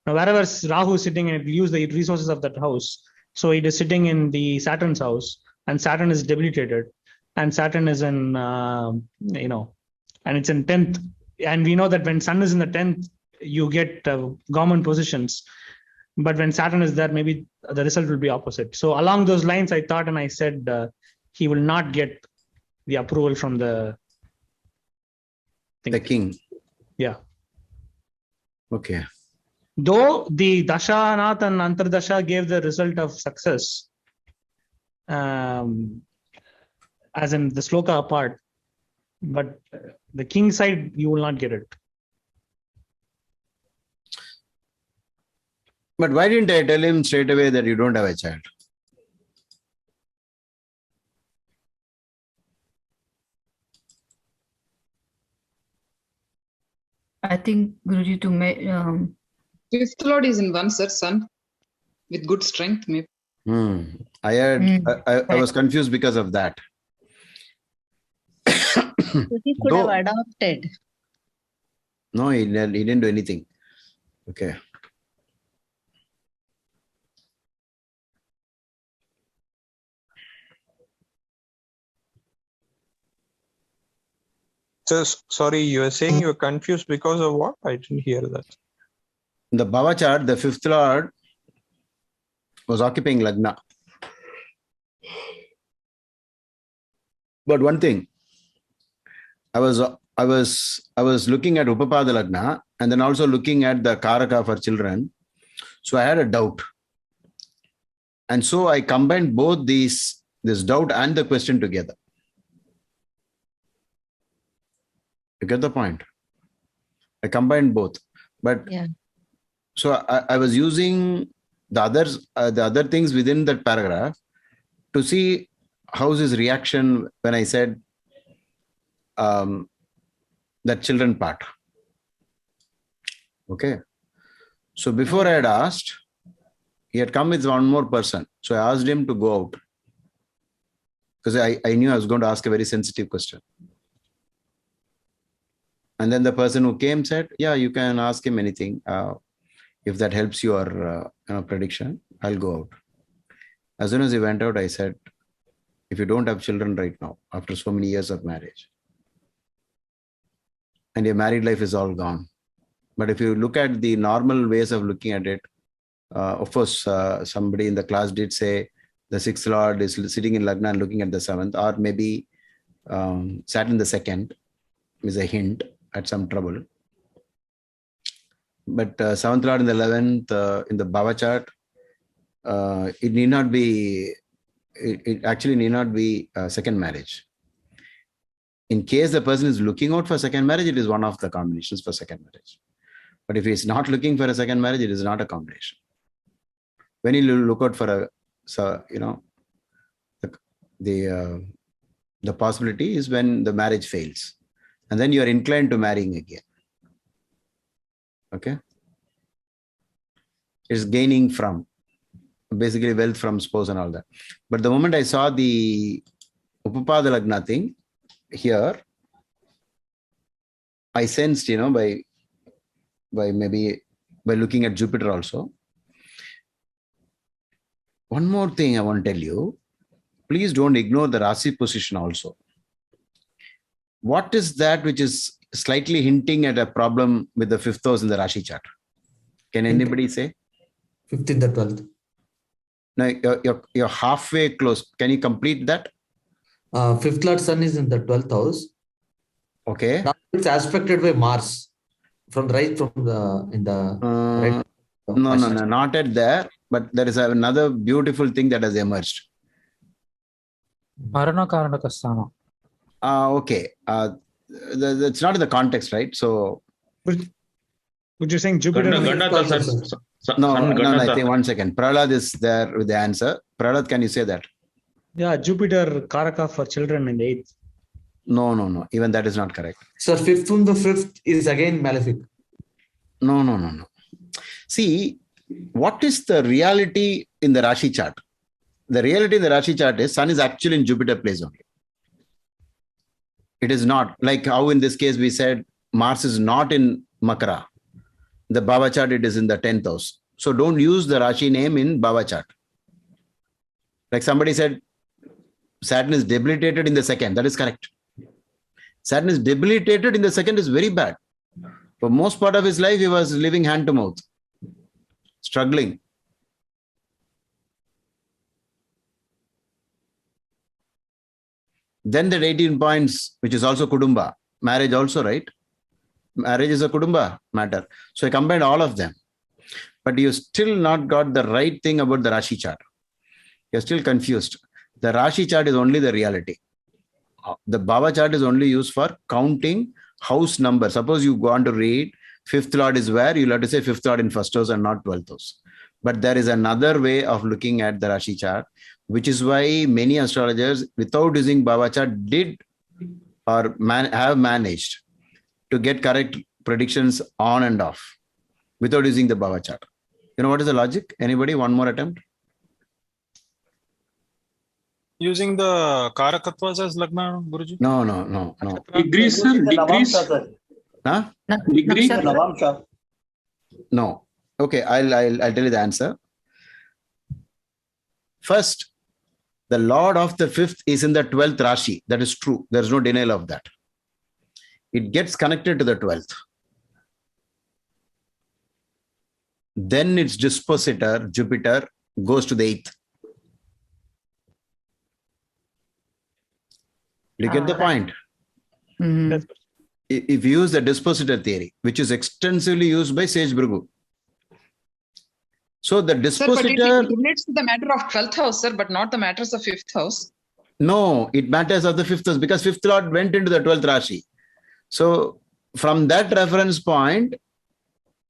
wherever Rahu is sitting, and it will use the resources of that house. So it is sitting in the Saturn's house, and Saturn is debilitated, and Saturn is in and it's in 10th, and we know that when Sun is in the 10th, you get government positions, but when Saturn is there, maybe the result will be opposite. So along those lines, I thought, and I said he will not get the approval from the king. Yeah. Okay. Though the Dashanath and Antardasha gave the result of success, as in the sloka apart, but the king side, you will not get it. But why didn't I tell him straight away that you don't have a child? I think, Guruji, to make Fifth Lord is in one, sir, Sun, with good strength, maybe. I was confused because of that. So he could have adopted. No, he didn't do anything. Okay. Just sorry, you were saying you were confused because of what? I didn't hear that. In the Bhava chart, the fifth lord was occupying Lagna. But one thing, I was looking at Upapada Lagna and then also looking at the Karaka for children. So I had a doubt. And so I combined both this doubt and the question together. You get the point? I combined both. But yeah. So I was using the other things within that paragraph to see how's his reaction when I said that children part. Okay. So before I had asked, he had come with one more person. So I asked him to go out because I knew I was going to ask a very sensitive question. And then the person who came said, yeah, you can ask him anything. If that helps your prediction, I'll go out. As soon as he went out, I said, if you don't have children right now, after so many years of marriage, and your married life is all gone. But if you look at the normal ways of looking at it, of course, somebody in the class did say the sixth lord is sitting in Lagna and looking at the seventh, or maybe Saturn the second is a hint at some trouble. But seventh lord in the 11th in the Bhava chart, it need not be, it actually need not be a second marriage. In case the person is looking out for second marriage, it is one of the combinations for second marriage. But if he is not looking for a second marriage, it is not a combination. When you look out for the possibility is when the marriage fails. And then you are inclined to marrying again. Okay. It's gaining from basically wealth from spouse and all that. But the moment I saw the Upapada Lagna thing here, I sensed, by looking at Jupiter also, one more thing I want to tell you. Please don't ignore the Rasi position also. What is that which is slightly hinting at a problem with the 5th house in the Rashi chart? Can anybody say? 5th in the 12th. No, you're halfway close. Can you complete that? 5th Lord Sun is in the 12th house. Okay. Now it's aspected by Mars from the right from the in the right. No, not at there. But there is another beautiful thing that has emerged. Okay. It's not in the context, right? So. Would you saying Jupiter? No, I think 1 second. Prahlad is there with the answer. Prahlad, can you say that? Yeah, Jupiter Karaka for children in the 8th. No. Even that is not correct. So 5th from the 5th is again malefic. No. See, what is the reality in the Rashi chart? The reality in the Rashi chart is Sun is actually in Jupiter place only. It is not like how in this case we said Mars is not in Makara. The Bhava chart, it is in the 10th house. So don't use the Rashi name in Bhava chart. Like somebody said, Saturn is debilitated in the 2nd. That is correct. Saturn is debilitated in the 2nd is very bad. For most part of his life, he was living hand to mouth, struggling. Then that 18 points, which is also Kudumba, marriage also, right? Marriage is a Kudumba matter. So I combined all of them. But you still not got the right thing about the Rashi chart. You're still confused. The Rashi chart is only the reality. The Bhava chart is only used for counting house number. Suppose you go on to read 5th Lord is where, you'll have to say 5th Lord in 1st house and not 12th house. But there is another way of looking at the Rashi chart, which is why many astrologers, without using Bhava chart, did or have managed to get correct predictions on and off without using the Bhava chart. You know what is the logic? Anybody? One more attempt? Using the Karakatvas as Lagna, Guruji? No. Degrees, sir. Degrees. Huh? Degree. No. Okay, I'll tell you the answer. First, the Lord of the 5th is in the 12th Rashi. That is true. There's no denial of that. It gets connected to the 12th. Then its dispositor, Jupiter, goes to the 8th. You get the point? Mm-hmm. If you use the dispositor theory, which is extensively used by Sage Brughu. So the dispositor... Sir, but it relates to the matter of 12th house, sir, but not the matters of 5th house. No, it matters of the 5th house because 5th Lord went into the 12th Rashi. So from that reference point,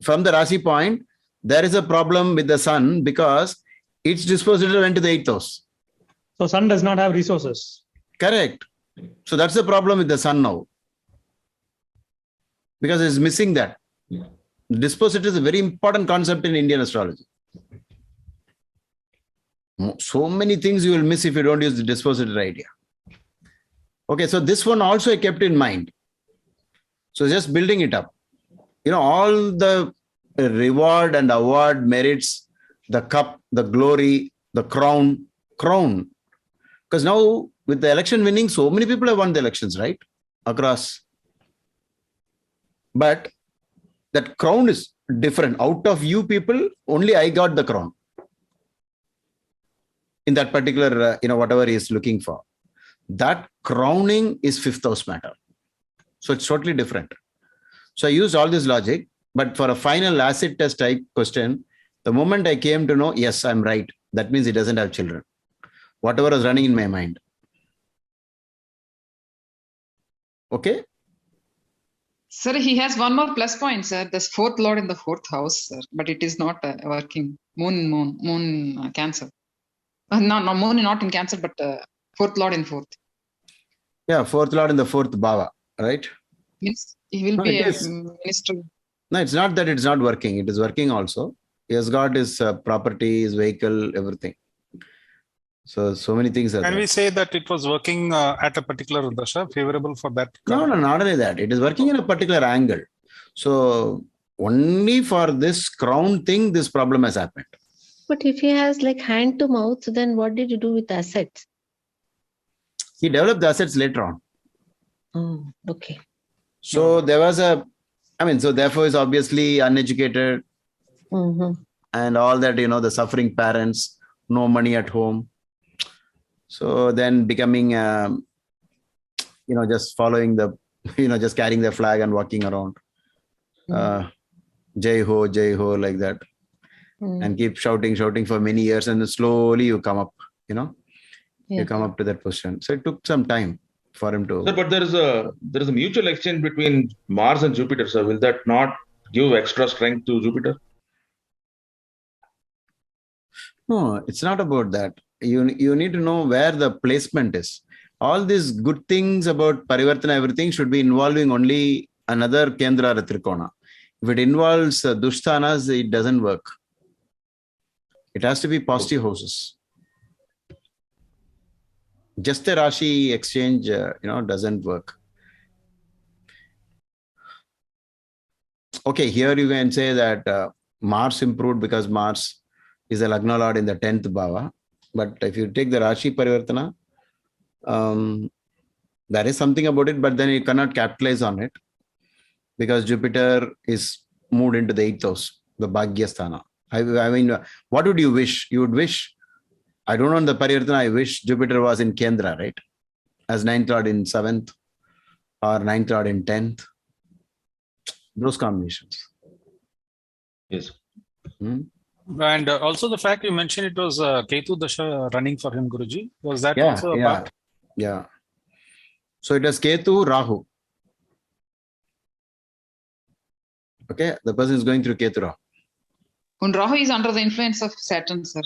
from the Rashi point, there is a problem with the Sun because its dispositor went to the 8th house. So Sun does not have resources. Correct. So that's the problem with the Sun now. Because it's missing that. Dispositor is a very important concept in Indian astrology. So many things you will miss if you don't use the dispositor idea. Okay, so this one also I kept in mind. So just building it up. You know, all the reward and award merits, the cup, the glory, the crown. Because now with the election winning, so many people have won the elections, right? Across. But that crown is different. Out of you people, only I got the crown. In that particular, whatever he is looking for. That crowning is 5th house matter. So it's totally different. So I used all this logic, but for a final acid test type question, the moment I came to know, yes, I'm right. That means he doesn't have children. Whatever was running in my mind. Okay. Sir, he has one more plus point, sir. There's 4th Lord in the 4th house, sir, but it is not working. Moon, Cancer. No, Moon not in Cancer, but 4th Lord in 4th. Yeah, 4th Lord in the 4th Bhava, right? Means he will be a minister. No, it's not that it's not working. It is working also. He has got his property, his vehicle, everything. So many things are Can there. we say that it was working at a particular dasha, favorable for that? No, not only that. It is working in a particular angle. So only for this crown thing, this problem has happened. But if he has like hand to mouth, then what did you do with assets? He developed the assets later on. Oh, okay. So there was so therefore he's obviously uneducated and all that, the suffering parents, no money at home. So then becoming, just following the, just carrying the flag and walking around. Jai ho, like that. And keep shouting for many years. And then slowly you come up, you come up to that position. So it took some time for him to. Sir, but there is a mutual exchange between Mars and Jupiter, sir. Will that not give extra strength to Jupiter? No, it's not about that. You need to know where the placement is. All these good things about Parivartana, everything should be involving only another Kendra or Trikona. If it involves Dushthanas, it doesn't work. It has to be positive houses. Just a Rashi exchange, doesn't work. Okay, here you can say that Mars improved because Mars is a Lagna Lord in the 10th Bhava. But if you take the Rashi Parivartana, there is something about it, but then you cannot capitalize on it because Jupiter is moved into the 8th house, the Bhagyasthana. I mean, what would you wish? You would wish, I don't know in the Parivartana, I wish Jupiter was in Kendra, right? As 9th Lord in 7th or 9th Lord in 10th. Those combinations. Yes. And also the fact you mentioned it was Ketu Dasha running for him, Guruji. Was that also a part? Yeah. So it was Ketu, Rahu. Okay, the person is going through Ketu Rahu. And Rahu is under the influence of Saturn, sir.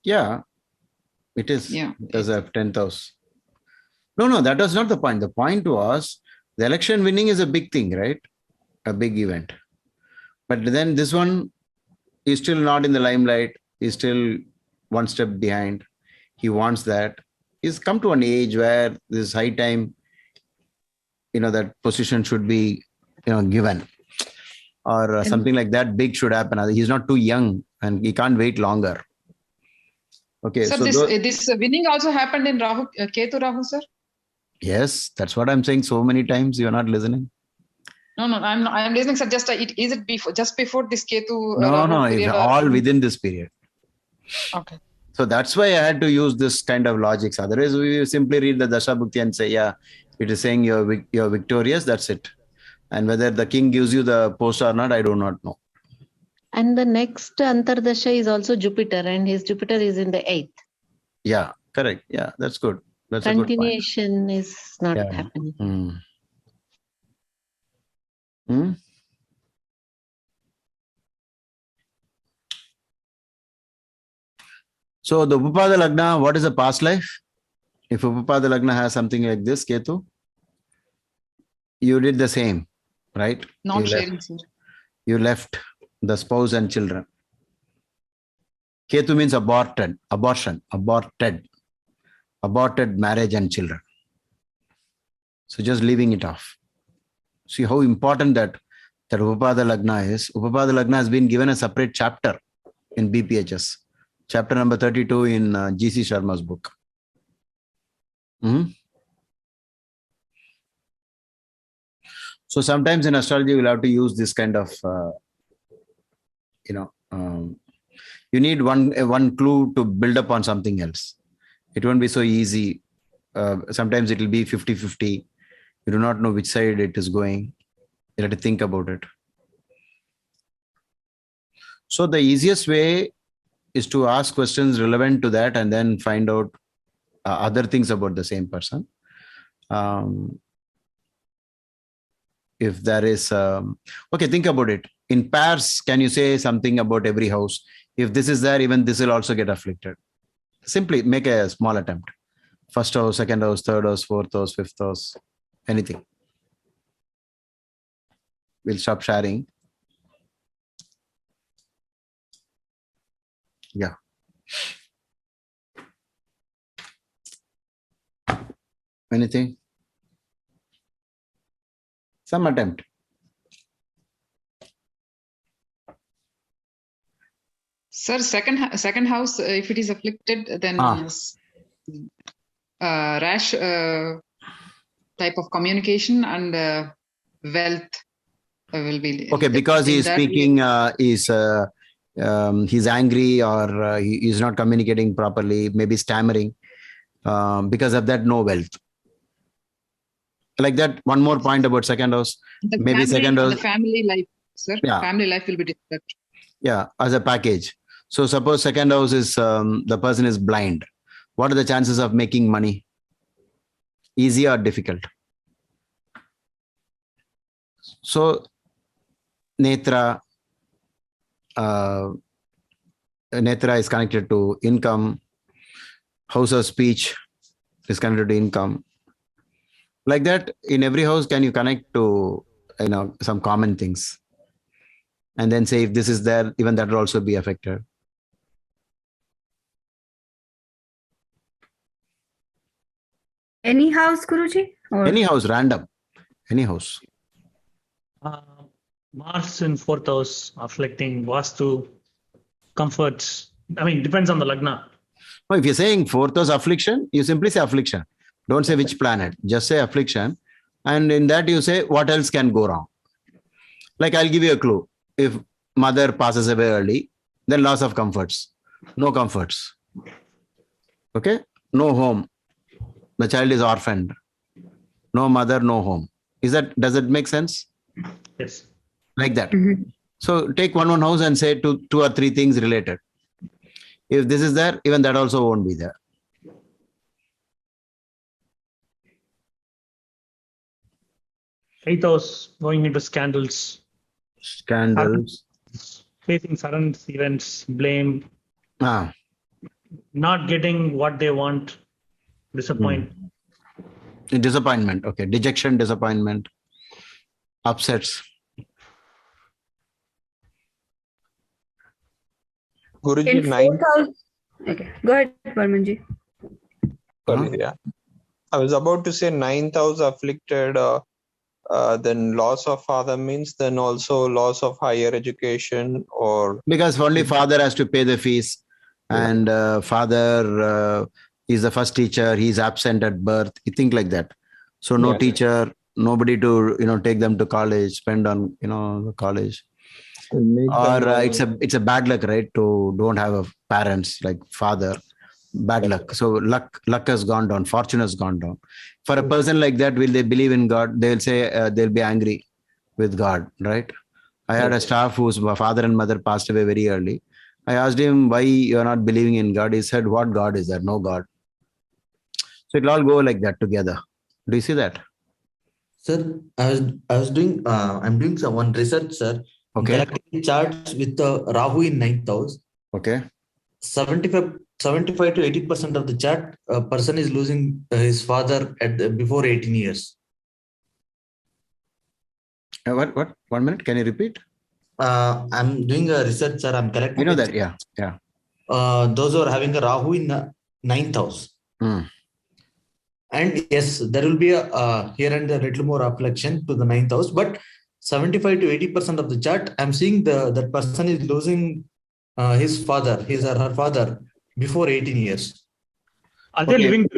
Yeah, it is. Yeah. Because of 10th house. No, that was not the point. The point was the election winning is a big thing, right? A big event. But then this one is still not in the limelight. He's still one step behind. He wants that. He's come to an age where this high time, that position should be, given. Or something like that big should happen. He's not too young and he can't wait longer. Okay. Sir, so this winning also happened in Rahu, Ketu Rahu, sir? Yes, that's what I'm saying so many times. You're not listening. No, I'm listening, sir. Is it before this Ketu? No, it's all within this period. Okay. So that's why I had to use this kind of logics. Otherwise, we simply read the Dasha Bhukti and say, yeah, it is saying you're victorious. That's it. And whether the king gives you the post or not, I do not know. And the next Antardasha is also Jupiter, and his Jupiter is in the 8th. Yeah, correct. Yeah, that's good. That's Continuation is not happening. So the Upapada Lagna, what is a past life? If Upapada Lagna has something like this, Ketu, you did the same, right? Not sharing, sir. You left the spouse and children. Ketu means aborted marriage and children. So just leaving it off. See how important that Upapada Lagna is. Upapada Lagna has been given a separate chapter in BPHS. Chapter number 32 in G.C. Sharma's book. So sometimes in astrology, we'll have to use this kind of, you need one clue to build up on something else. It won't be so easy. Sometimes it will be 50-50. You do not know which side it is going. You have to think about it. So the easiest way is to ask questions relevant to that and then find out other things about the same person. If there is, okay, think about it. In pairs, can you say something about every house? If this is there, even this will also get afflicted. Simply make a small attempt. First house, second house, third house, fourth house, fifth house, anything. We'll stop sharing. Yeah. Anything? Some attempt. Sir, second house, if it is afflicted, then rash type of communication and wealth will be. Okay, because he is speaking, he's angry or he is not communicating properly, maybe stammering. Because of that, no wealth. Like that, one more point about second house. Maybe second house. The family life, sir. Yeah. Family life will be disturbed. Yeah, as a package. So suppose second house is the person is blind. What are the chances of making money? Easy or difficult? So Netra, Netra is connected to income. House of speech is connected to income. Like that, in every house, can you connect to some common things? And then say if this is there, even that will also be affected. Any house, Guruji? Or? Any house, random. Any house. Mars in 4th house, afflicting Vastu, comforts. I mean, depends on the Lagna. No, if you're saying 4th house affliction, you simply say affliction. Don't say which planet. Just say affliction. And in that you say what else can go wrong. Like I'll give you a clue. If mother passes away early, then loss of comforts. No comforts. Okay? No home. The child is orphaned. No mother, no home. Does it make sense? Yes. Like that. So take one house and say two or three things related. If this is there, even that also won't be there. Eighth house going into scandals. Scandals. Facing sudden events, blame. Not getting what they want. Disappointment. Disappointment. Okay. Dejection, disappointment. Upsets. Guruji, 9th. Okay. Go ahead, Varmanji. Sorry, yeah. I was about to say 9th house afflicted, then loss of father means then also loss of higher education or. Because only father has to pay the fees and father is the first teacher. He's absent at birth. You think like that. So no teacher, nobody to, take them to college, spend on, the college. Or it's a bad luck, right? To don't have a parents like father. Bad luck. So luck has gone down. Fortune has gone down. For a person like that, will they believe in God? They'll say they'll be angry with God, right? I had a staff whose father and mother passed away very early. I asked him why you're not believing in God. He said, "What God is there? No God." So it'll all go like that together. Do you see that? Sir, I'm doing some one research, sir. Okay. Collecting charts with Rahu in 9th house. Okay. 75 to 80% of the chart, a person is losing his father before 18 years. What? 1 minute. Can you repeat? I'm doing a research, sir. I'm collecting. You know that, yeah. Those who are having a Rahu in 9th house. And yes, there will be here and there a little more affliction to the 9th house, but 75 to 80% of the chart, I'm seeing that person is losing his father, his or her father before 18 years. Are they living?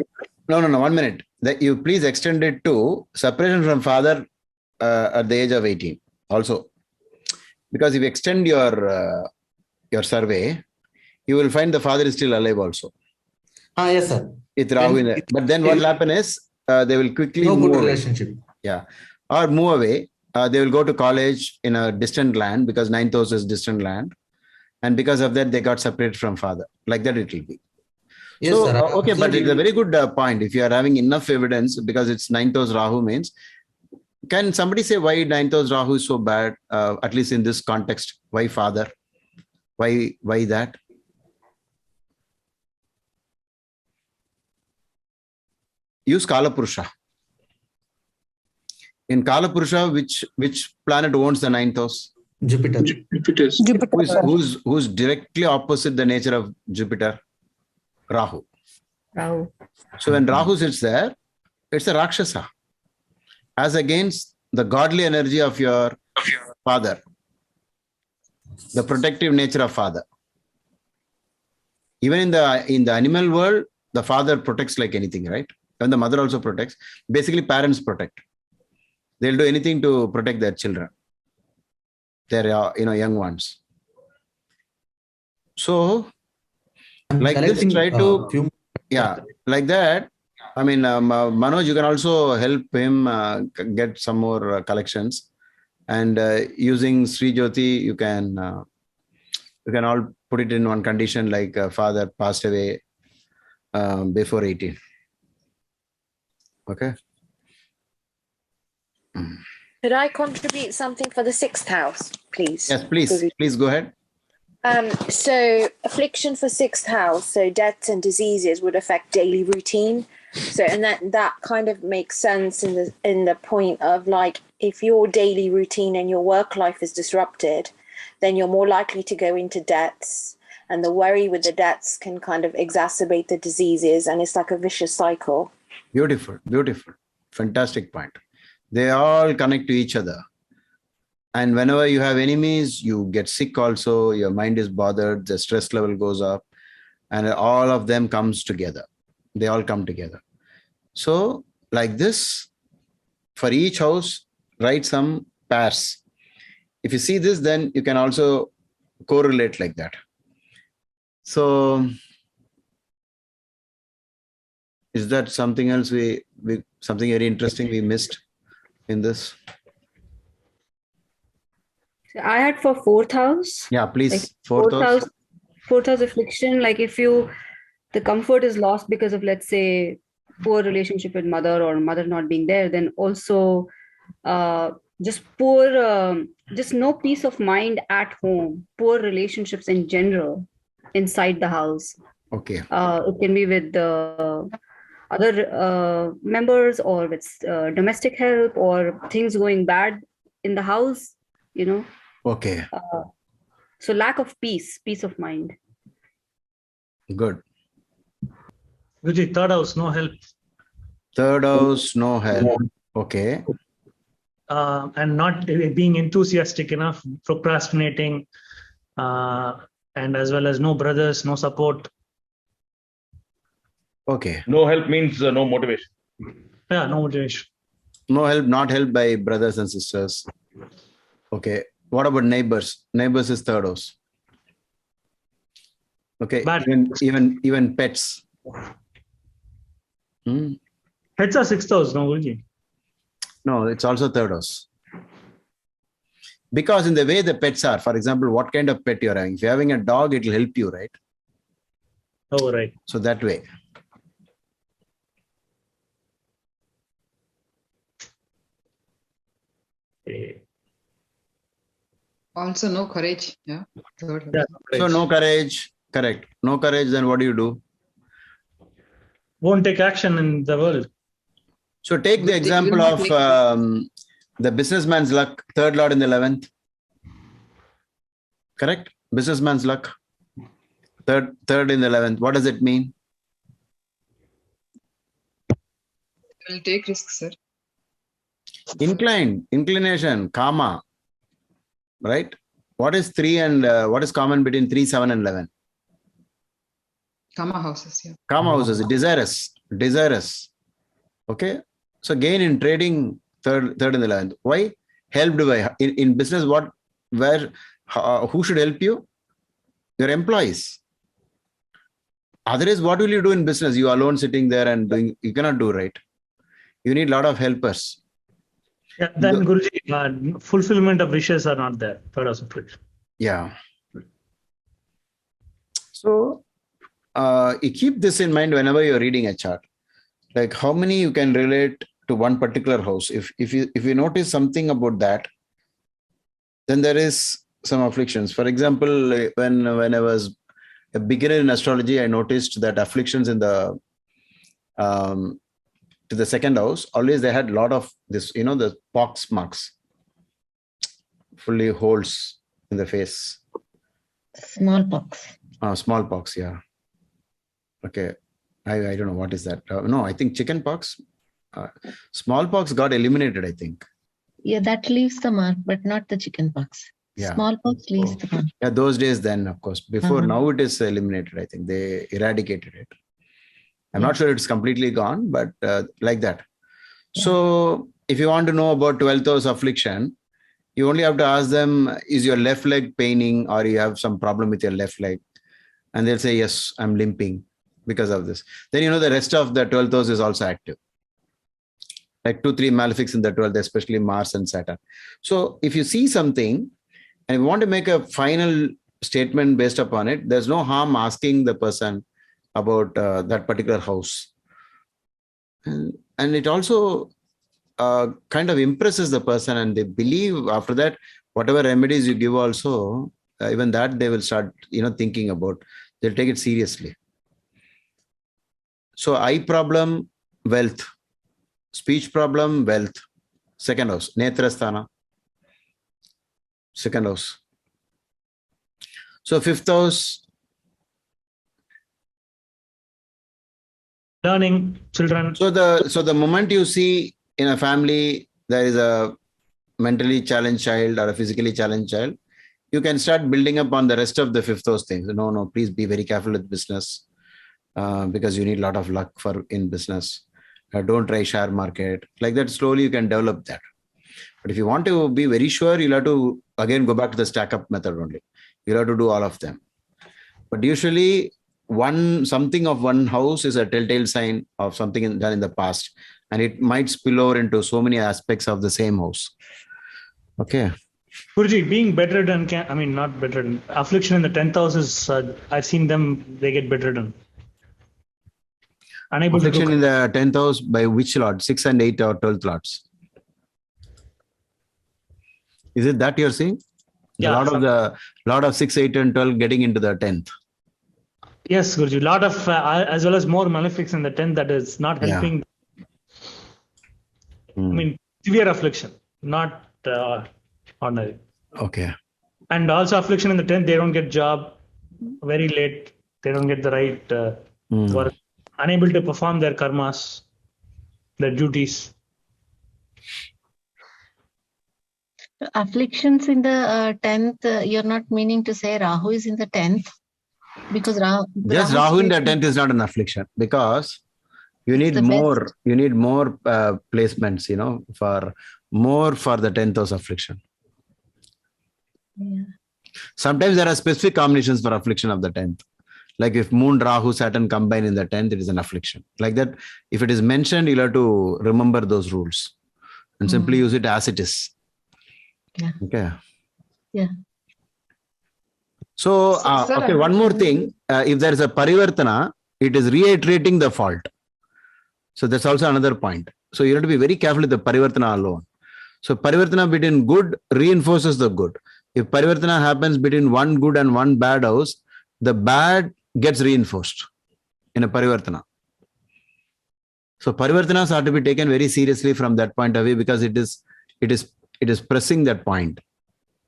No. 1 minute. That you please extend it to separation from father at the age of 18 also. Because if you extend your survey, you will find the father is still alive also. Yes, sir. With Rahu in it. But then what will happen is they will quickly move good away. Relationship. Yeah. Or move away. They will go to college in a distant land because 9th house is distant land. And because of that, they got separated from father. Like that it will be. Yes, so, sir. Okay, but it's a very good point. If you are having enough evidence, because it's 9th house Rahu means, can somebody say why 9th house Rahu is so bad, at least in this context? Why father? Why that? Use Kala Purusha. In Kala Purusha, which planet owns the 9th house? Jupiter. Who's directly opposite the nature of Jupiter? Rahu. So when Rahu sits there, it's a Rakshasa. As against the godly energy of your father. The protective nature of father. Even in the animal world, the father protects like anything, right? And the mother also protects. Basically, parents protect. They'll do anything to protect their children, their young ones. So, like this, try to like that. I mean, Manoj, you can also help him get some more collections, and using Sri Jyoti, you can all put it in one condition, like father passed away before 18. Okay. Could I contribute something for the 6th house, please? Yes, please. Please go ahead. So affliction for 6th house, so deaths and diseases would affect daily routine. So, and that kind of makes sense in the point of, like, if your daily routine and your work life is disrupted, then you're more likely to go into debts, and the worry with the debts can kind of exacerbate the diseases, and it's like a vicious cycle. Beautiful, beautiful, fantastic point. They all connect to each other. And whenever you have enemies, you get sick also, your mind is bothered, the stress level goes up, and all of them comes together. They all come together. So like this, for each house, write some pairs. If you see this, then you can also correlate like that. So is that something else something very interesting we missed in this? I had for 4th house. Yeah, please. Like 4th house. 4th house affliction. Like if the comfort is lost because of, let's say, poor relationship with mother or mother not being there, then also just no peace of mind at home, poor relationships in general inside the house. Okay. It can be with the other members or with domestic help or things going bad in the house, Okay. So lack of peace of mind. Good. Guruji, 3rd house, no help. 3rd house, no help. Okay. And not being enthusiastic enough, procrastinating, and as well as no brothers, no support. Okay. No help means no motivation. Yeah, no motivation. No help, not helped by brothers and sisters. Okay. What about neighbors? Neighbors is 3rd house. Okay. Even pets. Pets are 6th house, no, Guruji? No, it's also 3rd house. Because in the way the pets are, for example, what kind of pet you're having. If you're having a dog, it will help you, right? Oh, right. So that way. Also, no courage. Yeah. So no courage. Correct. No courage. Then what do? Won't take action in the world. So take the example of the businessman's luck, 3rd lord in the 11th. Correct? Businessman's luck, third in the 11th. What does it mean? Will take risks, sir. Inclination, karma. Right? What is 3 and what is common between 3, 7, and 11? Karma houses, yeah. Karma houses, desirous. Okay. So gain in trading, third in the 11th. Why? Helped by in business. Who should help you? Your employees. Otherwise, what will you do in business? You alone sitting there and doing. You cannot do, right. You need a lot of helpers. Yeah, then Guruji, fulfillment of wishes are not there. Third house affliction. Yeah. So you keep this in mind whenever you're reading a chart. Like how many you can relate to one particular house. If you notice something about that, then there is some afflictions. For example, when I was a beginner in astrology, I noticed that afflictions in the to the second house, always they had a lot of this, the pox marks, fully holes in the face. Smallpox. Smallpox, yeah. Okay. I don't know what is that. No, I think chicken pox. Smallpox got eliminated, I think. Yeah, that leaves the mark, but not the chicken pox. Yeah. Smallpox leaves the country. Yeah, those days then, of course. Before, Uh-huh. now it is eliminated. I think they eradicated it. I'm Yeah. not sure it's completely gone, but like that. So if you want to know about 12th house affliction, you only have to ask them, is your left leg paining or you have some problem with your left leg? And they'll say, yes, I'm limping because of this. Then you know the rest of the 12th house is also active. Like 2-3 malefics in the 12th, especially Mars and Saturn. So if you see something and you want to make a final statement based upon it, there's no harm asking the person about that particular house. And it also kind of impresses the person, and they believe after that, whatever remedies you give also, even that they will start, thinking about. They'll take it seriously. So eye problem, wealth. Speech problem, wealth. Second house, Netrasthana. Second house. So fifth house. Learning, children. So the moment you see in a family there is a mentally challenged child or a physically challenged child, you can start building up on the rest of the fifth house things. No, please be very careful with business because you need a lot of luck in business. Don't try share market. Like that, slowly you can develop that. But if you want to be very sure, you'll have to again go back to the stack up method only. You'll have to do all of them. But usually something of one house is a telltale sign of something done in the past, and it might spill over into so many aspects of the same house. Okay. Guruji, being bedridden not bedridden. Affliction in the 10th house is, I've seen them, they get bedridden. Unable Affliction to in the 10th house by which lord? 6th and 8th or 12th lords? Is it that you're seeing? The Lord of 6, 8 and 12 getting into the 10th. Yes, Guruji. Lot of, as well as more malefics in the 10th that is not helping. Severe affliction, not ordinary. Okay. And also affliction in the 10th, they don't get job very late. They don't get the right work. Unable to perform their karmas, their duties. Afflictions in the 10th, you're not meaning to say Rahu is in the 10th? Because Rahu in the 10th is not an affliction, because you need more placements, for the 10th house affliction. Yeah. Sometimes there are specific combinations for affliction of the 10th. Like if Moon, Rahu, Saturn combine in the 10th, it is an affliction. Like that, if it is mentioned, you'll have to remember those rules and simply use it as it is. Yeah. Okay. Yeah. So, sir, one more thing. If there is a parivartana, it is reiterating the fault. So that's also another point. So you have to be very careful with the parivartana alone. So parivartana between good reinforces the good. If parivartana happens between one good and one bad house, the bad gets reinforced in a parivartana. So parivartanas are to be taken very seriously from that point of view, because it is pressing that point,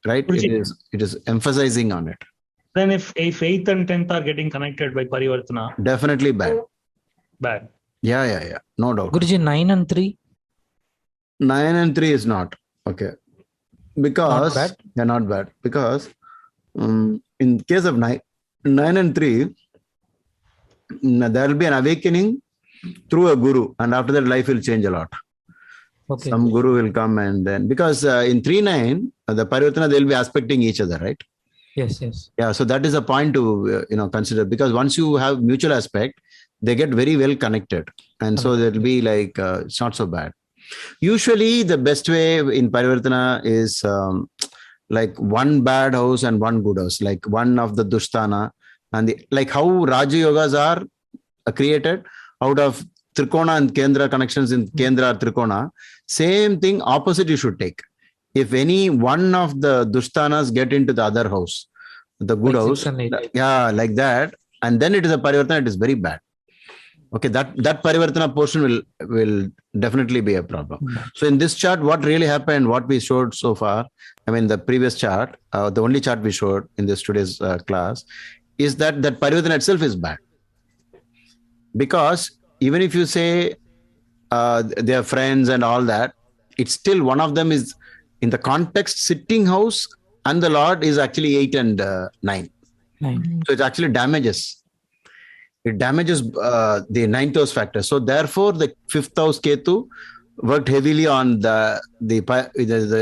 right? It is emphasizing on it. Then if 8th and 10th are getting connected by parivartana, definitely bad. Bad. Yeah. No doubt. Guruji, 9 and 3? 9 and 3 is not. Okay. Because not bad? They're not bad. Because in case of 9 and 3, there will be an awakening through a guru, and after that life will change a lot. Okay. Some guru will come, and then, because in 3-9, the parivartana, they will be aspecting each other, right? Yes. Yeah, so that is a point to consider, because once you have mutual aspect, they get very well connected, and so there will be like it's not so bad. Usually, the best way in parivartana is like one bad house and one good house, like one of the dusthana, and like how Raja Yogas are created out of Trikona and Kendra connections in Kendra or Trikona. Same thing, opposite you should take. If any one of the dusthanas get into the other house, the good Like house, 6 and 8. like that, and then it is a parivartana, it is very bad. Okay, that parivartana portion will definitely be a problem. So in this chart, what really happened, what we showed so far, the previous chart, the only chart we showed in this today's class, is that parivartana itself is bad. Because even if you say they are friends and all that, it's still one of them is in the context sitting house and the Lord is actually 8 and 9. 9. So it actually damages. It damages the 9th house factor. So therefore, the 5th house Ketu worked heavily on the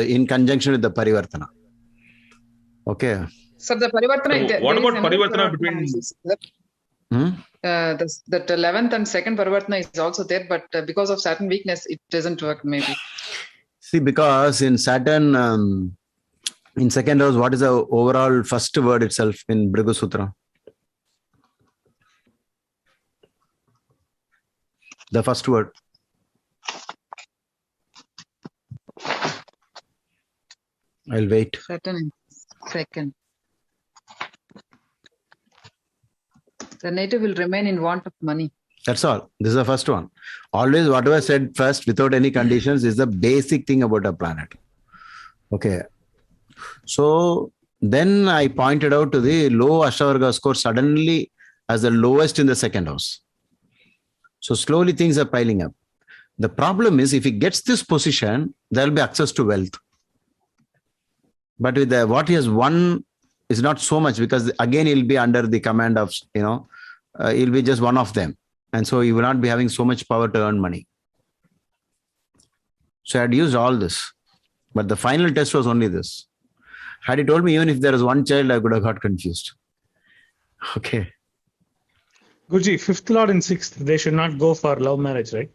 in conjunction with the Parivartana. Okay. So the Parivartana. So what about Parivartana between? That 11th and 2nd Parivartana is also there, but because of Saturn weakness, it doesn't work maybe. See, because in Saturn, in 2nd house, what is the overall first word itself in Bhrigu Sutra? The first word. I'll wait. Saturn in 2nd. The native will remain in want of money. That's all. This is the first one. Always, whatever said first, without any conditions, is the basic thing about a planet. Okay. So then I pointed out to the low Ashtavarga score suddenly as the lowest in the 2nd house. So slowly things are piling up. The problem is if he gets this position, there will be access to wealth. But with what he has won is not so much, because again, he'll be under the command of, he'll be just one of them. And so he will not be having so much power to earn money. So I had used all this, but the final test was only this. Had he told me even if there was one child, I could have got confused. Okay. Guruji, 5th Lord and 6th, they should not go for love marriage, right?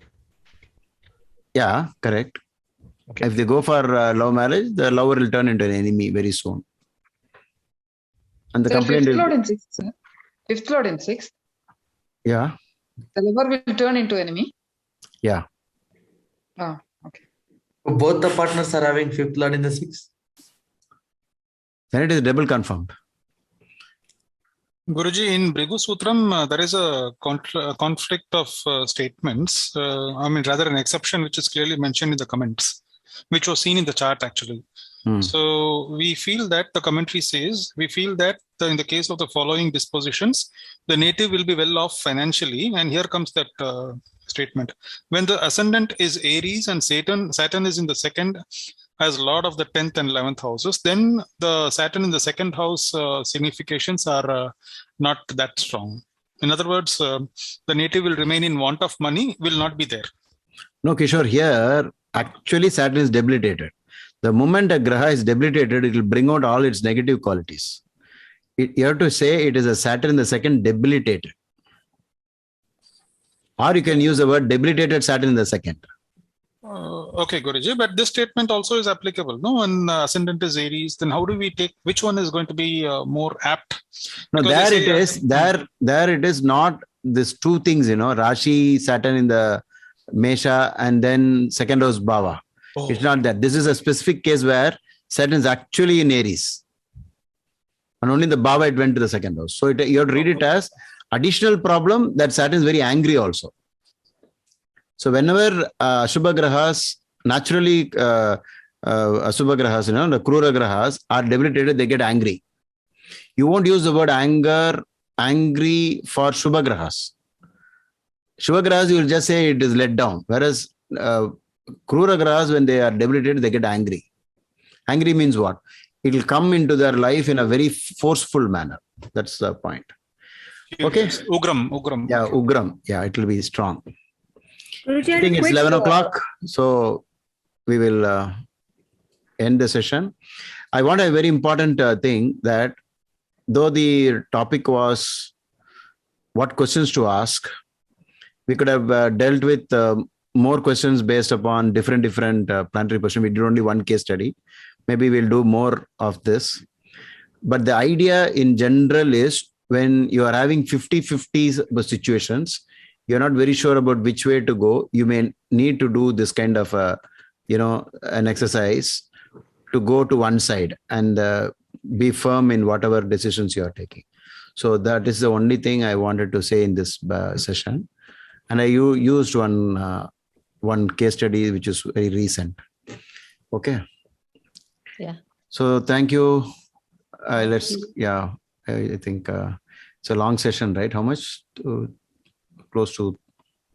Yeah, correct. Okay. If they go for love marriage, the lover will turn into an enemy very soon. And the complaint 5th will... Lord in 6th, sir. 5th Lord in 6th. Yeah. The lover will turn into enemy. Yeah. Oh, okay. Both the partners are having 5th Lord in the 6th. Then it is double confirmed. Guruji, in Bhrigu Sutram, there is a conflict of statements. Rather an exception which is clearly mentioned in the comments, which was seen in the chart actually. So we feel that the commentary says, we feel that in the case of the following dispositions, the native will be well off financially. And here comes that statement. When the ascendant is Aries and Saturn is in the 2nd, as Lord of the 10th and 11th houses, then the Saturn in the 2nd house significations are not that strong. In other words, the native will remain in want of money, will not be there. No, Kishore, here, actually Saturn is debilitated. The moment a graha is debilitated, it will bring out all its negative qualities. You have to say it is a Saturn in the 2nd debilitated. Or you can use the word debilitated Saturn in the 2nd. Okay, Guruji, but this statement also is applicable. No, when ascendant is Aries, then how do we take, which one is going to be more apt? No, Because there it is. There it is not these two things, Rashi, Saturn in the Mesha, and then 2nd house Bhava. Oh. It's not that. This is a specific case where Saturn is actually in Aries. And only in the Bhava it went to the 2nd house. So you have to read it as additional problem that Saturn is very angry also. So whenever Ashubha Grahas, naturally Ashubha Grahas, the Krura Grahas are debilitated, they get angry. You won't use the word angry for Shubha Grahas. Shubha Grahas, you will just say it is let down. Whereas Krura Grahas, when they are debilitated, they get angry. Angry means what? It will come into their life in a very forceful manner. That's the point. Okay. Ugram. Yeah, Ugram. Yeah, it will be strong. I think it's 11 o'clock, so we will end the session. I want a very important thing that though the topic was what questions to ask, we could have dealt with more questions based upon different planetary positions. We did only one case study. Maybe we'll do more of this. But the idea in general is when you are having 50-50 situations, you're not very sure about which way to go. You may need to do this kind of, an exercise to go to one side and be firm in whatever decisions you are taking. So that is the only thing I wanted to say in this session. And I used one case study, which is very recent. Okay. Yeah. So thank you. I think it's a long session, right? How much? Close to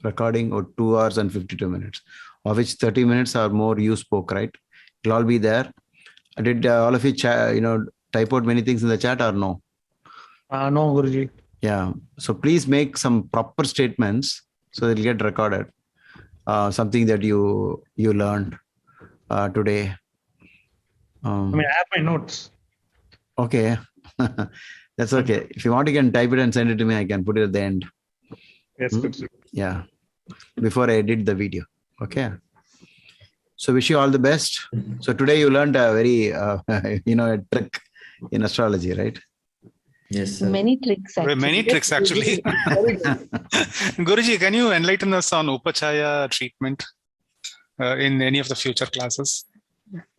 recording or 2 hours and 52 minutes, of which 30 minutes are more you spoke, right? It'll all be there. Did all of you, type out many things in the chat or no? No, Guruji. Yeah. So please make some proper statements so they'll get recorded. Something that you learned today. I mean, I have my notes. Okay. That's okay. If you want, you can type it and send it to me. I can put it at the end. Yes, good, sir. Yeah. Before I edit the video. Okay. So wish you all the best. So today you learned a very, a trick in astrology, right? Yes, sir. Many tricks actually. Many tricks actually. Guruji, can you enlighten us on Upachaya treatment in any of the future classes?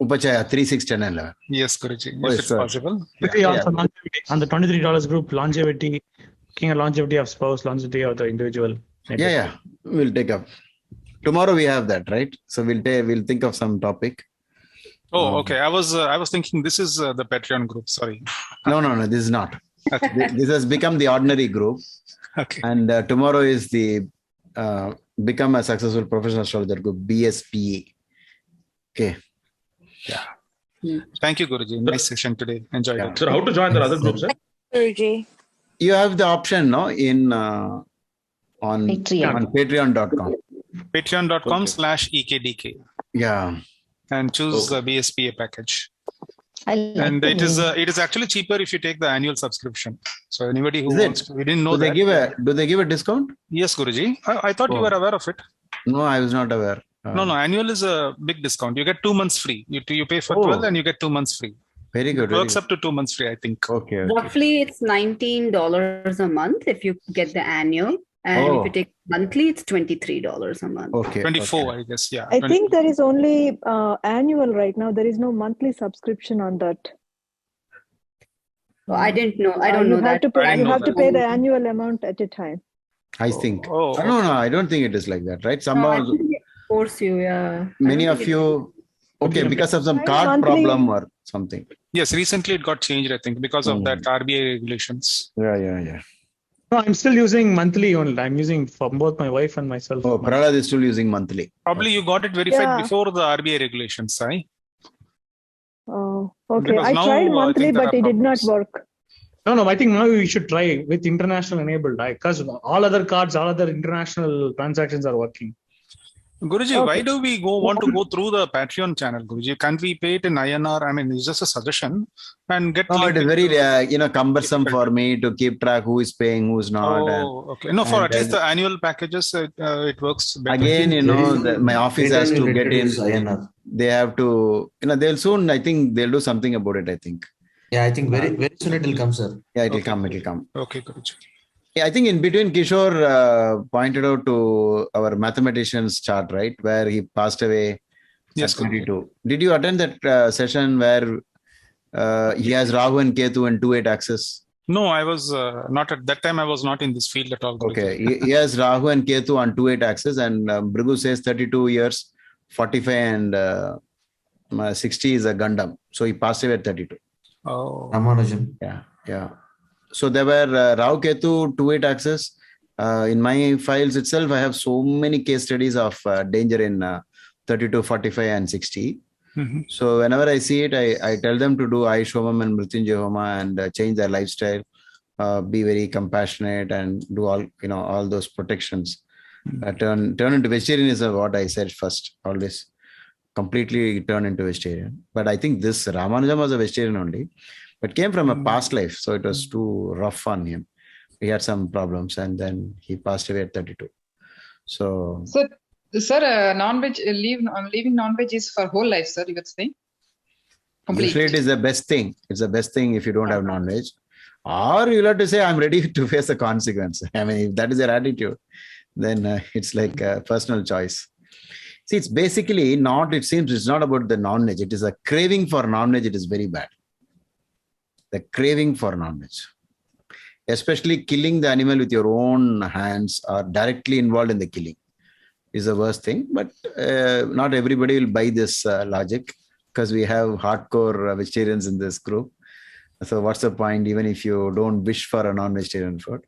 Upachaya 3, 6, 10, and 11. Yes, Guruji, Oh, if it's sir. possible. Also longevity. On the $23 group, longevity, looking at longevity of spouse, longevity of the individual. Yeah. We'll take up. Tomorrow we have that, right? So we'll think of some topic. Oh, okay. I was thinking this is the Patreon group. Sorry. No, this is not. Okay. This has become the ordinary group. Okay. And tomorrow is the Become a Successful Professional Astrologer group, BSPA. Okay. Yeah. Thank you, Guruji. Nice session today. Enjoyed it. Sir, how to join the other group, sir? Guruji. You have the option, no, on patreon.com. Patreon.com/EKDK. Yeah. And choose the BSPA package. And it is actually cheaper if you take the annual subscription. So anybody who wants to, we didn't know that. Do they give a discount? Yes, Guruji. I thought you were aware of it. No, I was not aware. No, annual is a big discount. You get 2 months free. You pay for 12 and you get 2 months free. Very good. It works up to 2 months free, I think. Okay. Roughly, it's $19 a month if you get the annual. And if you take monthly, it's $23 a month. Okay. 24, I guess. Yeah. I think there is only annual right now. There is no monthly subscription on that. Oh, I didn't know. I don't know that. You have to pay the annual amount at a time. I think. No, I don't think it is like that, right? I think they force you, yeah. Many of you, because of some card problem or something. Yes, recently it got changed, I think, because of that RBI regulations. Yeah. No, I'm still using monthly only. I'm using for both my wife and myself. Oh, Prahlad is still using monthly. Probably you got it verified before the RBI regulations, right? Oh, okay. Because I now, tried I monthly, think there but are it did not problems. work. No, I think now we should try with international enabled, because all other cards, all other international transactions are working. Guruji, why do we want to go through the Patreon channel, Guruji? Can't we pay it in INR? I mean, it's just a suggestion and get. No, it is very cumbersome for me to keep track who is paying, who's not. Okay. No, for at least the annual packages, it works better. Again, my office has to get in. They have to, they'll soon, I think they'll do something about it, I think. Yeah, I think very soon it will come, sir. Yeah, it will come. Okay, Guruji. Yeah, I think in between Kishore pointed out to our mathematician's chart, right, where he passed away at 22. Did you attend that session where he has Rahu and Ketu and 2-8 axis? No, I was not at that time. I was not in this field at all. Guruji. Okay, he has Rahu and Ketu on 2-8 axis, and Bhrigu says 32 years, 45 and 60 is a Gundam. So he passed away at 32. Oh, Ramanujam. Yeah. So there were Rahu Ketu 2-8 axis. In my files itself, I have so many case studies of danger in 32, 45, and 60. Mm-hmm. So whenever I see it, I tell them to do Ayush Homam and Mrityunjay Homa and change their lifestyle, be very compassionate and do all those protections. Turn into vegetarianism is what I said first, always. Completely turn into vegetarian. But I think this Ramanujam was a vegetarian only, but came from a past life. So it was too rough on him. He had some problems and then he passed away at 32. So sir, non-veg, leaving non-veg is for whole life, sir, you would say? Usually it is the best thing. It's the best thing if you don't have non-veg. Or you'll have to say, I'm ready to face the consequence. I mean, if that is your attitude, then it's like a personal choice. See, it's basically not, it seems it's not about the non-veg. It is a craving for non-veg. It is very bad. The craving for non-veg. Especially killing the animal with your own hands or directly involved in the killing is the worst thing. But not everybody will buy this logic because we have hardcore vegetarians in this group. So what's the point even if you don't wish for a non-vegetarian food?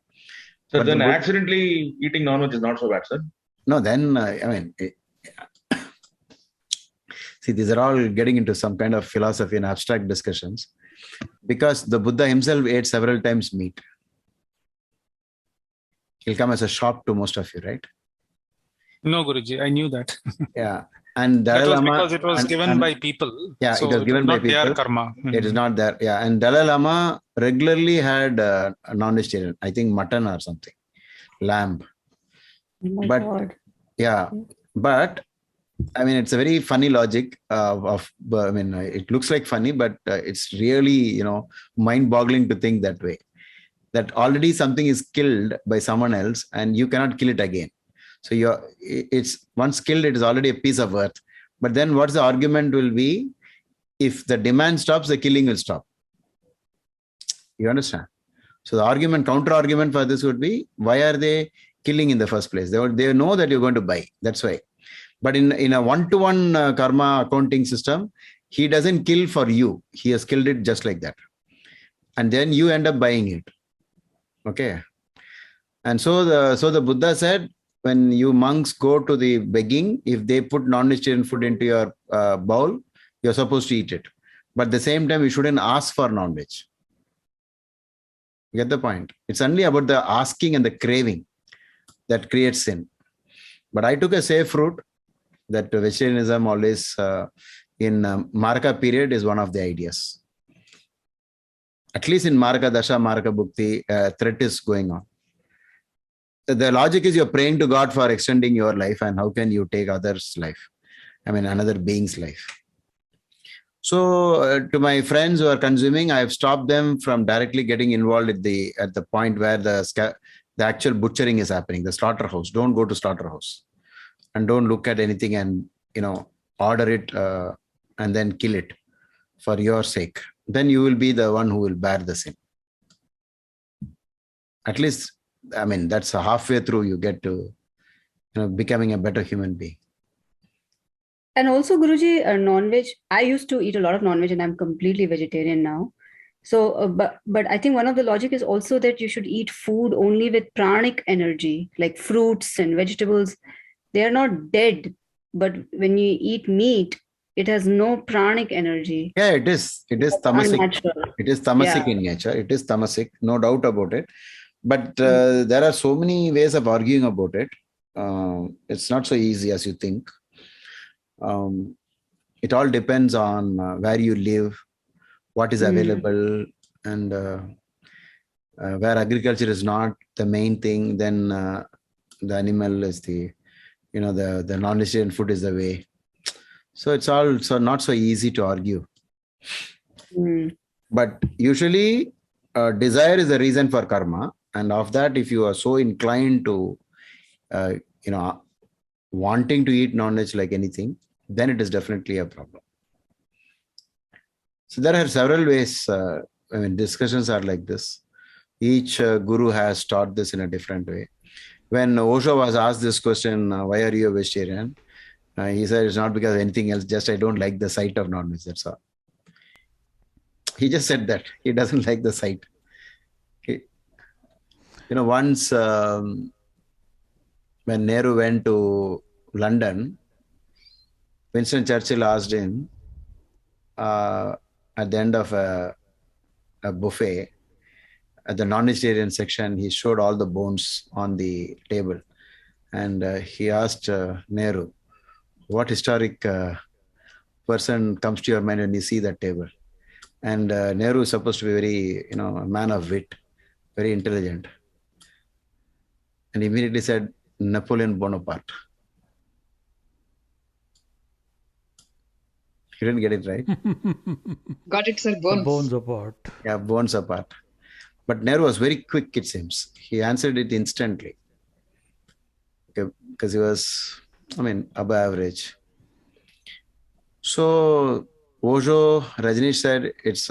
So then accidentally eating non-veg is not so bad, sir? No, then, See, these are all getting into some kind of philosophy and abstract discussions, because the Buddha himself ate several times meat. He'll come as a shock to most of you, right? No, Guruji, I knew that. Yeah. And That Dalai was Lama, because it was given by people. yeah, So it was given by not their people. karma. It is not there. Yeah. And Dalai Lama regularly had a non-vegetarian, I think mutton or something, lamb. Oh my But God. yeah, but I mean, it's a very funny logic I mean, it looks like funny, but it's really, mind-boggling to think that way. That already something is killed by someone else and you cannot kill it again. So it's once killed, it is already a piece of earth. But then what's the argument will be? If the demand stops, the killing will stop. You understand? So the counter argument for this would be, why are they killing in the first place? They know that you're going to buy. That's why. But in a one-to-one karma accounting system, he doesn't kill for you. He has killed it just like that. And then you end up buying it. Okay. And so the Buddha said, when you monks go to the begging, if they put non-vegetarian food into your bowl, you're supposed to eat it. But at the same time, you shouldn't ask for non-veg. You get the point? It's only about the asking and the craving that creates sin. But I took a safe route that vegetarianism always in Marka period is one of the ideas. At least in Marka Dasha, Marka Bhukti, threat is going on. The logic is you're praying to God for extending your life, and how can you take others' life? I mean, another being's life. So to my friends who are consuming, I've stopped them from directly getting involved at the point where the actual butchering is happening, the slaughterhouse. Don't go to slaughterhouse, and don't look at anything and order it and then kill it for your sake. Then you will be the one who will bear the sin. At least, I mean, that's halfway through you get to becoming a better human being. And also, Guruji, non-veg, I used to eat a lot of non-veg and I'm completely vegetarian now. So, but I think one of the logic is also that you should eat food only with pranic energy, like fruits and vegetables. They are not dead, but when you eat meat, it has no pranic energy. Yeah, it is. It is tamasic. Unnatural. It is tamasic in nature. It is tamasic, no doubt about it. But there are so many ways of arguing about it. It's not so easy as you think. It all depends on where you live, what is available, and where agriculture is not the main thing, then the animal is the non-vegetarian food is the way. So it's all not so easy to argue. But usually desire is the reason for karma. And of that, if you are so inclined to, wanting to eat non-veg like anything, then it is definitely a problem. So there are several ways. Discussions are like this. Each guru has taught this in a different way. When Osho was asked this question, why are you a vegetarian? He said, it's not because of anything else, just I don't like the sight of non-veg, that's all. He just said that. He doesn't like the sight. Once when Nehru went to London, Winston Churchill asked him at the end of a buffet, at the non-vegetarian section, he showed all the bones on the table. And he asked Nehru, what historic person comes to your mind when you see that table? And Nehru is supposed to be very, a man of wit, very intelligent. And he immediately said, Napoleon Bonaparte. You didn't get it right. Got it, sir. Bones. Bones apart. Yeah, bones apart. But Nehru was very quick, it seems. He answered it instantly. Okay, because he was, above average. So Osho, Rajneesh said it's,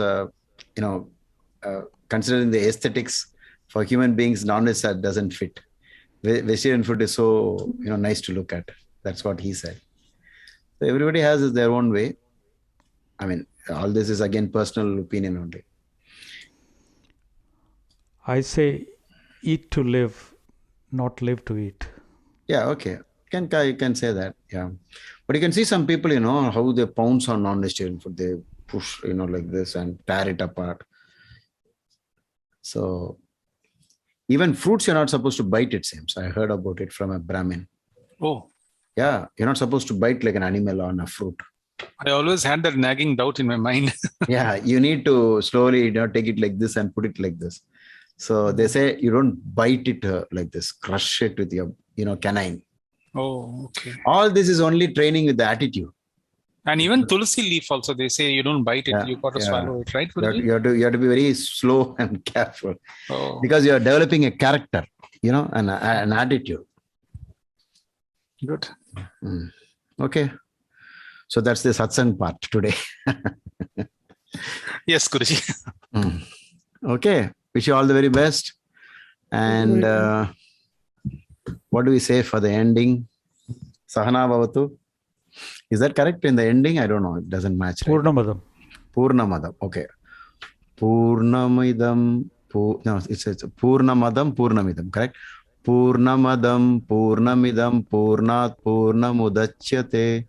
considering the aesthetics for human beings, non-veg doesn't fit. Vegetarian food is so, nice to look at. That's what he said. So everybody has their own way. All this is again personal opinion only. I say eat to live, not live to eat. Yeah, okay. You can say that, yeah. But you can see some people, how they pounce on non-vegetarian food. They push, like this and tear it apart. So even fruits, you're not supposed to bite, it seems. I heard about it from a Brahmin. Oh. Yeah, you're not supposed to bite like an animal on a fruit. I always had that nagging doubt in my mind. Yeah, you need to slowly, take it like this and put it like this. So they say you don't bite it like this, crush it with your, canine. Oh, okay. All this is only training with the attitude. And even tulsi leaf also, they say you don't bite it, you got to swallow it, right? You have to be very slow and careful, Oh. because you are developing a character, and an attitude. Good. Okay. So that's the satsang part today. Yes, Guruji. Okay. Wish you all the very best. And what do we say for the ending? Sahana Bhavatu. Is that correct in the ending? I don't know. It doesn't match. Right? Purnamadam. Purnamadam. Okay. Purnamidam. No, it's Purnamadam, Purnamidam. Correct? Purnamadam, Purnamidam, Purnat, Purnamudachyate,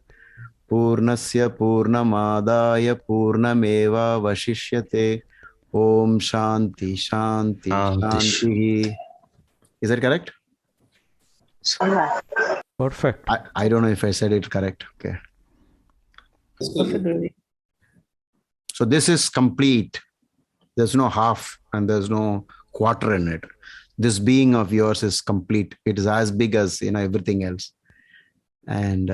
Purnasya, Purnamadaya, Purnameva Vashishyate. Om Shanti, Shanti, Shanti. Is that correct? Perfect. I don't know if I said it correct. Okay. So this is complete. There's no half and there's no quarter in it. This being of yours is complete. It is as big as everything else. And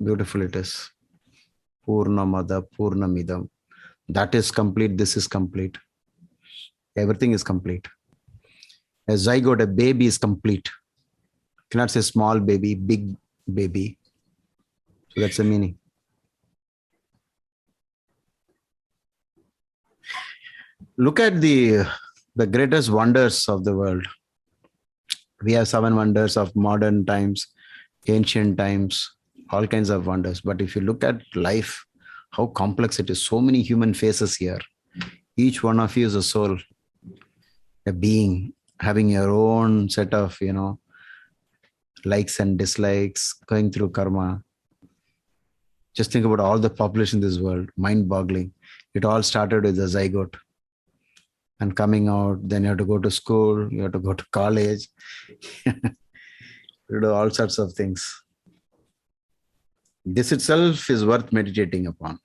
beautiful it is. Purnamada, Purnamidam. That is complete. This is complete. Everything is complete. A zygote, a baby is complete. You cannot say small baby, big baby. So that's the meaning. Look at the greatest wonders of the world. We have 7 wonders of modern times, ancient times, all kinds of wonders. But if you look at life, how complex it is. So many human faces here. Each one of you is a soul, a being, having your own set of, likes and dislikes, going through karma. Just think about all the population in this world, mind-boggling. It all started with a zygote. And coming out, then you have to go to school, you have to go to college, you do all sorts of things. This itself is worth meditating upon.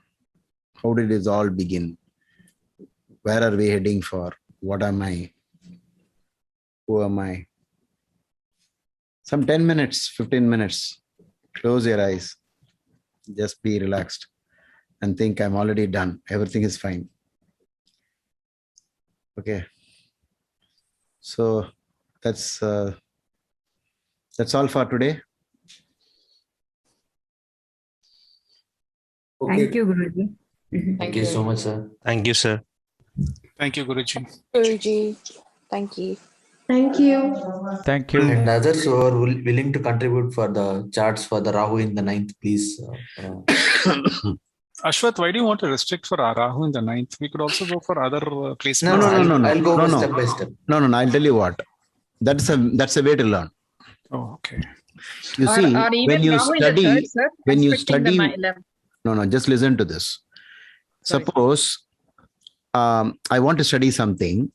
How did it all begin? Where are we heading for? What am I? Who am I? Some 10 minutes, 15 minutes, close your eyes, just be relaxed and think I'm already done. Everything is fine. Okay. So that's all for today. Okay. Thank you, Guruji. Thank you so much, sir. Thank you, sir. Thank you, Guruji. Guruji, thank you. Thank you. Thank you. And others who are willing to contribute for the charts for the Rahu in the 9th, please. Ashwath, why do you want to restrict for Rahu in the 9th? We could also go for other placements. No. I'll go step by step. No. I'll tell you what. That's a way to learn. Oh, okay. You see, when you study, no, just listen to this. Sorry. Suppose I want to study something.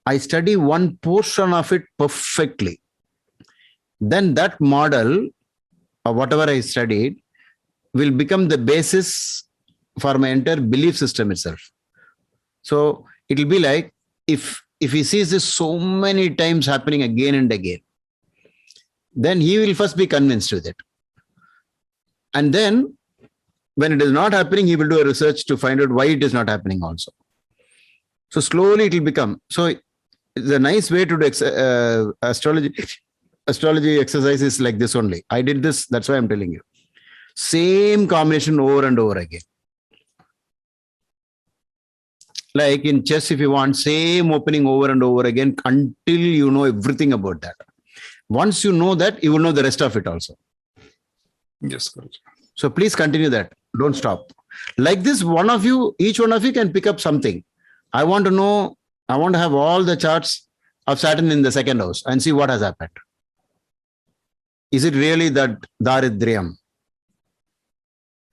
I study one portion of it perfectly. Then that model, or whatever I studied, will become the basis for my entire belief system itself. So it will be like if he sees this so many times happening again and again, then he will first be convinced with it. And then when it is not happening, he will do a research to find out why it is not happening also. So slowly it will become. So the nice way to do astrology exercise is like this only. I did this, that's why I'm telling you. Same combination over and over again. Like in chess, if you want, same opening over and over again until you know everything about that. Once you know that, you will know the rest of it also. Yes, Guruji. So please continue that. Don't stop. Like this, each one of you can pick up something. I want to have all the charts of Saturn in the 2nd house and see what has happened. Is it really that Daridriyam?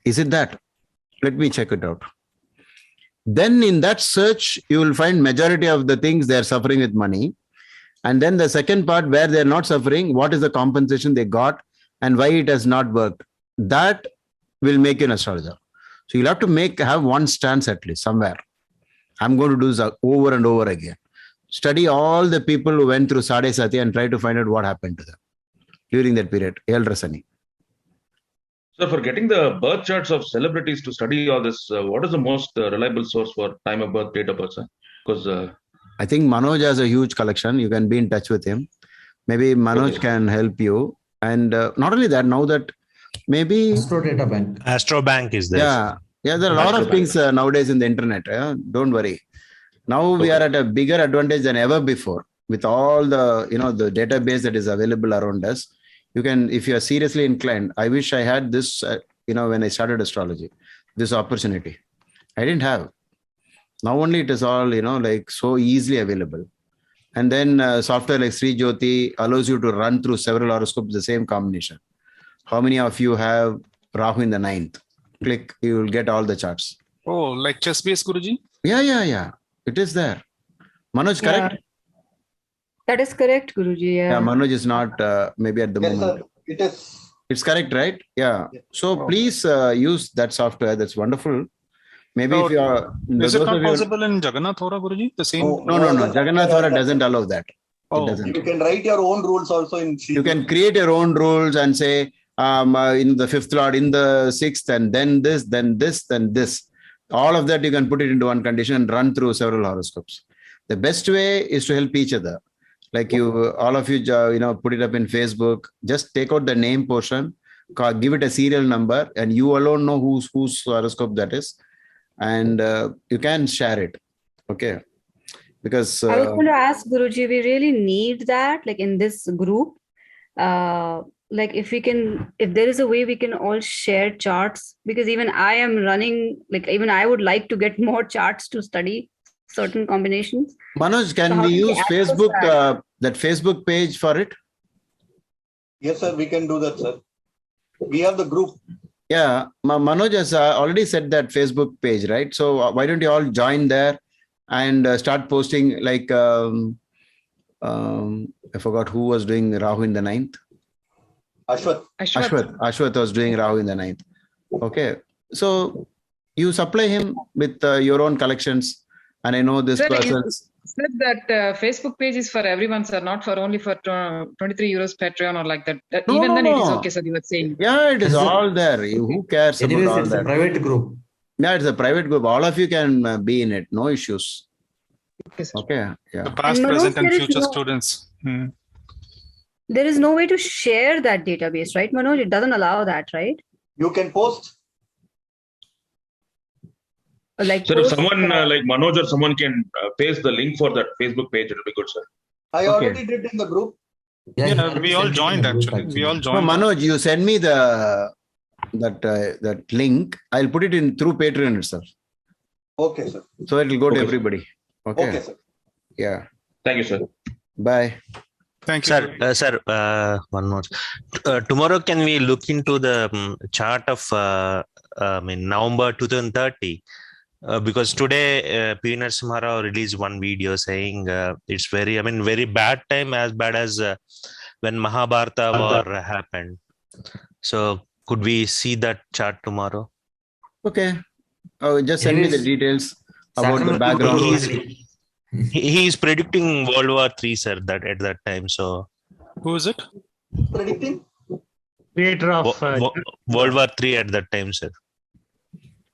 Is it that? Let me check it out. Then in that search, you will find majority of the things they are suffering with money. And then the second part where they're not suffering, what is the compensation they got and why it has not worked? That will make you an astrologer. So you'll have to have one stance at least somewhere. I'm going to do this over and over again. Study all the people who went through Sade Sati and try to find out what happened to them during that period. Rasani. So for getting the birth charts of celebrities to study all this, what is the most reliable source for time of birth, date of birth? Because I think Manoj has a huge collection. You can be in touch with him. Maybe Manoj can help you. And not only that, now that maybe Astro Data Bank. Astro Bank is there. Yeah, there are a lot of things nowadays in the internet. Don't worry. Now we are at a bigger advantage than ever before with all the the database that is available around us. You can, if you are seriously inclined. I wish I had this. When I started astrology, this opportunity I didn't have. Now only it is all like so easily available. And then software like Sri Jyoti allows you to run through several horoscopes the same combination. How many of you have Rahu in the 9th? Click, you will get all the charts. Oh, like chess base, Guruji? Yeah. It is there. Manoj, correct? That is correct, Guruji. Yeah, Manoj is not maybe at the moment. Sir, it is. It's correct, right? Yeah. So please use that software. That's wonderful. Maybe if you are... Is it not possible in Jagannath Hora, Guruji? The same? No. Jagannath Hora doesn't allow that. It doesn't. You can write your own rules also in You can create your own rules and say, in the 5th Lord, in the 6th, and then this, then this, then this. All of that you can put it into one condition and run through several horoscopes. The best way is to help each other. Like all of you, put it up in Facebook. Just take out the name portion, give it a serial number, and you alone know whose horoscope that is, and you can share it. Okay, because I was going to ask Guruji, we really need that, like in this group. Like if there is a way we can all share charts, because even I am running, like even I would like to get more charts to study certain combinations. Manoj, can we use Facebook, that Facebook page for it? Yes, sir, we can do that, sir. We have the group. Yeah, Manoj has already set that Facebook page, right? So why don't you all join there and start posting like, I forgot who was doing Rahu in the 9th. Ashwath was doing Rahu in the 9th. Okay. So you supply him with your own collections. And I know this person said that Facebook page is for everyone, sir, not for only for 23 euros Patreon or like that. It is okay, sir, you were saying. Yeah, it is all there. Who cares Anyways, about all it's that? a private group. Yeah, it's a private group. All of you can be in it. No issues. Okay. Yeah. The past, present, and future students. There is no way to share that database, right, Manoj? It doesn't allow that, right? You can post. Like sir, if someone like Manoj or someone can paste the link for that Facebook page, it'll be good, sir. I already did in the group. Yeah, we all joined actually. We all joined. No, Manoj, you send me that link. I'll put it in through Patreon itself. Okay, sir. So it will go to everybody. Okay, sir. Yeah. Thank you, sir. Bye. Thank you, sir. One more. Tomorrow, can we look into the chart of November 2030? Because today P. Narasimha Rao released one video saying it's very bad time, as bad as when Mahabharata war happened. So could we see that chart tomorrow? Okay. Just send me the details about the background. He is predicting World War III, sir, that at that time. So who is it? Predicting? Creator of World War III at that time, sir.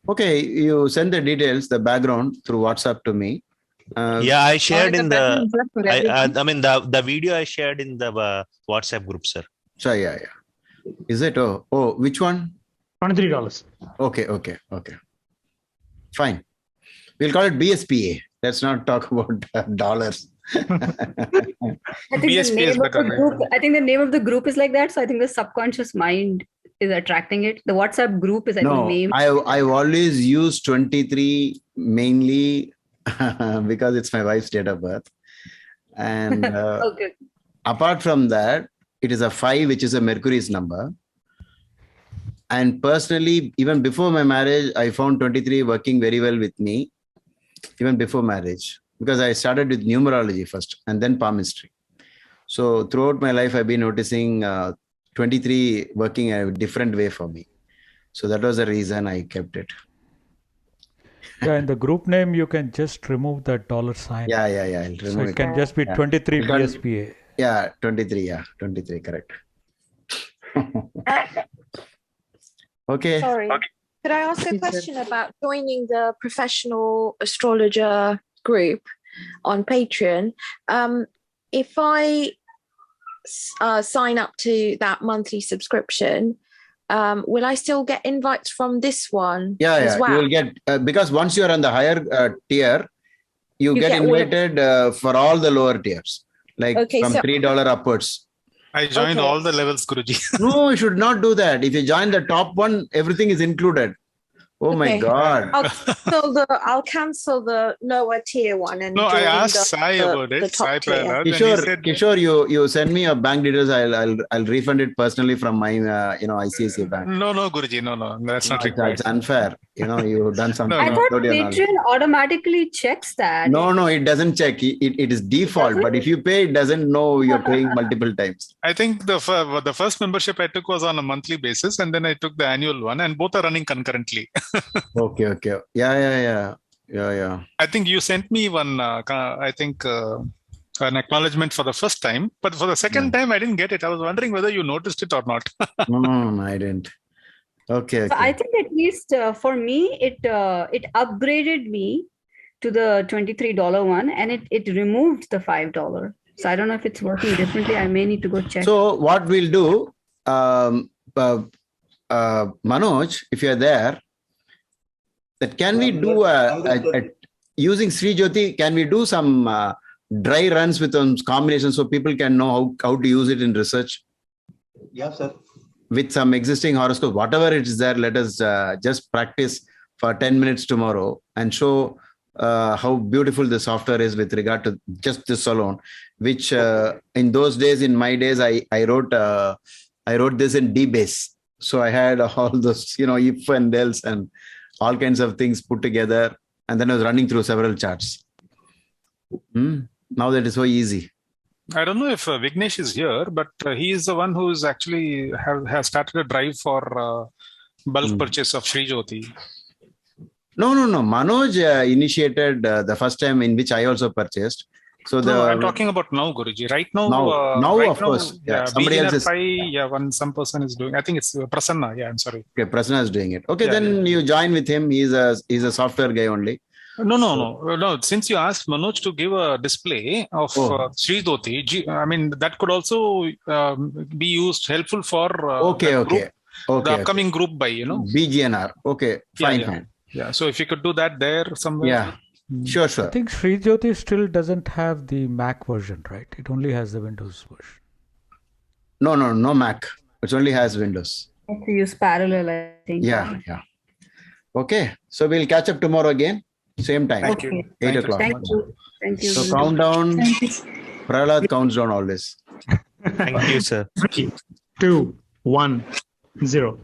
Okay, you send the details, the background through WhatsApp to me. Yeah, I shared in the. The video I shared in the WhatsApp group, sir. So yeah. Is it? Oh, which one? $23. Okay. Fine. We'll call it BSPA. Let's not talk about dollars. I think the name of the group is like that. So I think the subconscious mind is attracting it. The WhatsApp group is named. I've always used 23 mainly because it's my wife's date of birth. And apart from that, it is a 5, which is a Mercury's number. And personally, even before my marriage, I found 23 working very well with me, even before marriage, because I started with numerology first and then palmistry. So throughout my life, I've been noticing 23 working a different way for me. So that was the reason I kept it. Yeah, in the group name, you can just remove that $sign. Yeah. I'll remove So it can just be 23 BSPA. Yeah, 23. Yeah, 23. Correct. Okay. Sorry. Could I ask a question about joining the professional astrologer group on Patreon? If I sign up to that monthly subscription, will I still get invites from this one as well? You will get, because once you are on the higher tier, you get invited for all the lower tiers, like from $3 upwards. I joined all the levels, Guruji. No, you should not do that. If you join the top one, everything is included. Oh my God. I'll cancel the lower tier one and No, I join asked Sai about it. the top Sai tier. Prahlad, and he said, Kishore, you send me your bank details. I'll refund it personally from my ICICI bank. No, Guruji, no, that's not required. It's unfair. You've done something. I thought Patreon automatically checks that. No, it doesn't check. It is default. But if you pay, it doesn't know you're paying multiple times. I think the first membership I took was on a monthly basis, and then I took the annual one, and both are running concurrently. Okay. Yeah. I think you sent me one. An acknowledgement for the first time, but for the second time I didn't get it. I was wondering whether you noticed it or not. No, I didn't. Okay. So I think at least for me, it upgraded me to the $23 one, and it removed the $5. So I don't know if it's working differently. I may need to go check. So what we'll do, Manoj, if you're there, that can we do using Sri Jyoti? Can we do some dry runs with some combinations so people can know how to use it in research? Yeah, sir. With some existing horoscope, whatever it is there, let us just practice for 10 minutes tomorrow and show how beautiful the software is with regard to just this alone, which in those days, in my days, I wrote this in DBase. So I had all those, if and else and all kinds of things put together. And then I was running through several charts. Now that is so easy. I don't know if Vignesh is here, but he is the one who is actually has started a drive for bulk purchase of Sri Jyoti. No. Manoj initiated the first time in which I also purchased. So I'm talking about now, Guruji. Right now, of course. Yeah, somebody else is. Some person is doing. I think it's Prasanna. Yeah, I'm sorry. Okay, Prasanna is doing it. Okay, you join with him. He's a software guy only. No. Since you asked Manoj to give a display of Sri Jyoti, I mean that could also be used helpful for the upcoming group buy. BGNR. Okay, fine. Yeah. So if you could do that there somewhere. Yeah. Sure. I think Sri Jyoti still doesn't have the Mac version, right? It only has the Windows version. No Mac. It only has Windows. I have to use parallel, I think. Yeah. Okay. So we'll catch up tomorrow again. Same time. Thank you. 8 o'clock. Thank you. So countdown. Prahlad counts down always. Thank you, sir. 2, 1, 0.